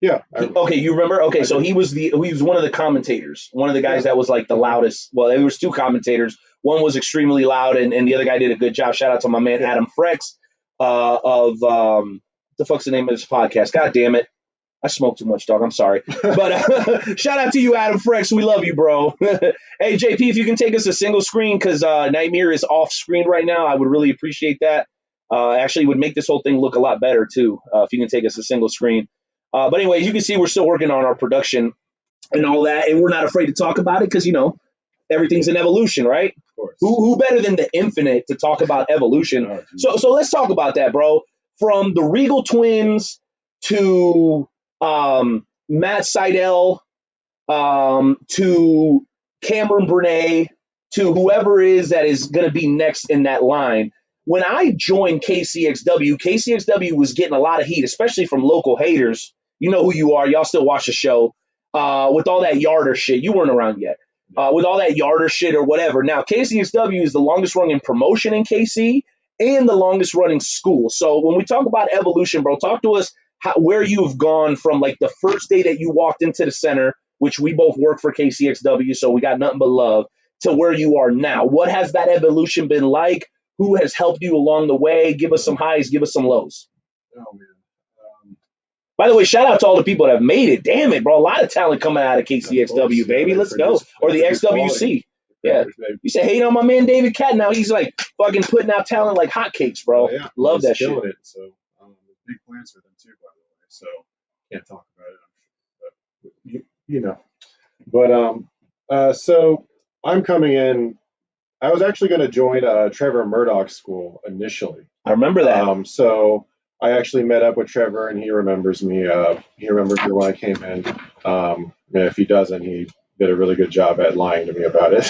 Yeah.
Okay, you remember? Okay, so he was one of the commentators, one of the guys that was like the loudest. Well, there was two commentators. One was extremely loud, and the other guy did a good job. Shout out to my man Adam Frex of the fuck's the name of this podcast? God damn it. I smoke too much, dog. I'm sorry. But shout out to you, Adam Frex. We love you, bro. Hey, JP, if you can take us a single screen, because Nightmare is off screen right now, I would really appreciate that. Actually, would make this whole thing look a lot better, too, if you can take us a single screen. But anyway, as you can see, we're still working on our production and all that, and we're not afraid to talk about it because, everything's an evolution, right?
Of course.
Who better than the Infinite to talk about evolution? So let's talk about that, bro. From the Regal Twins to Matt Seidel, to Cameron Burnett, to whoever is going to be next in that line. When I joined KCXW was getting a lot of heat, especially from local haters. You know who you are. Y'all still watch the show. With all that Yarder shit. You weren't around yet. With all that Yarder shit or whatever. Now, KCXW is the longest running promotion in KC and the longest running school. So when we talk about evolution, bro, talk to us where you've gone from like the first day that you walked into the center, which we both work for KCXW, so we got nothing but love, to where you are now. What has that evolution been like? Who has helped you along the way? Give us some highs, give us some lows.
Oh, man.
By the way, shout out to all the people that have made it. Damn it, bro. A lot of talent coming out of KCXW, baby. Let's go. Or the XWC. Yeah. You say hate on my man David Cat. Now he's like fucking putting out talent like hotcakes, bro.
Yeah.
Love that shit.
It, so big plans for them too, by the way. So can't talk about it. But you know. But so I'm coming in. I was actually going to join Trevor Murdoch's school initially.
I remember that.
So I actually met up with Trevor, and he remembers me. He remembers me when I came in. And if he doesn't, he did a really good job at lying to me about it.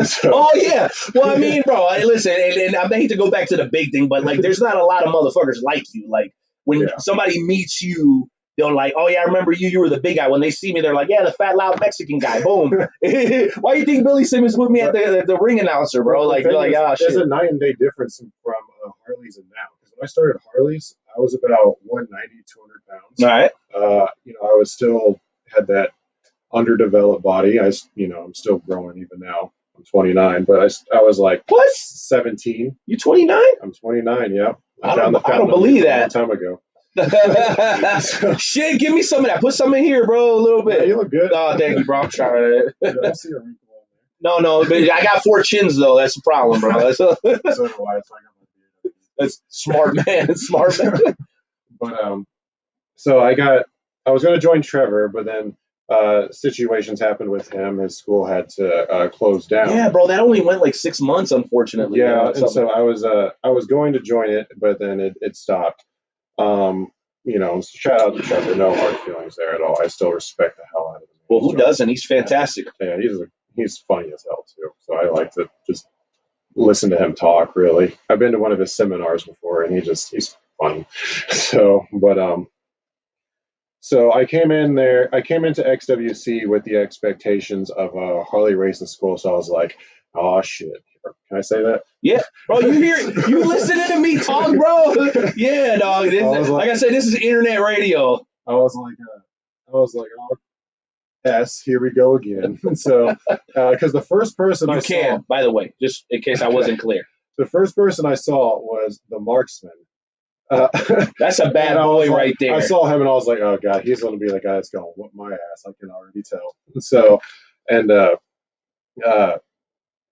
So,
Oh yeah. Well, I mean, bro, listen, and I hate to go back to the big thing, but like, there's not a lot of motherfuckers like you. Like when somebody meets you, they're like, "Oh yeah, I remember you. You were the big guy." When they see me, they're like, "Yeah, the fat, loud Mexican guy." Boom. Why do you think Billy Simmons put me at the ring announcer, bro? Like, you're like, "Ah, shit."
There's a night and day difference from Harley's and now. Because when I started Harley's, I was about 190, 200 pounds.
All right.
I was still had that underdeveloped body. I'm still growing even now. I'm 29, but I was like
What?
17.
You 29?
I'm 29. Yeah.
I don't believe that.
A long time ago.
Shit, give me some of that. Put some in here, bro. A little bit.
Yeah, you look good.
Oh, thank you, bro. I'm trying to.
I don't see a wrinkle on
No,
there.
but I got 4 chins though. That's the problem, bro.
So do I. It's like I'm a beard.
That's smart, man. Smart man.
But so I was going to join Trevor, but then situations happened with him. His school had to close down.
Yeah, bro. That only went like 6 months, unfortunately.
Yeah, and so I was going to join it, but then it stopped. Shout out to Trevor. No hard feelings there at all. I still respect the hell out of him.
Well, who doesn't? He's fantastic.
Yeah, he's funny as hell too. So I like to just listen to him talk. Really, I've been to one of his seminars before, and he's funny. So I came in there. I came into XWC with the expectations of a Harley racing school. So I was like, "Oh shit, can I say that?"
Yeah, bro. You listening to me talk, bro? Yeah, dog. Like I said, this is internet radio.
I was like, oh, yes, here we go again. So, because the first person I saw,
by the way, just in case I wasn't clear,
the first person I saw was the Marksman.
That's a bad boy right there.
I saw him and I was like, oh god, he's going to be the guy that's going to whoop my ass. I can already tell. So,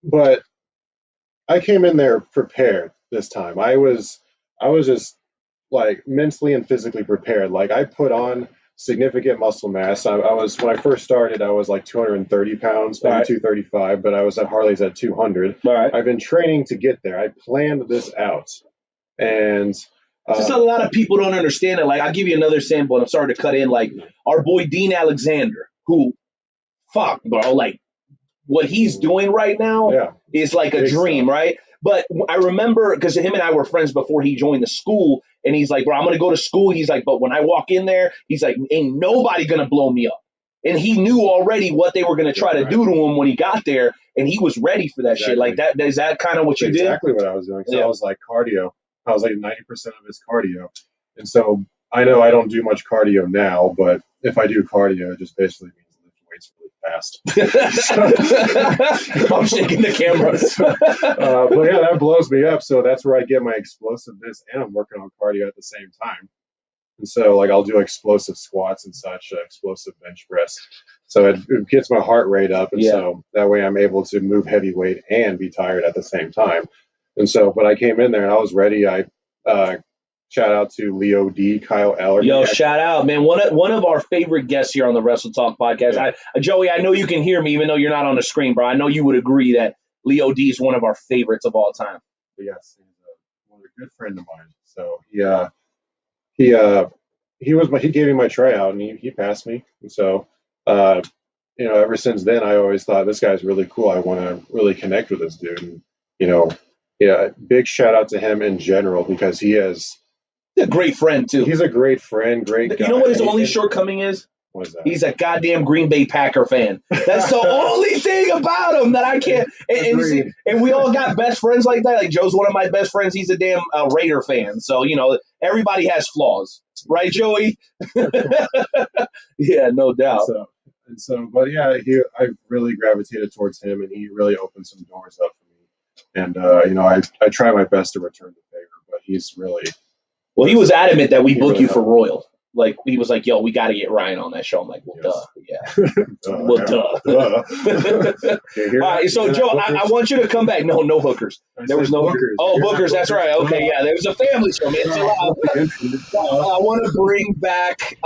but I came in there prepared this time. I was just like mentally and physically prepared. Like I put on significant muscle mass. I was when I first started, I was like 230 pounds, maybe 235, but I was at Harley's at 200.
Right.
I've been training to get there. I planned this out, and
just a lot of people don't understand it. Like, I'll give you another sample, and I'm sorry to cut in. Like, our boy Dean Alexander, who, fuck, bro, like, what he's doing right now is like a dream, right? But I remember, because him and I were friends before he joined the school, and he's like, bro, I'm going to go to school. He's like, but when I walk in there, he's like, ain't nobody going to blow me up. And he knew already what they were going to try to do to him when he got there, and he was ready for that shit. Like, that is that kind of what you did?
Exactly what I was doing. So I was like cardio. I was like 90% of his cardio. And so I know I don't do much cardio now, but if I do cardio, it just basically means lifting weights really fast.
I'm shaking the camera.
But yeah, that blows me up. So that's where I get my explosiveness, and I'm working on cardio at the same time. And so like I'll do explosive squats and such, explosive bench press. So it gets my heart rate up. And so that way I'm able to move heavy weight and be tired at the same time. And so, but I came in there and I was ready. I shout out to Leo D, Kyle Eller.
Yo, shout out, man. One of our favorite guests here on the Wrestle Talk podcast. Yeah. Joey, I know you can hear me even though you're not on the screen, bro. I know you would agree that Leo D is one of our favorites of all time.
Yes, he's a good friend of mine. So he gave me my tryout and he passed me. And so ever since then I always thought this guy's really cool. I want to really connect with this dude. And big shout out to him in general because he is
a great friend too.
He's a great friend, great guy.
You know what his only shortcoming is?
What is that?
He's a goddamn Green Bay Packer fan. That's the only thing about him that I can't. And we all got best friends like that. Like Joe's one of my best friends. He's a damn Raider fan. So everybody has flaws, right, Joey? Yeah, no doubt.
I really gravitated towards him, and he really opened some doors up for me. And I try my best to return the favor, but he's really
he was adamant that we book you for Royal. Like he was like, "Yo, we got to get Ryan on that show." I'm like, "Well,
Yes.
duh, yeah, well, duh." All right, so Joe, I want you to come back. No hookers. There was no
hookers.
Oh, bookers. That's right. Okay, yeah, there was a family show, man. Chill out. I want to bring back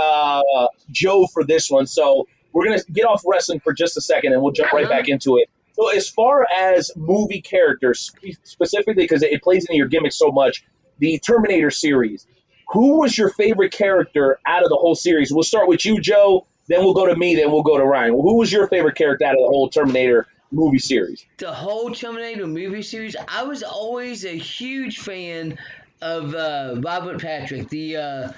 Joe for this one. So we're gonna get off wrestling for just a second, and we'll jump right back into it. So as far as movie characters, specifically because it plays into your gimmick so much, the Terminator series. Who was your favorite character out of the whole series? We'll start with you, Joe. Then we'll go to me. Then we'll go to Ryan. Who was your favorite character out of the whole Terminator movie series?
The whole Terminator movie series, I was always a huge fan of Robert Patrick, the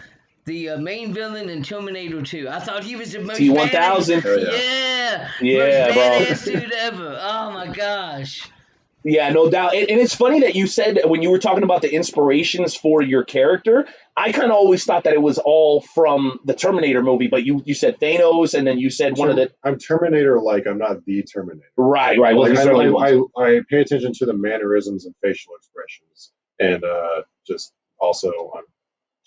main villain in Terminator 2. I thought he was the most
T-1000.
most
bro.
badass dude ever. Oh my gosh.
Yeah, no doubt. And it's funny that you said when you were talking about the inspirations for your character, I kind of always thought that it was all from the Terminator movie, but you said Thanos, and then you said one of the...
I'm Terminator-like. I'm not the Terminator.
Right. Well,
I pay attention to the mannerisms and facial expressions, and I'm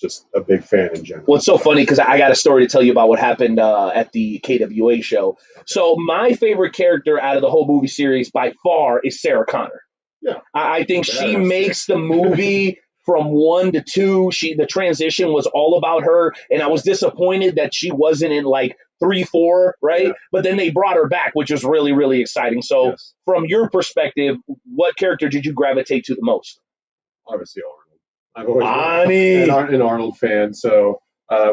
just a big fan in general.
Well, it's so funny because I got a story to tell you about what happened at the KWA show. So my favorite character out of the whole movie series by far is Sarah Connor.
Yeah,
I think she makes the movie from 1 to 2. The transition was all about her, and I was disappointed that she wasn't in like 3, 4, right? Yeah. But then they brought her back, which was really, really exciting. So from your perspective, what character did you gravitate to the most?
Obviously, Arnold. I've always been an Arnold fan, so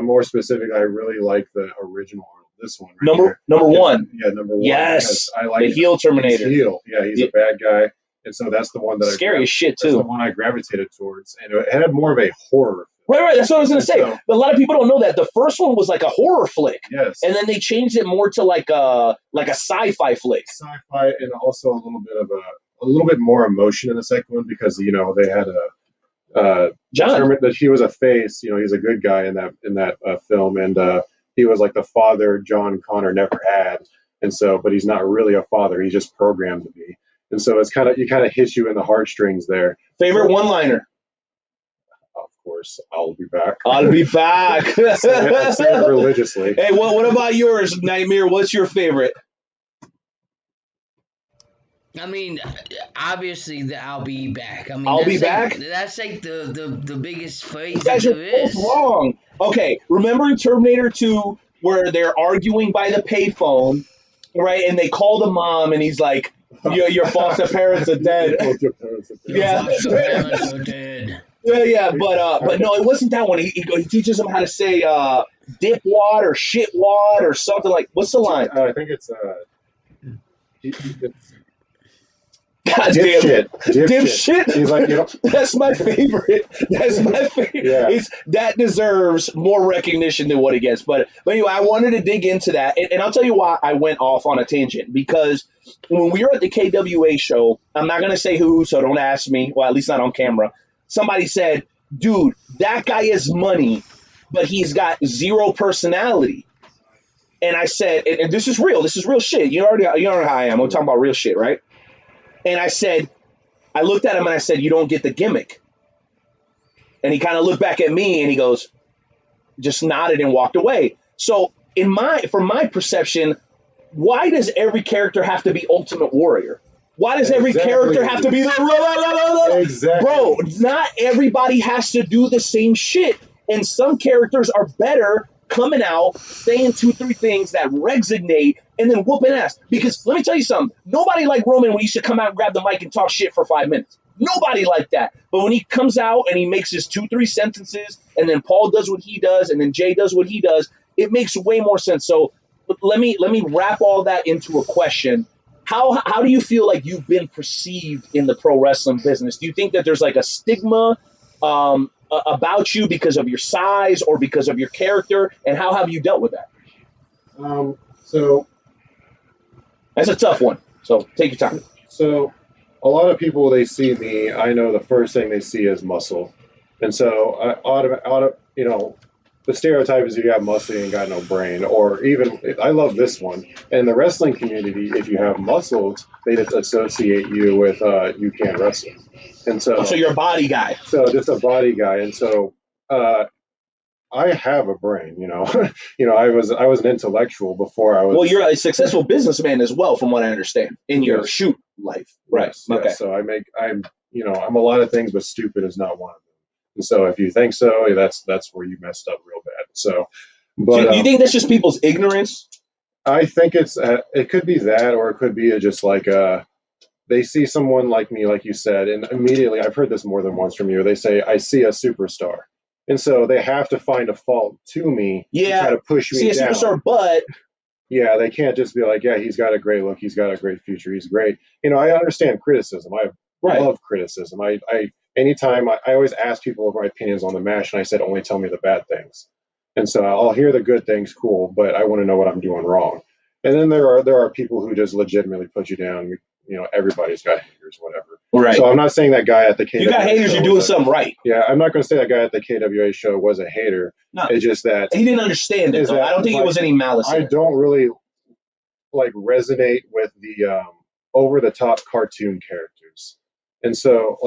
more specific, I really like the original Arnold. This one,
number one.
Yeah, number 1.
Yes,
I like
the heel Terminator.
He's a bad guy, and so that's the one that
scary as shit too.
That's the one I gravitated towards, and it had more of a horror.
Right. That's what I was going to say. But a lot of people don't know that the first one was like a horror flick.
Yes.
And then they changed it more to like a sci-fi flick.
Sci-fi, and also a little bit more emotion in the second one because they had John that he was a face. He's a good guy in that film, and he was like the father John Connor never had, and so but he's not really a father. He's just programmed to be, and so it kind of hits you in the heartstrings there.
Favorite one-liner.
Of course, I'll be back.
I'll be back.
I say it religiously.
Hey, what about yours, Nightmare? What's your favorite?
I mean, obviously, I'll be back. I mean,
I'll be back?
That's like the biggest phrase
there is. Wrong. Okay, remember in Terminator 2 where they're arguing by the payphone, right? And they call the mom, and he's like, your foster parents are dead.
Your foster parents are dead.
Yeah, but no, it wasn't that one. He teaches them how to say dip wad or shit wad or something like. What's the line?
I think it's
God damn it.
Dipshit. He's like,
That's my favorite. That's my favorite.
Yeah.
That deserves more recognition than what it gets. But anyway, I wanted to dig into that. And I'll tell you why I went off on a tangent. Because when we were at the KWA show, I'm not going to say who, so don't ask me. Well, at least not on camera. Somebody said, dude, that guy has money, but he's got zero personality. And I said, and this is real. This is real shit. You know how I am. I'm talking about real shit, right? And I looked at him and I said, you don't get the gimmick. And he kind of looked back at me and he goes, just nodded and walked away. So from my perception, why does every character have to be Ultimate Warrior? Why does every character have to be the...
Exactly.
Bro, not everybody has to do the same shit. And some characters are better coming out, saying 2, 3 things that resonate, and then whooping ass. Because let me tell you something. Nobody like Roman when he should come out and grab the mic and talk shit for 5 minutes. Nobody like that. But when he comes out and he makes his 2, 3 sentences, and then Paul does what he does, and then Jay does what he does, it makes way more sense. So let me wrap all that into a question. How do you feel like you've been perceived in the pro wrestling business? Do you think that there's like a stigma about you because of your size or because of your character, and how have you dealt with that?
So
that's a tough one. So take your time.
So a lot of people, they see me, I know the first thing they see is muscle, and so the stereotype is you got muscle and you got no brain. Or even, I love this one. In the wrestling community, if you have muscles, they just associate you with you can't wrestle. And so
you're a body guy.
So just a body guy. And so I have a brain, I was an intellectual before I was.
Well, you're a successful businessman as well, from what I understand, in your
Yes.
shoot life. Right.
Yes,
Okay.
yes. So I'm a lot of things, but stupid is not one of them. And so if you think so, that's where you messed up real bad. So,
Do
but
you think that's just people's ignorance?
I think it could be that, or it could be just like they see someone like me, like you said, and immediately I've heard this more than once from you. They say, I see a superstar. And so they have to find a fault to me to
Yeah.
try to push me
See a
down.
superstar, but
Yeah, they can't just be like, yeah, he's got a great look, he's got a great future, he's great. I understand criticism. I
right.
love criticism. Anytime I always ask people my opinions on the match, and I said, only tell me the bad things. And so I'll hear the good things, cool, but I want to know what I'm doing wrong. And then there are people who just legitimately put you down. Everybody's got haters, whatever.
Right.
So I'm not saying that guy at the KWA
You got haters,
show
you're doing
was
something right.
Yeah, I'm not going to say that guy at the KWA show was a hater.
No.
It's just that
He didn't understand it, though. I don't think it was any malice.
I don't really resonate with the over the top cartoon characters. And so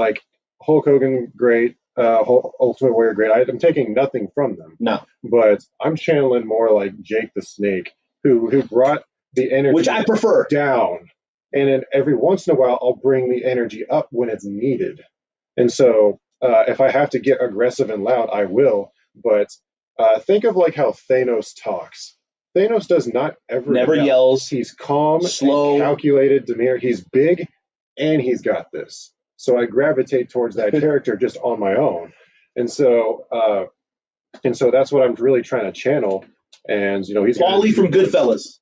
Hulk Hogan, great, Ultimate Warrior, great. I'm taking nothing from them.
No.
But I'm channeling more like Jake the Snake, who brought the energy,
which I prefer,
down. And then every once in a while, I'll bring the energy up when it's needed. And so if I have to get aggressive and loud, I will. But think of how Thanos talks. Thanos does not
never yells.
He's calm,
slow,
and calculated demeanor. He's big, and he's got this. So I gravitate towards that character just on my own. And so that's what I'm really trying to channel. And he's
Paulie from Goodfellas.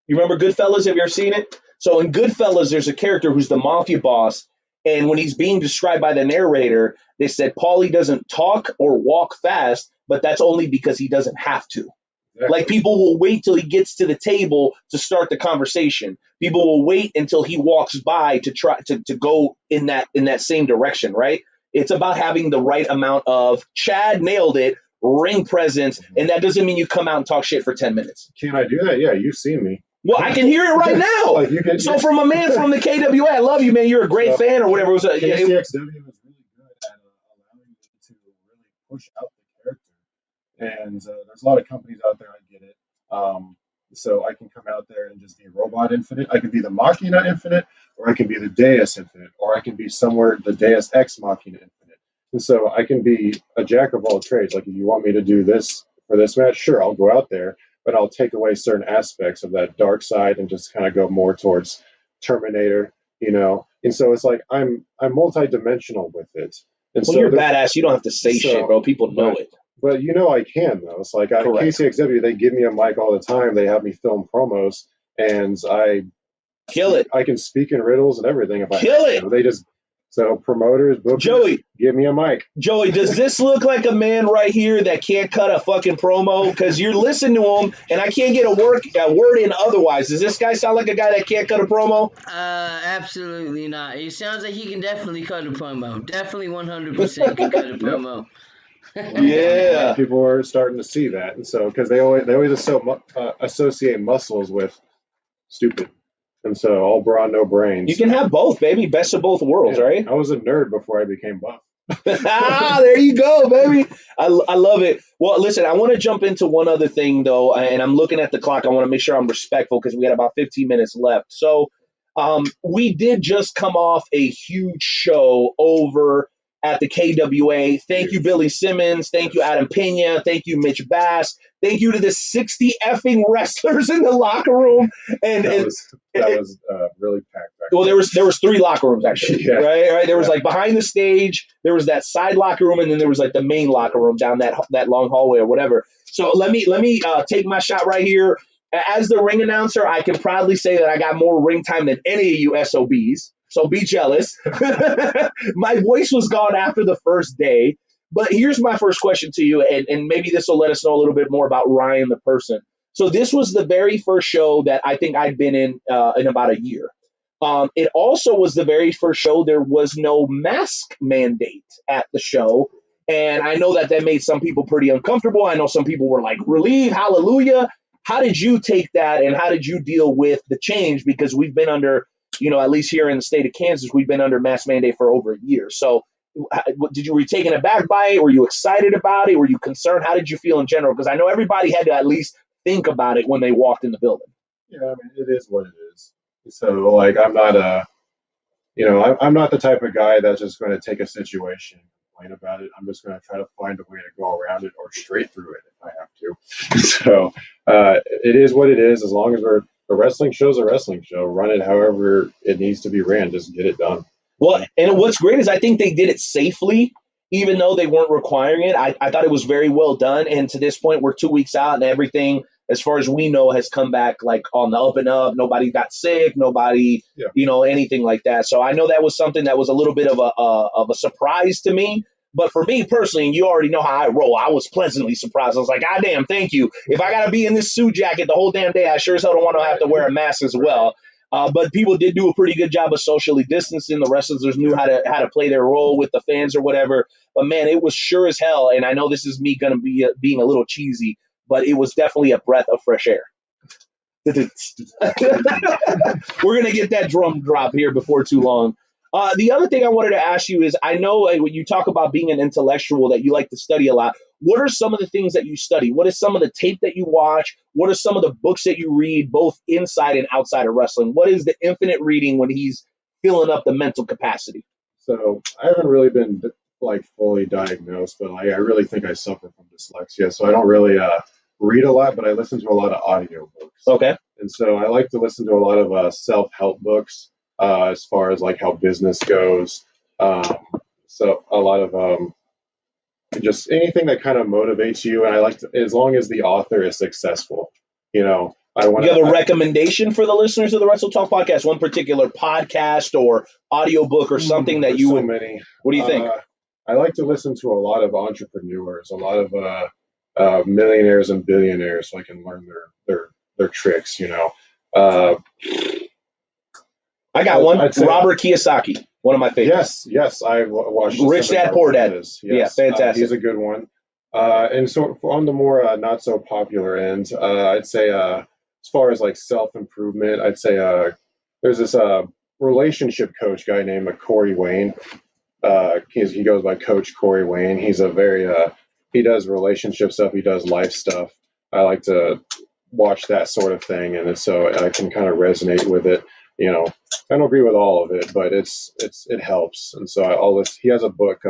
You remember Goodfellas? Have you ever seen it? So in Goodfellas, there's a character who's the mafia boss, and when he's being described by the narrator, they said Paulie doesn't talk or walk fast, but that's only because he doesn't have to. Exactly. People will wait till he gets to the table to start the conversation. People will wait until he walks by to try to go in that same direction, right? It's about having the right amount of Chad nailed it, ring presence, and that doesn't mean you come out and talk shit for 10 minutes.
Can I do that? Yeah, you've seen me.
Well, I can hear it right now. So from a man from the KWA, I love you, man. You're a great fan or whatever.
KCXW is really good at allowing you to really push out the character. And there's a lot of companies out there, I get it. So I can come out there and just be Robot Infinite. I can be the Machina Infinite, or I can be the Deus Infinite, or I can be somewhere the Deus Ex Machina Infinite. And so I can be a jack of all trades. If you want me to do this for this match, sure, I'll go out there. But I'll take away certain aspects of that dark side and just kind of go more towards Terminator, And so it's I'm multi-dimensional with it. And
well,
so
you're badass. You don't have to say shit, bro. People know it.
But I can, though. It's at KCXW, they give me a mic all the time. They have me film promos, and I
kill it.
I can speak in riddles and everything. If I
kill it.
They just So promoters, bookers,
Joey,
give me a mic.
Joey, does this look like a man right here that can't cut a fucking promo? Because you're listening to him, and I can't get a word in otherwise. Does this guy sound like a guy that can't cut a promo?
Absolutely not. It sounds like he can definitely cut a promo. Definitely 100% can cut a promo.
Yeah,
people are starting to see that, and so because they always associate muscles with stupid. And so all brawn, no brains.
You can have both, baby. Best of both worlds, right?
I was a nerd before I became buff.
There you go, baby. I love it. Well, listen, I want to jump into one other thing, though, and I'm looking at the clock. I want to make sure I'm respectful because we got about 15 minutes left. So we did just come off a huge show over at the KWA. Thank you, Billy Simmons. Thank you, Adam Pena. Thank you, Mitch Bass. Thank you to the 60 effing wrestlers in the locker room. And
that was really packed.
Well, there was 3 locker rooms actually,
yeah.
right. There was like behind the stage, there was that side locker room, and then there was like the main locker room down that long hallway or whatever. So let me take my shot right here. As the ring announcer, I can proudly say that I got more ring time than any of you SOBs. So be jealous. My voice was gone after the first day. But here's my first question to you, and maybe this will let us know a little bit more about Ryan the person. So this was the very first show that I think I'd been in about a year. It also was the very first show there was no mask mandate at the show. And I know that made some people pretty uncomfortable. I know some people were like, relieved, hallelujah. How did you take that, and how did you deal with the change? Because we've been under, at least here in the state of Kansas, we've been under mask mandate for over a year. So were you taken aback by it? Were you excited about it? Were you concerned? How did you feel in general? Because I know everybody had to at least think about it when they walked in the building.
Yeah, I mean, it is what it is. So, like, I'm not I'm not the type of guy that's just going to take a situation and complain about it. I'm just going to try to find a way to go around it or straight through it if I have to. So, it is what it is. As long as a wrestling show's a wrestling show, run it however it needs to be ran. Just get it done.
Well, and what's great is I think they did it safely, even though they weren't requiring it. I thought it was very well done. And to this point, we're 2 weeks out, and everything, as far as we know, has come back like on the up and up. Nobody got sick, nobody, anything like that. So I know that was something that was a little bit of a surprise to me. But for me personally, and you already know how I roll, I was pleasantly surprised. I was like, God damn, thank you. If I got to be in this suit jacket the whole damn day, I sure as hell don't want to have to wear a mask as well. But people did do a pretty good job of socially distancing. The wrestlers knew how to play their role with the fans or whatever. But man, it was sure as hell. And I know this is me going to be being a little cheesy, but it was definitely a breath of fresh air. We're going to get that drum drop here before too long. The other thing I wanted to ask you is, I know when you talk about being an intellectual that you like to study a lot. What are some of the things that you study? What is some of the tape that you watch? What are some of the books that you read, both inside and outside of wrestling? What is the infinite reading when he's filling up the mental capacity?
So I haven't really been like fully diagnosed, but I really think I suffer from dyslexia. So I don't really read a lot, but I listen to a lot of audio books.
Okay.
And so I like to listen to a lot of self-help books as far as like how business goes. So a lot of just anything that kind of motivates you. And I like to, as long as the author is successful, I want
You have a recommendation for the listeners of the Wrestle Talk podcast, one particular podcast or audiobook or something that you would.
Many.
What do you think?
I like to listen to a lot of entrepreneurs, a lot of millionaires and billionaires, so I can learn their tricks.
I got one. Robert Kiyosaki, one of my favorites.
Yes, I watched
Rich Dad Poor Dad.
Yes,
yeah, fantastic.
He's a good one. And so on the more not so popular end, I'd say as far as like self improvement, I'd say there's this relationship coach guy named Corey Wayne. He goes by Coach Corey Wayne. He's a very he does relationship stuff. He does life stuff. I like to watch that sort of thing, and so I can kind of resonate with it. I don't agree with all of it, but it helps. And so he has a book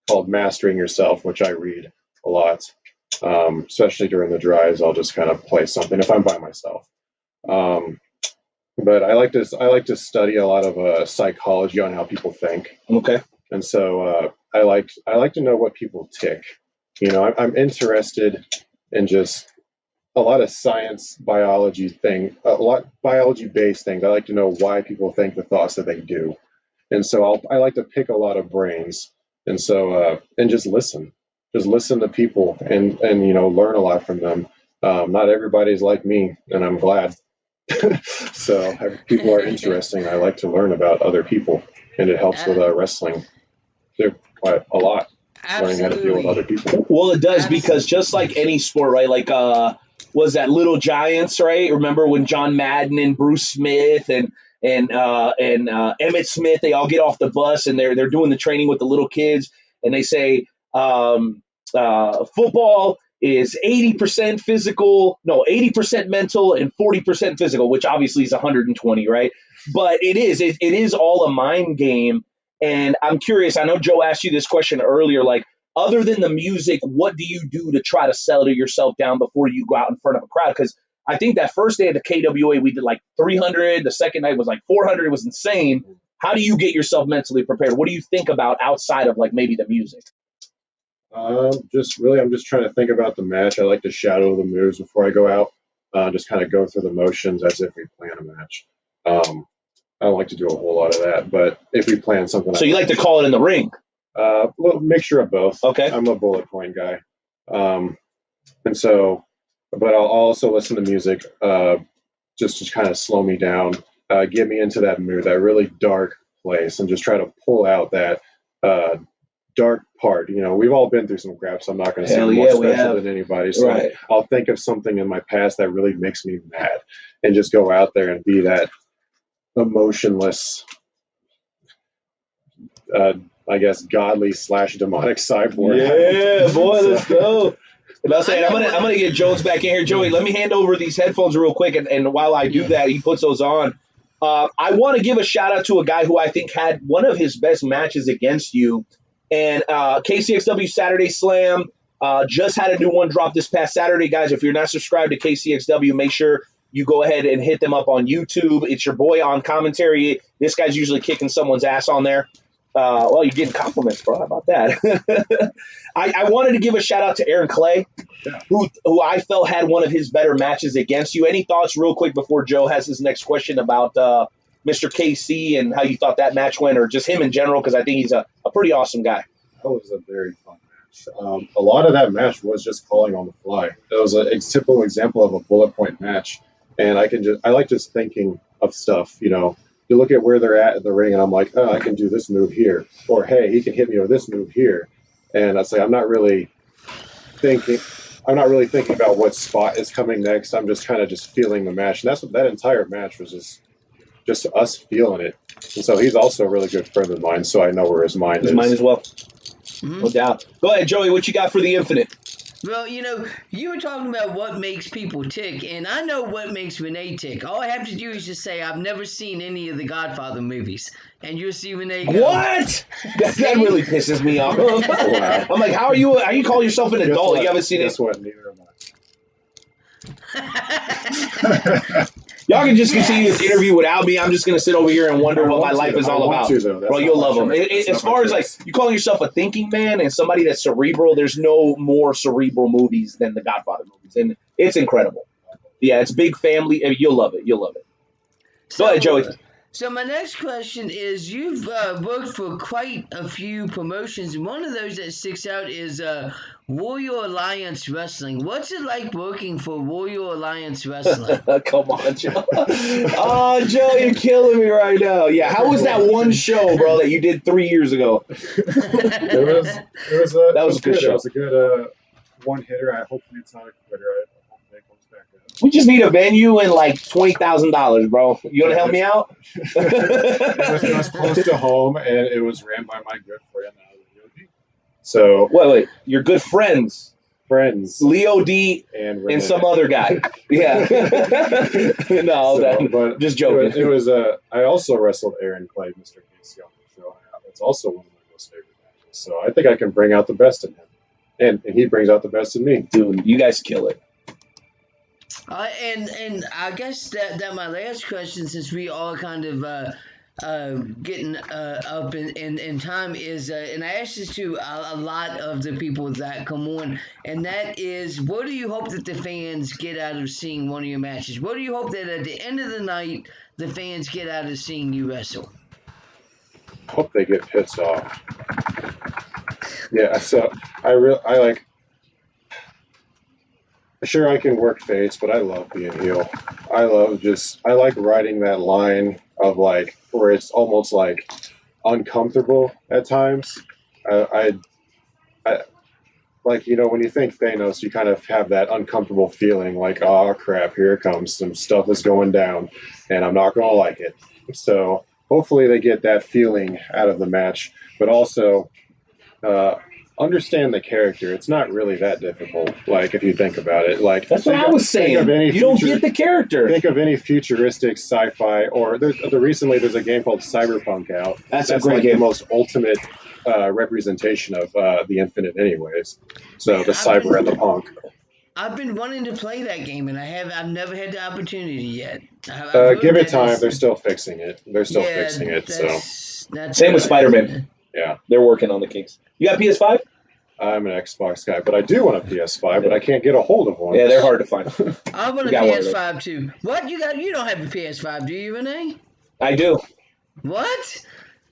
called Mastering Yourself, which I read a lot, especially during the drives. I'll just kind of play something if I'm by myself. But I like to study a lot of psychology on how people think.
Okay.
And so I like to know what people tick. I'm interested in just a lot of science, biology biology-based things. I like to know why people think the thoughts that they do. And so I like to pick a lot of brains. And so and just listen to people and learn a lot from them. Not everybody's like me, and I'm glad. So people are interesting. I like to learn about other people, and it helps with wrestling too, quite a lot.
Absolutely.
Learning how to deal with other people.
Well, it does, because just like any sport, right? Like was that Little Giants, right? Remember when John Madden and Bruce Smith and Emmett Smith, they all get off the bus and they're doing the training with the little kids, and they say football is 80% physical, no, 80% mental and 40% physical, which obviously is 120, right? But it is all a mind game. And I'm curious, I know Joe asked you this question earlier, like, other than the music, what do you do to try to settle yourself down before you go out in front of a crowd? Because I think that first day at the KWA, we did like 300. The second night was like 400. It was insane. How do you get yourself mentally prepared? What do you think about outside of like maybe the music?
I'm just trying to think about the match. I like to shadow the moves before I go out. Just kind of go through the motions as if we plan a match. I don't like to do a whole lot of that, but if we plan something,
so you like to call it in the ring?
A little mixture of both.
Okay.
I'm a bullet point guy, and so, but I'll also listen to music just to kind of slow me down, get me into that mood, that really dark place, and just try to pull out that dark part. We've all been through some crap, so I'm not going to say more special than anybody. So
right.
I'll think of something in my past that really makes me mad, and just go out there and be that emotionless I guess, godly / demonic cyborg.
Yeah, boy, let's
So-
go. And I'll say, I'm gonna get Jones back in here. Joey, let me hand over these headphones real quick, and while I do that, he puts those on. I want to give a shout out to a guy who I think had one of his best matches against you, and KCXW Saturday Slam just had a new one drop this past Saturday, guys. If you're not subscribed to KCXW, make sure you go ahead and hit them up on YouTube. It's your boy on commentary. This guy's usually kicking someone's ass on there. Well, you're getting compliments, bro. How about that? I wanted to give a shout out to Aaron Clay, who I felt had one of his better matches against you. Any thoughts real quick before Joe has his next question about Mr. KC and how you thought that match went, or just him in general, because I think he's a pretty awesome guy.
That was a very fun match. A lot of that match was just calling on the fly. It was a typical example of a bullet point match, and I like just thinking of stuff. You look at where they're at in the ring, and I'm like, oh, I can do this move here, or hey, he can hit me with this move here, and I say I'm not really thinking about what spot is coming next. I'm just kind of just feeling the match, and that's what that entire match was just us feeling it. And so he's also a really good friend of mine, so I know where his mind is.
Mine as well. No doubt. Go ahead, Joey. What you got for the Infinite?
Well, you were talking about what makes people tick, and I know what makes Renee tick. All I have to do is just say I've never seen any of the Godfather movies, and you'll see Renee go.
What? That really pisses me off. I'm like, how are you calling yourself an adult? You haven't seen it?
Guess what? Neither am I.
Y'all can just continue this interview without me. I'm just going to sit over here and wonder what my life is all about. Bro, you'll love them. As far as, like, you calling yourself a thinking man and somebody that's cerebral, there's no more cerebral movies than the Godfather movies. And it's incredible. Yeah, it's big family. You'll love it. You'll love it. Go ahead, Joey.
So my next question is, you've worked for quite a few promotions, and one of those that sticks out is Warrior Alliance Wrestling. What's it like working for Warrior Alliance Wrestling?
Come on, Joe. Oh, Joe, you're killing me right now. Yeah, how was that one show, bro, that you did 3 years ago?
That was a good show. It was a good one hitter. Hopefully it's not a quitter. I hope it comes back up.
We just need a venue and like $20,000, bro. You want to help me out?
It was close to home, and it was ran by my good friend, Leo D. So
wait, your good friends, Leo D and some other guy. Yeah. But just joking.
It was I also wrestled Aaron Clay, Mr. Casey, on the show. It's also one of my most favorite matches. So I think I can bring out the best in him, and he brings out the best in me.
Dude, you guys kill it.
And I guess that my last question, since we all kind of getting up in time, is, and I asked this to a lot of the people that come on, and that is, what do you hope that the fans get out of seeing one of your matches? What do you hope that at the end of the night the fans get out of seeing you wrestle?
Hope they get pissed off. Yeah, so I like. Sure, I can work face, but I love being heel. I like riding that line of like where it's almost like uncomfortable at times. I like, when you think Thanos, you kind of have that uncomfortable feeling like, oh crap, here it comes. Some stuff is going down, and I'm not gonna like it. So hopefully they get that feeling out of the match, but also understand the character. It's not really that difficult. Like, if you think about it, like
that's what I was saying. You don't get the character.
Think of any futuristic sci-fi, or recently there's a game called Cyberpunk out.
That's a great
like
game.
The most ultimate representation of the Infinite, anyways. So the cyber and the punk.
I've been wanting to play that game, and I've never had the opportunity yet.
Give it time. They're still fixing it.
Same with Spider-Man.
Yeah,
they're working on the kinks. You got PS5?
I'm an Xbox guy, but I do want a PS5, but I can't get a hold of one.
Yeah, they're hard to find.
I want a PS5 too. What you got? You don't have a PS5, do you, Renee?
I do.
What?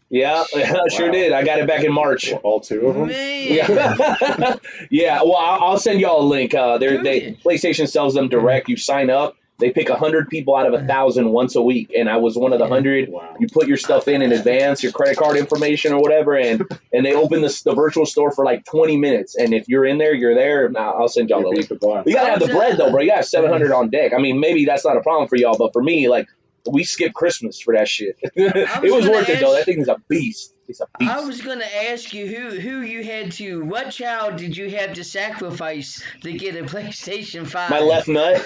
Yeah, I sure did. I got it back in March.
All two of them?
Man.
Yeah. Yeah, well, I'll send y'all a link. PlayStation sells them direct. You sign up. They pick 100 people out of 1,000 once a week, and I was one of the 100.
Wow.
You put your stuff in advance, your credit card information or whatever, and they open the virtual store for like 20 minutes. And if you're in there, you're there. I'll send y'all a link. You gotta have the bread though, bro. You got 700 on deck. I mean, maybe that's not a problem for y'all, but for me, like We skipped Christmas for that shit.
was
It was
gonna
worth it though.
ask-
That thing's a beast. It's a beast.
I was going to ask you who you had to, what child did you have to sacrifice to get a PlayStation 5?
My left nut.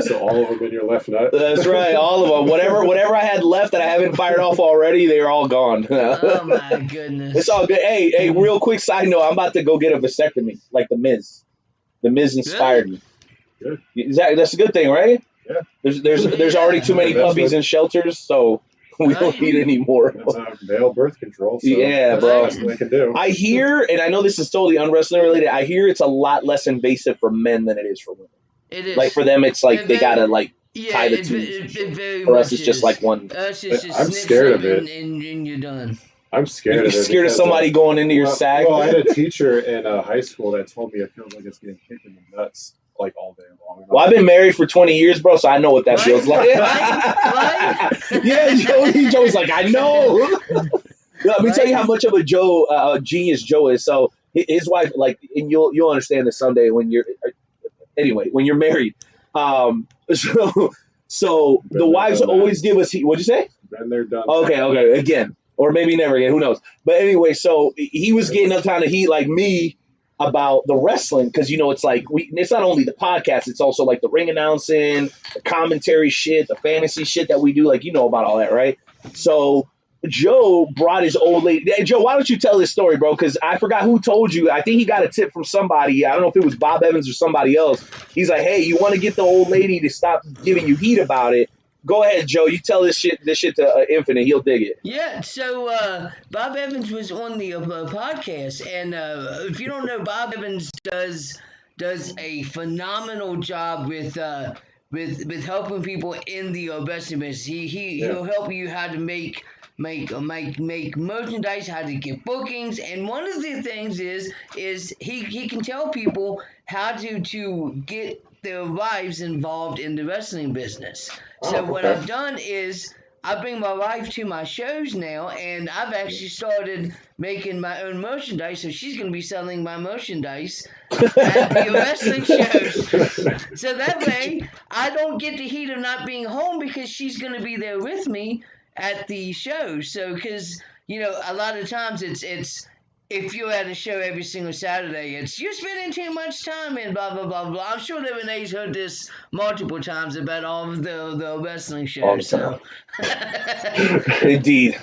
So all of them in your left nut.
That's right, all of them. Whatever I had left that I haven't fired off already, they're all gone.
Oh my goodness.
It's all good. Hey, real quick side note, I'm about to go get a vasectomy, like the Miz. The Miz inspired me.
Good.
That's a good thing, right?
Yeah.
There's already too many
That's
puppies
what-
in shelters, so we don't need any more.
That's male birth control. So
Yeah,
that's
bro.
the best they can do.
I hear, and I know this is totally unwrestling related, I hear it's a lot less invasive for men than it is for women.
It is.
Like for them, it's like
It
they
very-
gotta like
yeah,
tie the
it,
tubes.
it very
For us,
much
it's just
is.
like one.
Us, it's just
I'm
snip,
scared of
snip,
it.
and you're done.
I'm scared
You're
of it.
scared of
because,
somebody going into your
well,
sack.
Well, I had a teacher in high school that told me it feels like it's getting kicked in the nuts like all day long.
Well, I've been married for 20 years, bro, so I know what that
Right?
feels like.
Right?
Yeah, Joey's like, I know. Let me tell you how much of a genius Joe is. So his wife, like, and you'll understand this someday when you're married. So the wives always give us. What'd you say?
Then they're done.
Okay, again, or maybe never again. Who knows? But anyway, so he was getting a ton of heat, like me, about the wrestling because it's like it's not only the podcast, it's also like the ring announcing, the commentary shit, the fantasy shit that we do. Like about all that, right? So Joe brought his old lady. Hey, Joe, why don't you tell this story, bro? Because I forgot who told you. I think he got a tip from somebody. I don't know if it was Bob Evans or somebody else. He's like, hey, you want to get the old lady to stop giving you heat about it? Go ahead, Joe. You tell this shit to Infinite. He'll dig it.
Yeah, so Bob Evans was on the podcast, and if you don't know, Bob Evans does a phenomenal job with helping people in the wrestling business. He'll help you how to make merchandise, how to get bookings, and one of the things is he can tell people how to get their wives involved in the wrestling business. So what I've done is I bring my wife to my shows now, and I've actually started making my own merchandise, so she's going to be selling my merchandise at the wrestling shows. So that way, I don't get the heat of not being home because she's going to be there with me at the shows. So, because, a lot of times it's if you're at a show every single Saturday, it's you're spending too much time in blah, blah, blah, blah. I'm sure that Renee's heard this multiple times about all of the wrestling shows. So.
Indeed.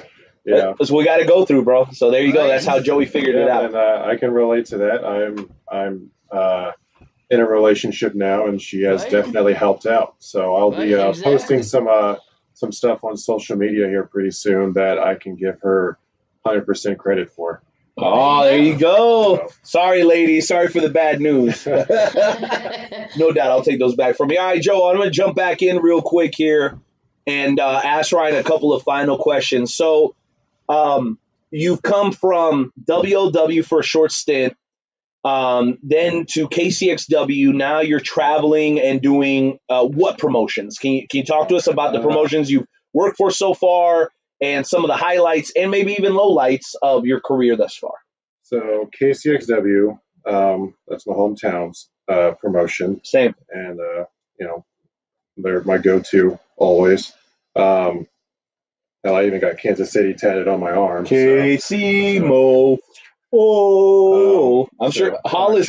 Yeah.
That's what we got to go through, bro. So there you go. That's how Joey figured it out.
And I can relate to that. I'm in a relationship now, and she has definitely helped out. So I'll be posting some stuff on social media here pretty soon that I can give her 100% credit for.
Oh, there you go. Sorry, ladies. Sorry for the bad news. No doubt I'll take those back from you. All right, Joe, I'm going to jump back in real quick here and ask Ryan a couple of final questions. So you've come from WOW for a short stint, then to KCXW. Now you're traveling and doing what promotions? Can you talk to us about the promotions you've worked for so far and some of the highlights and maybe even lowlights of your career thus far?
So KCXW, that's my hometown's promotion.
Same.
And, they're my go-to always. Hell, I even got Kansas City tatted on my arm.
KC Mo. Oh, I'm sure Hollis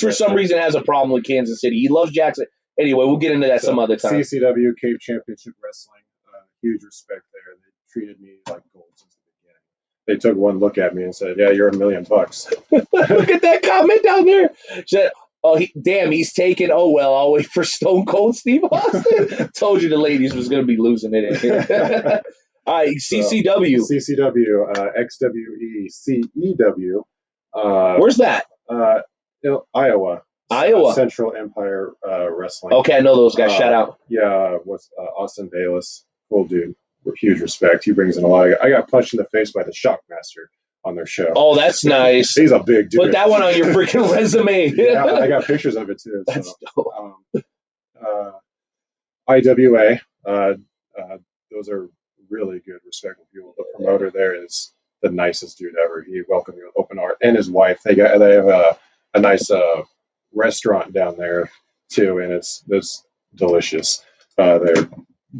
for some reason has a problem with Kansas City. He loves Jackson. Anyway, we'll get into that some other time.
CCW, Cape Championship Wrestling, huge respect there. They treated me like gold since the beginning. They took one look at me and said, yeah, you're $1 million.
Look at that comment down there. She said, he's taken. Oh, well, I'll wait for Stone Cold Steve Austin. Told you the ladies was going to be losing it. All right, CCW.
CCW, XWE, CEW.
Where's that?
Iowa.
Iowa.
Central Empire Wrestling.
Okay, I know those guys. Shout out.
Yeah, with Austin Bayless. Cool dude. With huge respect. He brings in a lot. I got punched in the face by the Shockmaster on their show.
Oh, that's nice.
He's a big dude.
Put that one on your freaking resume.
Yeah, I got pictures of it too.
That's dope.
IWA. Those are really good, respectful people. The promoter there is the nicest dude ever. He welcomed me with open heart, and his wife. They have a nice restaurant down there too, and it's delicious. They're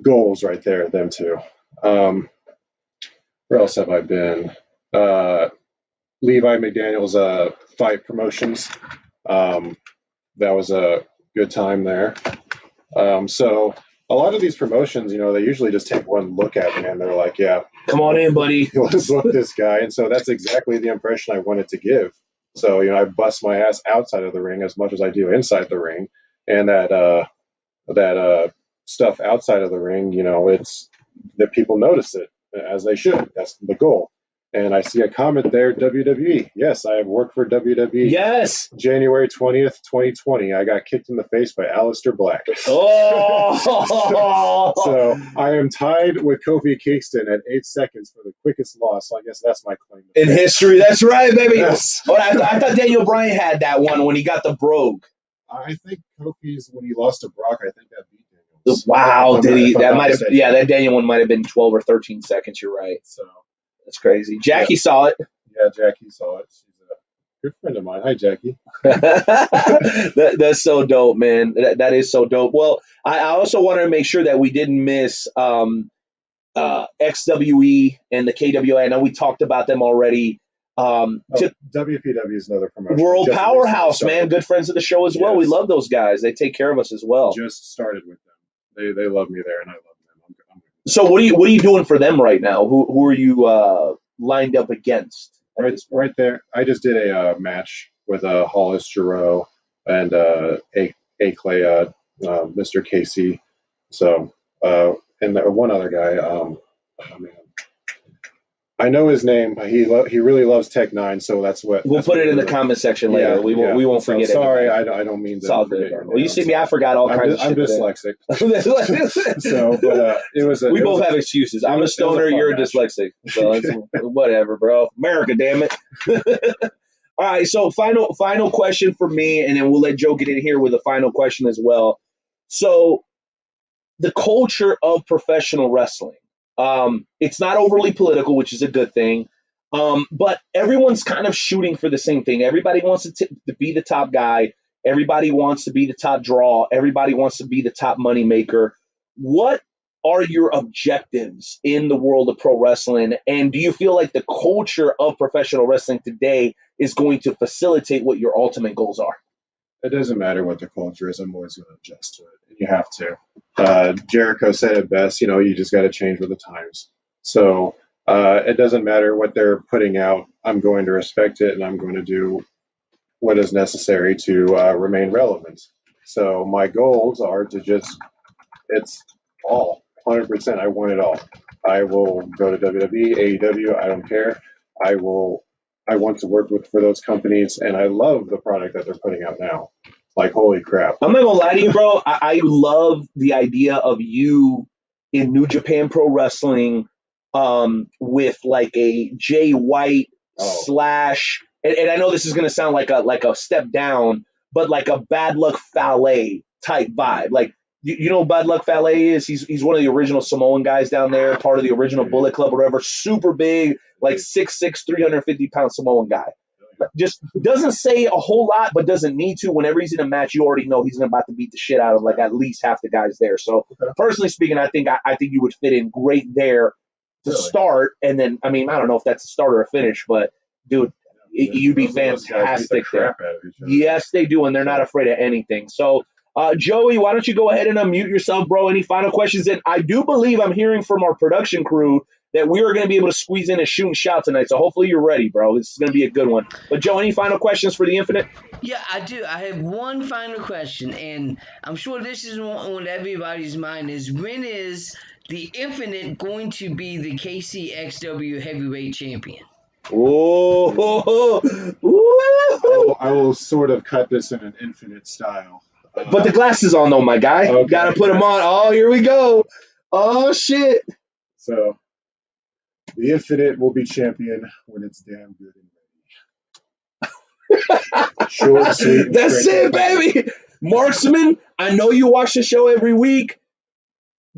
goals right there, them two. Where else have I been? Levi McDaniel's fight promotions. That was a good time there. So a lot of these promotions, they usually just take one look at me and they're like, yeah,
Come on in, buddy.
let's book this guy. And so that's exactly the impression I wanted to give. So, I bust my ass outside of the ring as much as I do inside the ring. And that stuff outside of the ring, it's that people notice it as they should. That's the goal. And I see a comment there, WWE. Yes, I have worked for WWE.
Yes.
January 20th, 2020. I got kicked in the face by Aleister Black.
Oh!
So I am tied with Kofi Kingston at 8 seconds for the quickest loss. So I guess that's my claim.
In history, that's right, baby.
Yes.
Oh, I thought Daniel Bryan had that one when he got the brogue.
I think Kofi's, when he lost to Brock, I think that beat Daniels.
Wow, did he? That might have. Yeah, that Daniel one might have been 12 or 13 seconds. You're right.
So
that's crazy. Jackie saw it.
Yeah, Jackie saw it. She's a good friend of mine. Hi, Jackie.
That's so dope, man. That is so dope. Well, I also wanted to make sure that we didn't miss XWE and the KWA. I know we talked about them already.
WPW is another promotion.
World Powerhouse, man. Good friends of the show as well. We love those guys. They take care of us as well.
Just started with them. They love me there, and I love them.
So what are you doing for them right now? Who are you lined up against?
Right there. I just did a match with Hollis Giroux and A Clay, Mr. Casey. So and one other guy. Oh man, I know his name. He really loves Tech 9, so that's what
we'll put it in the comment section later. We won't forget it.
Sorry, I don't mean to.
Well, you see me, I forgot all kinds of shit.
I'm dyslexic. So, but it was.
We both have excuses. I'm a stoner. You're a dyslexic. So whatever, bro. America, damn it. All right. So final question for me, and then we'll let Joe get in here with a final question as well. So, the culture of professional wrestling. It's not overly political, which is a good thing. But everyone's kind of shooting for the same thing. Everybody wants to be the top guy. Everybody wants to be the top draw. Everybody wants to be the top money maker. What are your objectives in the world of pro wrestling? And do you feel like the culture of professional wrestling today is going to facilitate what your ultimate goals are?
It doesn't matter what the culture is. I'm always going to adjust to it. You have to. Jericho said it best. You just got to change with the times. So it doesn't matter what they're putting out. I'm going to respect it, and I'm going to do what is necessary to remain relevant. So my goals are to it's all 100%. I want it all. I will go to WWE, AEW. I don't care. I want to work for those companies, and I love the product that they're putting out now. Like, holy crap.
I'm not going to lie to you, bro. I love the idea of you in New Japan Pro Wrestling with like a Jay White slash, and I know this is going to sound like a step down, but like a Bad Luck Fale type vibe. Like, you know what Bad Luck Fale is? He's one of the original Samoan guys down there, part of the original Bullet Club or whatever. Super big, like 6'6", 350-pound Samoan guy. Just doesn't say a whole lot, but doesn't need to. Whenever he's in a match, you already know he's about to beat the shit out of like at least half the guys there. So personally speaking, I think you would fit in great there to start. And then, I mean, I don't know if that's a start or a finish, but dude, you'd be fantastic there. Yes, they do, and they're not afraid of anything. So, Joey, why don't you go ahead and unmute yourself, bro? Any final questions? And I do believe I'm hearing from our production crew that we are going to be able to squeeze in a shoot and shout tonight. So hopefully you're ready, bro. This is going to be a good one. But, Joe, any final questions for the Infinite?
Yeah, I do. I have one final question, and I'm sure this is on everybody's mind, is when is the Infinite going to be the KCXW Heavyweight Champion?
Oh,
I will sort of cut this in an Infinite style.
Put the glasses on, though, my guy. Okay. Got to put them on. Oh, here we go. Oh, shit.
So, the Infinite will be champion when it's damn good and ready. Short, sweet, and
that's it, baby. Marksman, I know you watch the show every week.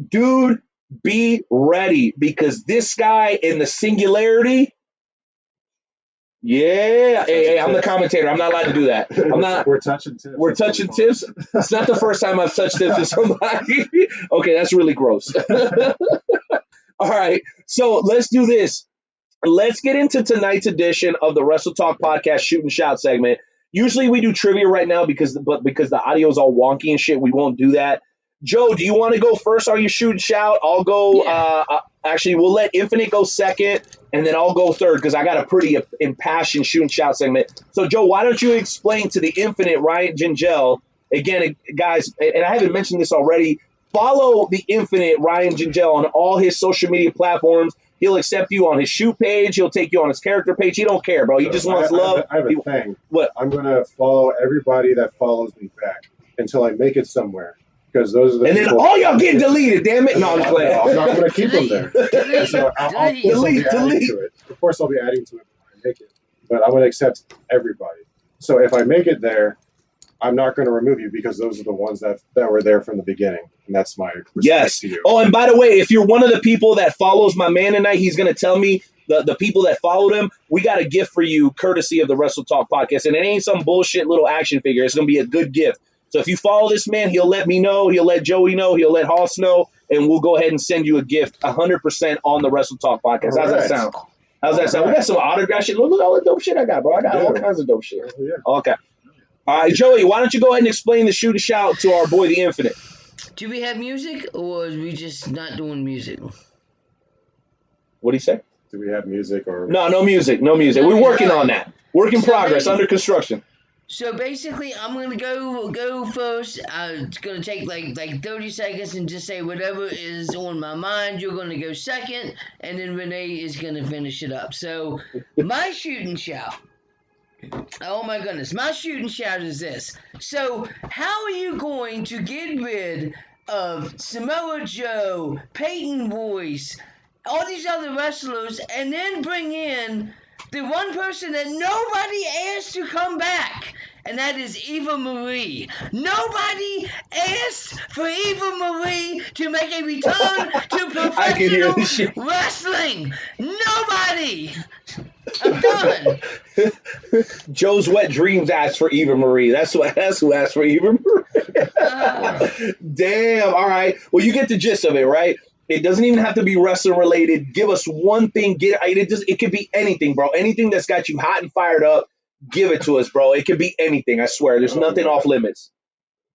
Dude, be ready because this guy in the Singularity, Yeah. Hey, I'm the commentator. I'm not allowed to do that. I'm not.
We're touching tips.
We're touching tips. It's not the first time I've touched tips with somebody. Okay, that's really gross. All right. So let's do this. Let's get into tonight's edition of the Wrestle Talk Podcast Shoot and Shout segment. Usually we do trivia right now because the audio is all wonky and shit, we won't do that. Joe, do you want to go first on your shoot and shout? I'll go.
Yeah.
Actually, we'll let Infinite go second, and then I'll go third because I got a pretty impassioned shoot and shout segment. So, Joe, why don't you explain to the Infinite Ryan Gingell again, guys? And I haven't mentioned this already. Follow the Infinite Ryan Gingell on all his social media platforms. He'll accept you on his shoot page. He'll take you on his character page. He don't care, bro. He just wants love.
I have a thing.
What?
I'm going to follow everybody that follows me back until I make it somewhere. Because those are the
and then all y'all get deleted, damn it. No, I'm just playing.
I'm not going to keep them there. So I'll delete. To it. Of course, I'll be adding to it when I make it. But I'm going to accept everybody. So if I make it there, I'm not going to remove you because those are the ones that were there from the beginning. And that's my respect to you.
Oh, and by the way, if you're one of the people that follows my man tonight, he's going to tell me the people that followed him, we got a gift for you courtesy of the Wrestle Talk podcast. And it ain't some bullshit little action figure. It's going to be a good gift. So if you follow this man, he'll let me know. He'll let Joey know. He'll let Hoss know. And we'll go ahead and send you a gift 100% on the Wrestle Talk podcast. How's that sound? How's that sound? We got some autograph shit. Look at all the dope shit I got, bro. I got all kinds of dope shit.
Yeah.
Okay. All right, Joey, why don't you go ahead and explain the shoot and shout to our boy, the Infinite?
Do we have music, or is we just not doing music?
What do you say?
Do we have music or?
No music. No music. We're working on that. Work in progress, under construction.
So basically, I'm gonna go first. It's gonna take like 30 seconds and just say whatever is on my mind. You're gonna go second, and then Renee is gonna finish it up. So my shoot and shout. Oh my goodness, my shoot and shout is this. So how are you going to get rid of Samoa Joe, Peyton Royce, all these other wrestlers, and then bring in the one person that nobody asked to come back, and that is Eva Marie. Nobody asked for Eva Marie to make a return to professional wrestling. Nobody. I'm done.
Joe's wet dreams asked for Eva Marie. That's who asked for Eva Marie. Damn. All right. Well, you get the gist of it, right? It doesn't even have to be wrestling related. Give us one thing. It could be anything, bro. Anything that's got you hot and fired up, give it to us, bro. It could be anything. I swear. There's nothing off limits.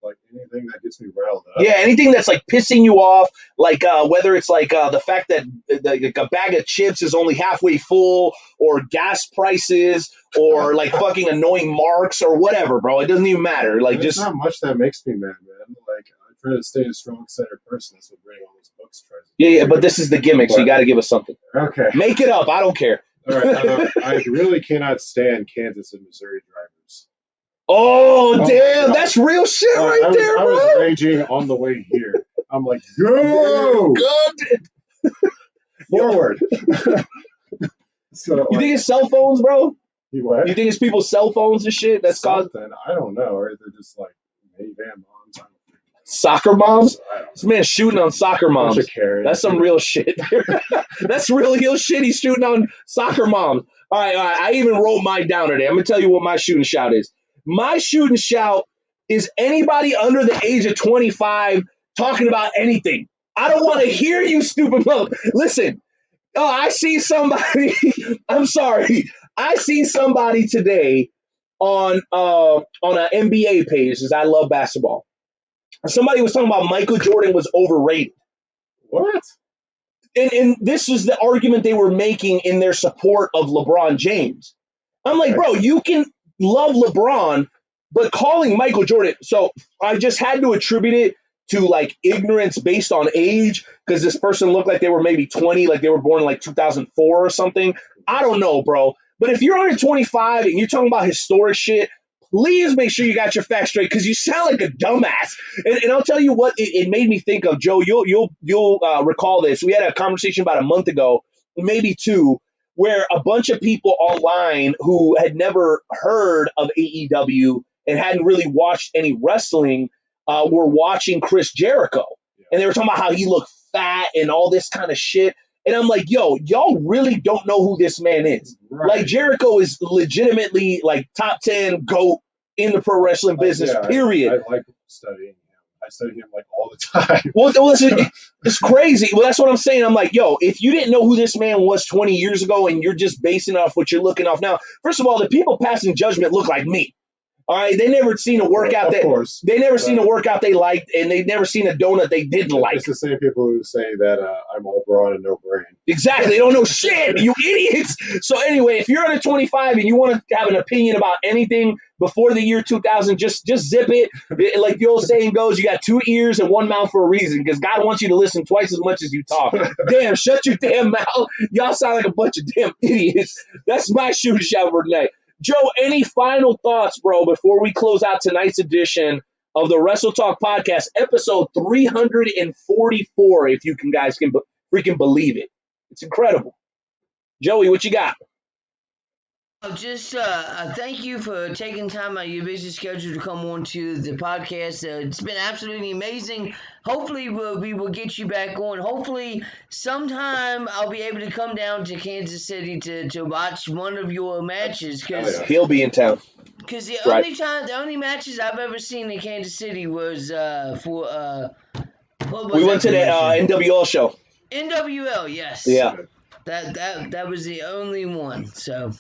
Like anything that gets me riled up.
Yeah, anything that's like pissing you off, like whether it's like the fact that a bag of chips is only halfway full, or gas prices, or like fucking annoying marks, or whatever, bro. It doesn't even matter. Like,
There's
just
not much that makes me mad, man. Like, I try to stay a strong-centered person. That's what bringing all these books tries to do.
yeah. But this is the gimmick, so you got to give us something.
Okay.
Make it up. I don't care.
All right. I really cannot stand Kansas and Missouri drivers.
Oh, damn. That's real shit right there, bro.
I was raging on the way here. I'm like, go!
Good.
Forward. So,
You think it's cell phones, bro?
what?
You think it's people's cell phones and shit that's caused
Something. I don't know. Or they're just like minivan moms. I don't know.
soccer moms?
I don't
This man's shooting on soccer moms.
Bunch of Karens.
That's some real shit. That's real shit. He's shooting on soccer moms. All right. I even wrote mine down today. I'm going to tell you what my shoot and shout is. My shoot and shout is anybody under the age of 25 talking about anything. I don't want to hear you, stupid mother. Listen. Oh, I see somebody. I'm sorry. I see somebody today on an NBA page because I love basketball. Somebody was talking about Michael Jordan was overrated.
What?
And this was the argument they were making in their support of LeBron James. I'm like, bro, you can love LeBron, but calling Michael Jordan. So I just had to attribute it to like ignorance based on age because this person looked like they were maybe 20, like they were born in like 2004 or something. I don't know, bro. But if you're under 25 and you're talking about historic shit, please make sure you got your facts straight because you sound like a dumbass. And I'll tell you what it made me think of, Joe. You'll recall this. We had a conversation about a month ago, maybe two, where a bunch of people online who had never heard of AEW and hadn't really watched any wrestling were watching Chris Jericho. And they were talking about how he looked fat and all this kind of shit. And I'm like, yo, y'all really don't know who this man is.
Right.
Like, Jericho is legitimately like top 10 GOAT in the pro wrestling business, period.
I like studying him. I study him like all the time.
Well, it's crazy. Well, that's what I'm saying. I'm like, yo, if you didn't know who this man was 20 years ago and you're just basing off what you're looking off now, first of all, the people passing judgment look like me. All right, they never seen a workout they never seen a workout they liked, and they've never seen a donut they didn't like.
It's the same people who say that I'm all brawn and no brain.
Exactly, they don't know shit, you idiots. So anyway, if you're under 25 and you want to have an opinion about anything before the year 2000, just zip it. Like the old saying goes, you got 2 ears and 1 mouth for a reason, because God wants you to listen twice as much as you talk. Damn, shut your damn mouth. Y'all sound like a bunch of damn idiots. That's my shooter shout for tonight. Joe, any final thoughts, bro, before we close out tonight's edition of the Wrestle Talk podcast, episode 344, if you guys can freaking believe it. It's incredible. Joey, what you got?
Just thank you for taking time out of your busy schedule to come on to the podcast. It's been absolutely amazing. Hopefully we will get you back on. Hopefully sometime I'll be able to come down to Kansas City to watch one of your matches. Cause
He'll be in town.
Because the only matches I've ever seen in Kansas City was for
we went to the NWL show.
NWL, yes.
Yeah.
That was the only one. So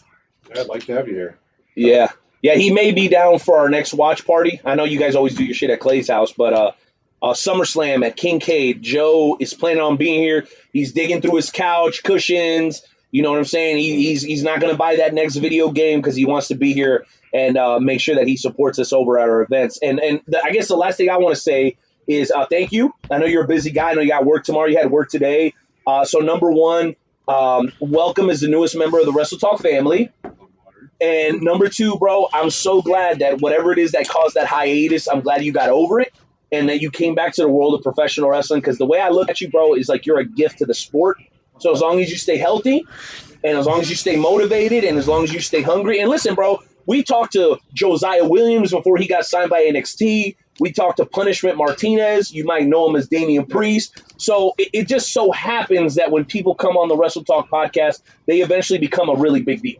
I'd like to have you here.
Yeah. Yeah, he may be down for our next watch party. I know you guys always do your shit at Clay's house, but SummerSlam at Kincaid, Joe is planning on being here. He's digging through his couch, cushions. You know what I'm saying? He's not going to buy that next video game because he wants to be here and make sure that he supports us over at our events. And I guess the last thing I want to say is thank you. I know you're a busy guy. I know you got work tomorrow. You had work today. So number one, welcome as the newest member of the Wrestle Talk family. And number two, bro, I'm so glad that whatever it is that caused that hiatus, I'm glad you got over it and that you came back to the world of professional wrestling. Because the way I look at you, bro, is like you're a gift to the sport. So as long as you stay healthy and as long as you stay motivated and as long as you stay hungry. And listen, bro, we talked to Josiah Williams before he got signed by NXT. We talked to Punishment Martinez. You might know him as Damian Priest. So it just so happens that when people come on the Wrestle Talk podcast, they eventually become a really big deal.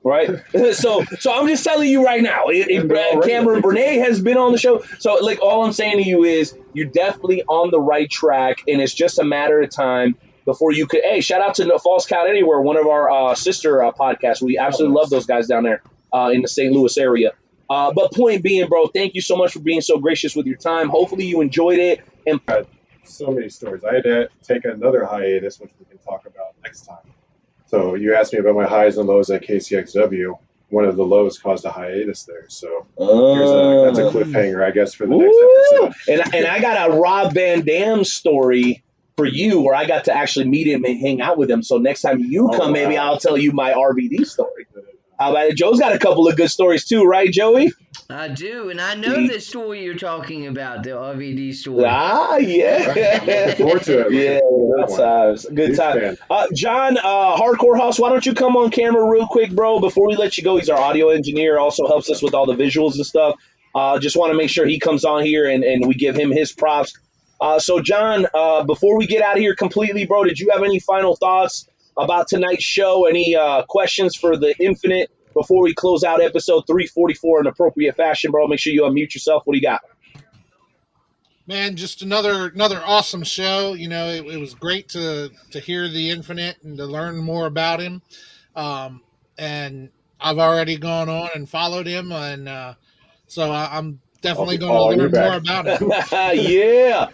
Right? So I'm just telling you right now, Cameron Burnett has been on the show. So like all I'm saying to you is you're definitely on the right track, and it's just a matter of time before you could. Hey, shout out to False Count Anywhere, one of our sister podcasts. We absolutely love those guys down there in the St. Louis area. But point being, bro, thank you so much for being so gracious with your time. Hopefully you enjoyed it. And
so many stories. I had to take another hiatus, which we can talk about next time. So you asked me about my highs and lows at KCXW. One of the lows caused a hiatus there. So that's a cliffhanger, I guess, for the next episode.
And I got a Rob Van Dam story for you where I got to actually meet him and hang out with him. So next time you come, maybe I'll tell you my RVD story. How about it? Joe's got a couple of good stories too, right, Joey?
I do, and I know the story you're talking about, the RVD story.
Ah, yeah.
Looking forward to it.
Yeah, good times. Good time. John, Hardcore House, why don't you come on camera real quick, bro, before we let you go? He's our audio engineer, also helps us with all the visuals and stuff. Just want to make sure he comes on here and we give him his props. So, John, before we get out of here completely, bro, did you have any final thoughts about tonight's show? Any questions for the Infinite before we close out episode 344 in appropriate fashion, bro? Make sure you unmute yourself. What do you got?
Man, just another awesome show. You know, it was great to hear the Infinite and to learn more about him. And I've already gone on and followed him, and so I'm definitely going to learn more about him.
Yeah.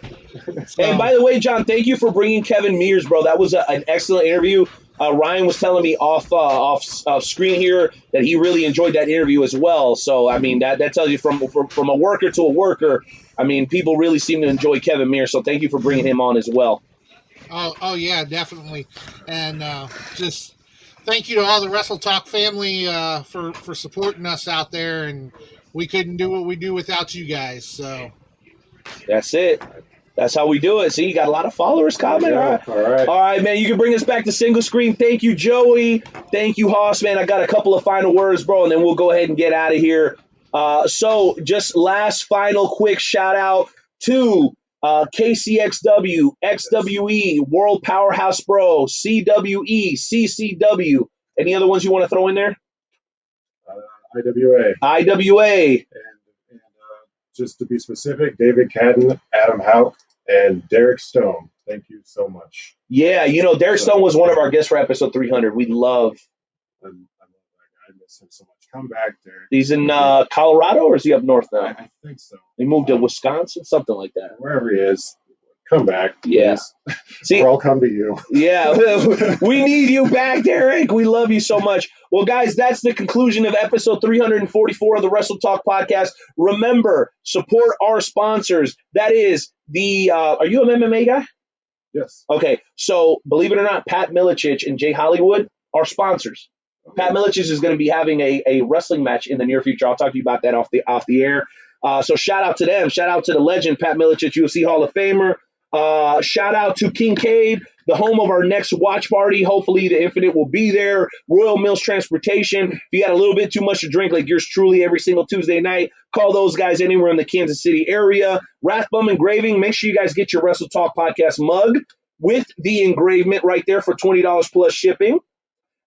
So, and by the way, John, thank you for bringing Kevin Mears, bro. That was an excellent interview. Ryan was telling me off screen here that he really enjoyed that interview as well. So, I mean, that tells you from a worker to a worker, I mean, people really seem to enjoy Kevin Mears. So thank you for bringing him on as well.
Oh yeah, definitely. And just thank you to all the Wrestle Talk family for supporting us out there. And we couldn't do what we do without you guys. So
that's it. That's how we do it. See, you got a lot of followers coming.
Yeah, all right,
man. You can bring us back to single screen. Thank you, Joey. Thank you, Hoss, man. I got a couple of final words, bro, and then we'll go ahead and get out of here. So just last final quick shout out to KCXW, XWE, World Powerhouse Bro, CWE, CCW. Any other ones you want to throw in there?
IWA.
IWA.
And just to be specific, David Cadden, Adam Hout, and Derek Stone. Thank you so much.
Yeah, Derek Stone was one of our guests for episode 300. We love.
I love that guy. I miss him so much. Come back, Derek.
He's in Colorado, or is he up north now?
I think so.
He moved to Wisconsin, something like that.
Wherever he is, come back. Please.
Yeah. See,
or I'll come to you.
Yeah, we need you back, Derek. We love you so much. Well, guys, that's the conclusion of episode 344 of the Wrestle Talk podcast. Remember, support our sponsors. That is the. Are you an MMA guy?
Yes.
Okay, so believe it or not, Pat Milicic and Jay Hollywood are sponsors. Pat Milicic is going to be having a wrestling match in the near future. I'll talk to you about that off the air. So shout out to them. Shout out to the legend, Pat Milicic, UFC Hall of Famer. Shout out to Kincaid, the home of our next watch party. Hopefully the Infinite will be there. Royal Mills Transportation. If you got a little bit too much to drink, like yours truly every single Tuesday night, call those guys anywhere in the Kansas City area. Rathbum Engraving. Make sure you guys get your Wrestle Talk podcast mug with the engravement right there for $20 plus shipping.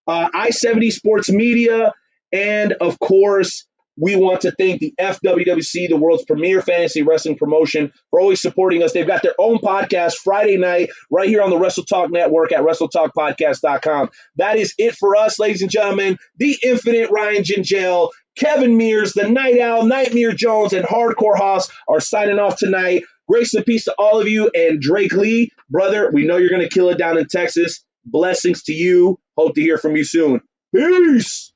I-70 Sports Media, and of course, we want to thank the FWWC, the world's premier fantasy wrestling promotion, for always supporting us. They've got their own podcast Friday night right here on the Wrestle Talk Network at WrestleTalkPodcast.com. That is it for us, ladies and gentlemen. The Infinite Ryan Gingell, Kevin Mears, the Night Owl, Nightmare Jones, and Hardcore Hoss are signing off tonight. Grace and peace to all of you. And Drake Lee, brother, we know you're going to kill it down in Texas. Blessings to you. Hope to hear from you soon. Peace.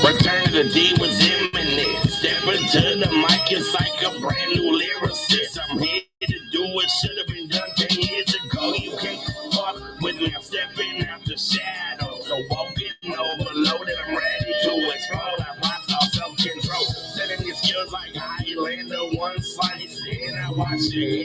Return to the D was imminent. Step into the mic, it's like a brand new lyricist. I'm here to do what should have been done 10 years ago. You can't fuck with me. I'm stepping out the shadow. So walking overloaded, I'm ready to explode. I lost all self-control. Setting your skills like Highlander, one slice, and I watch it.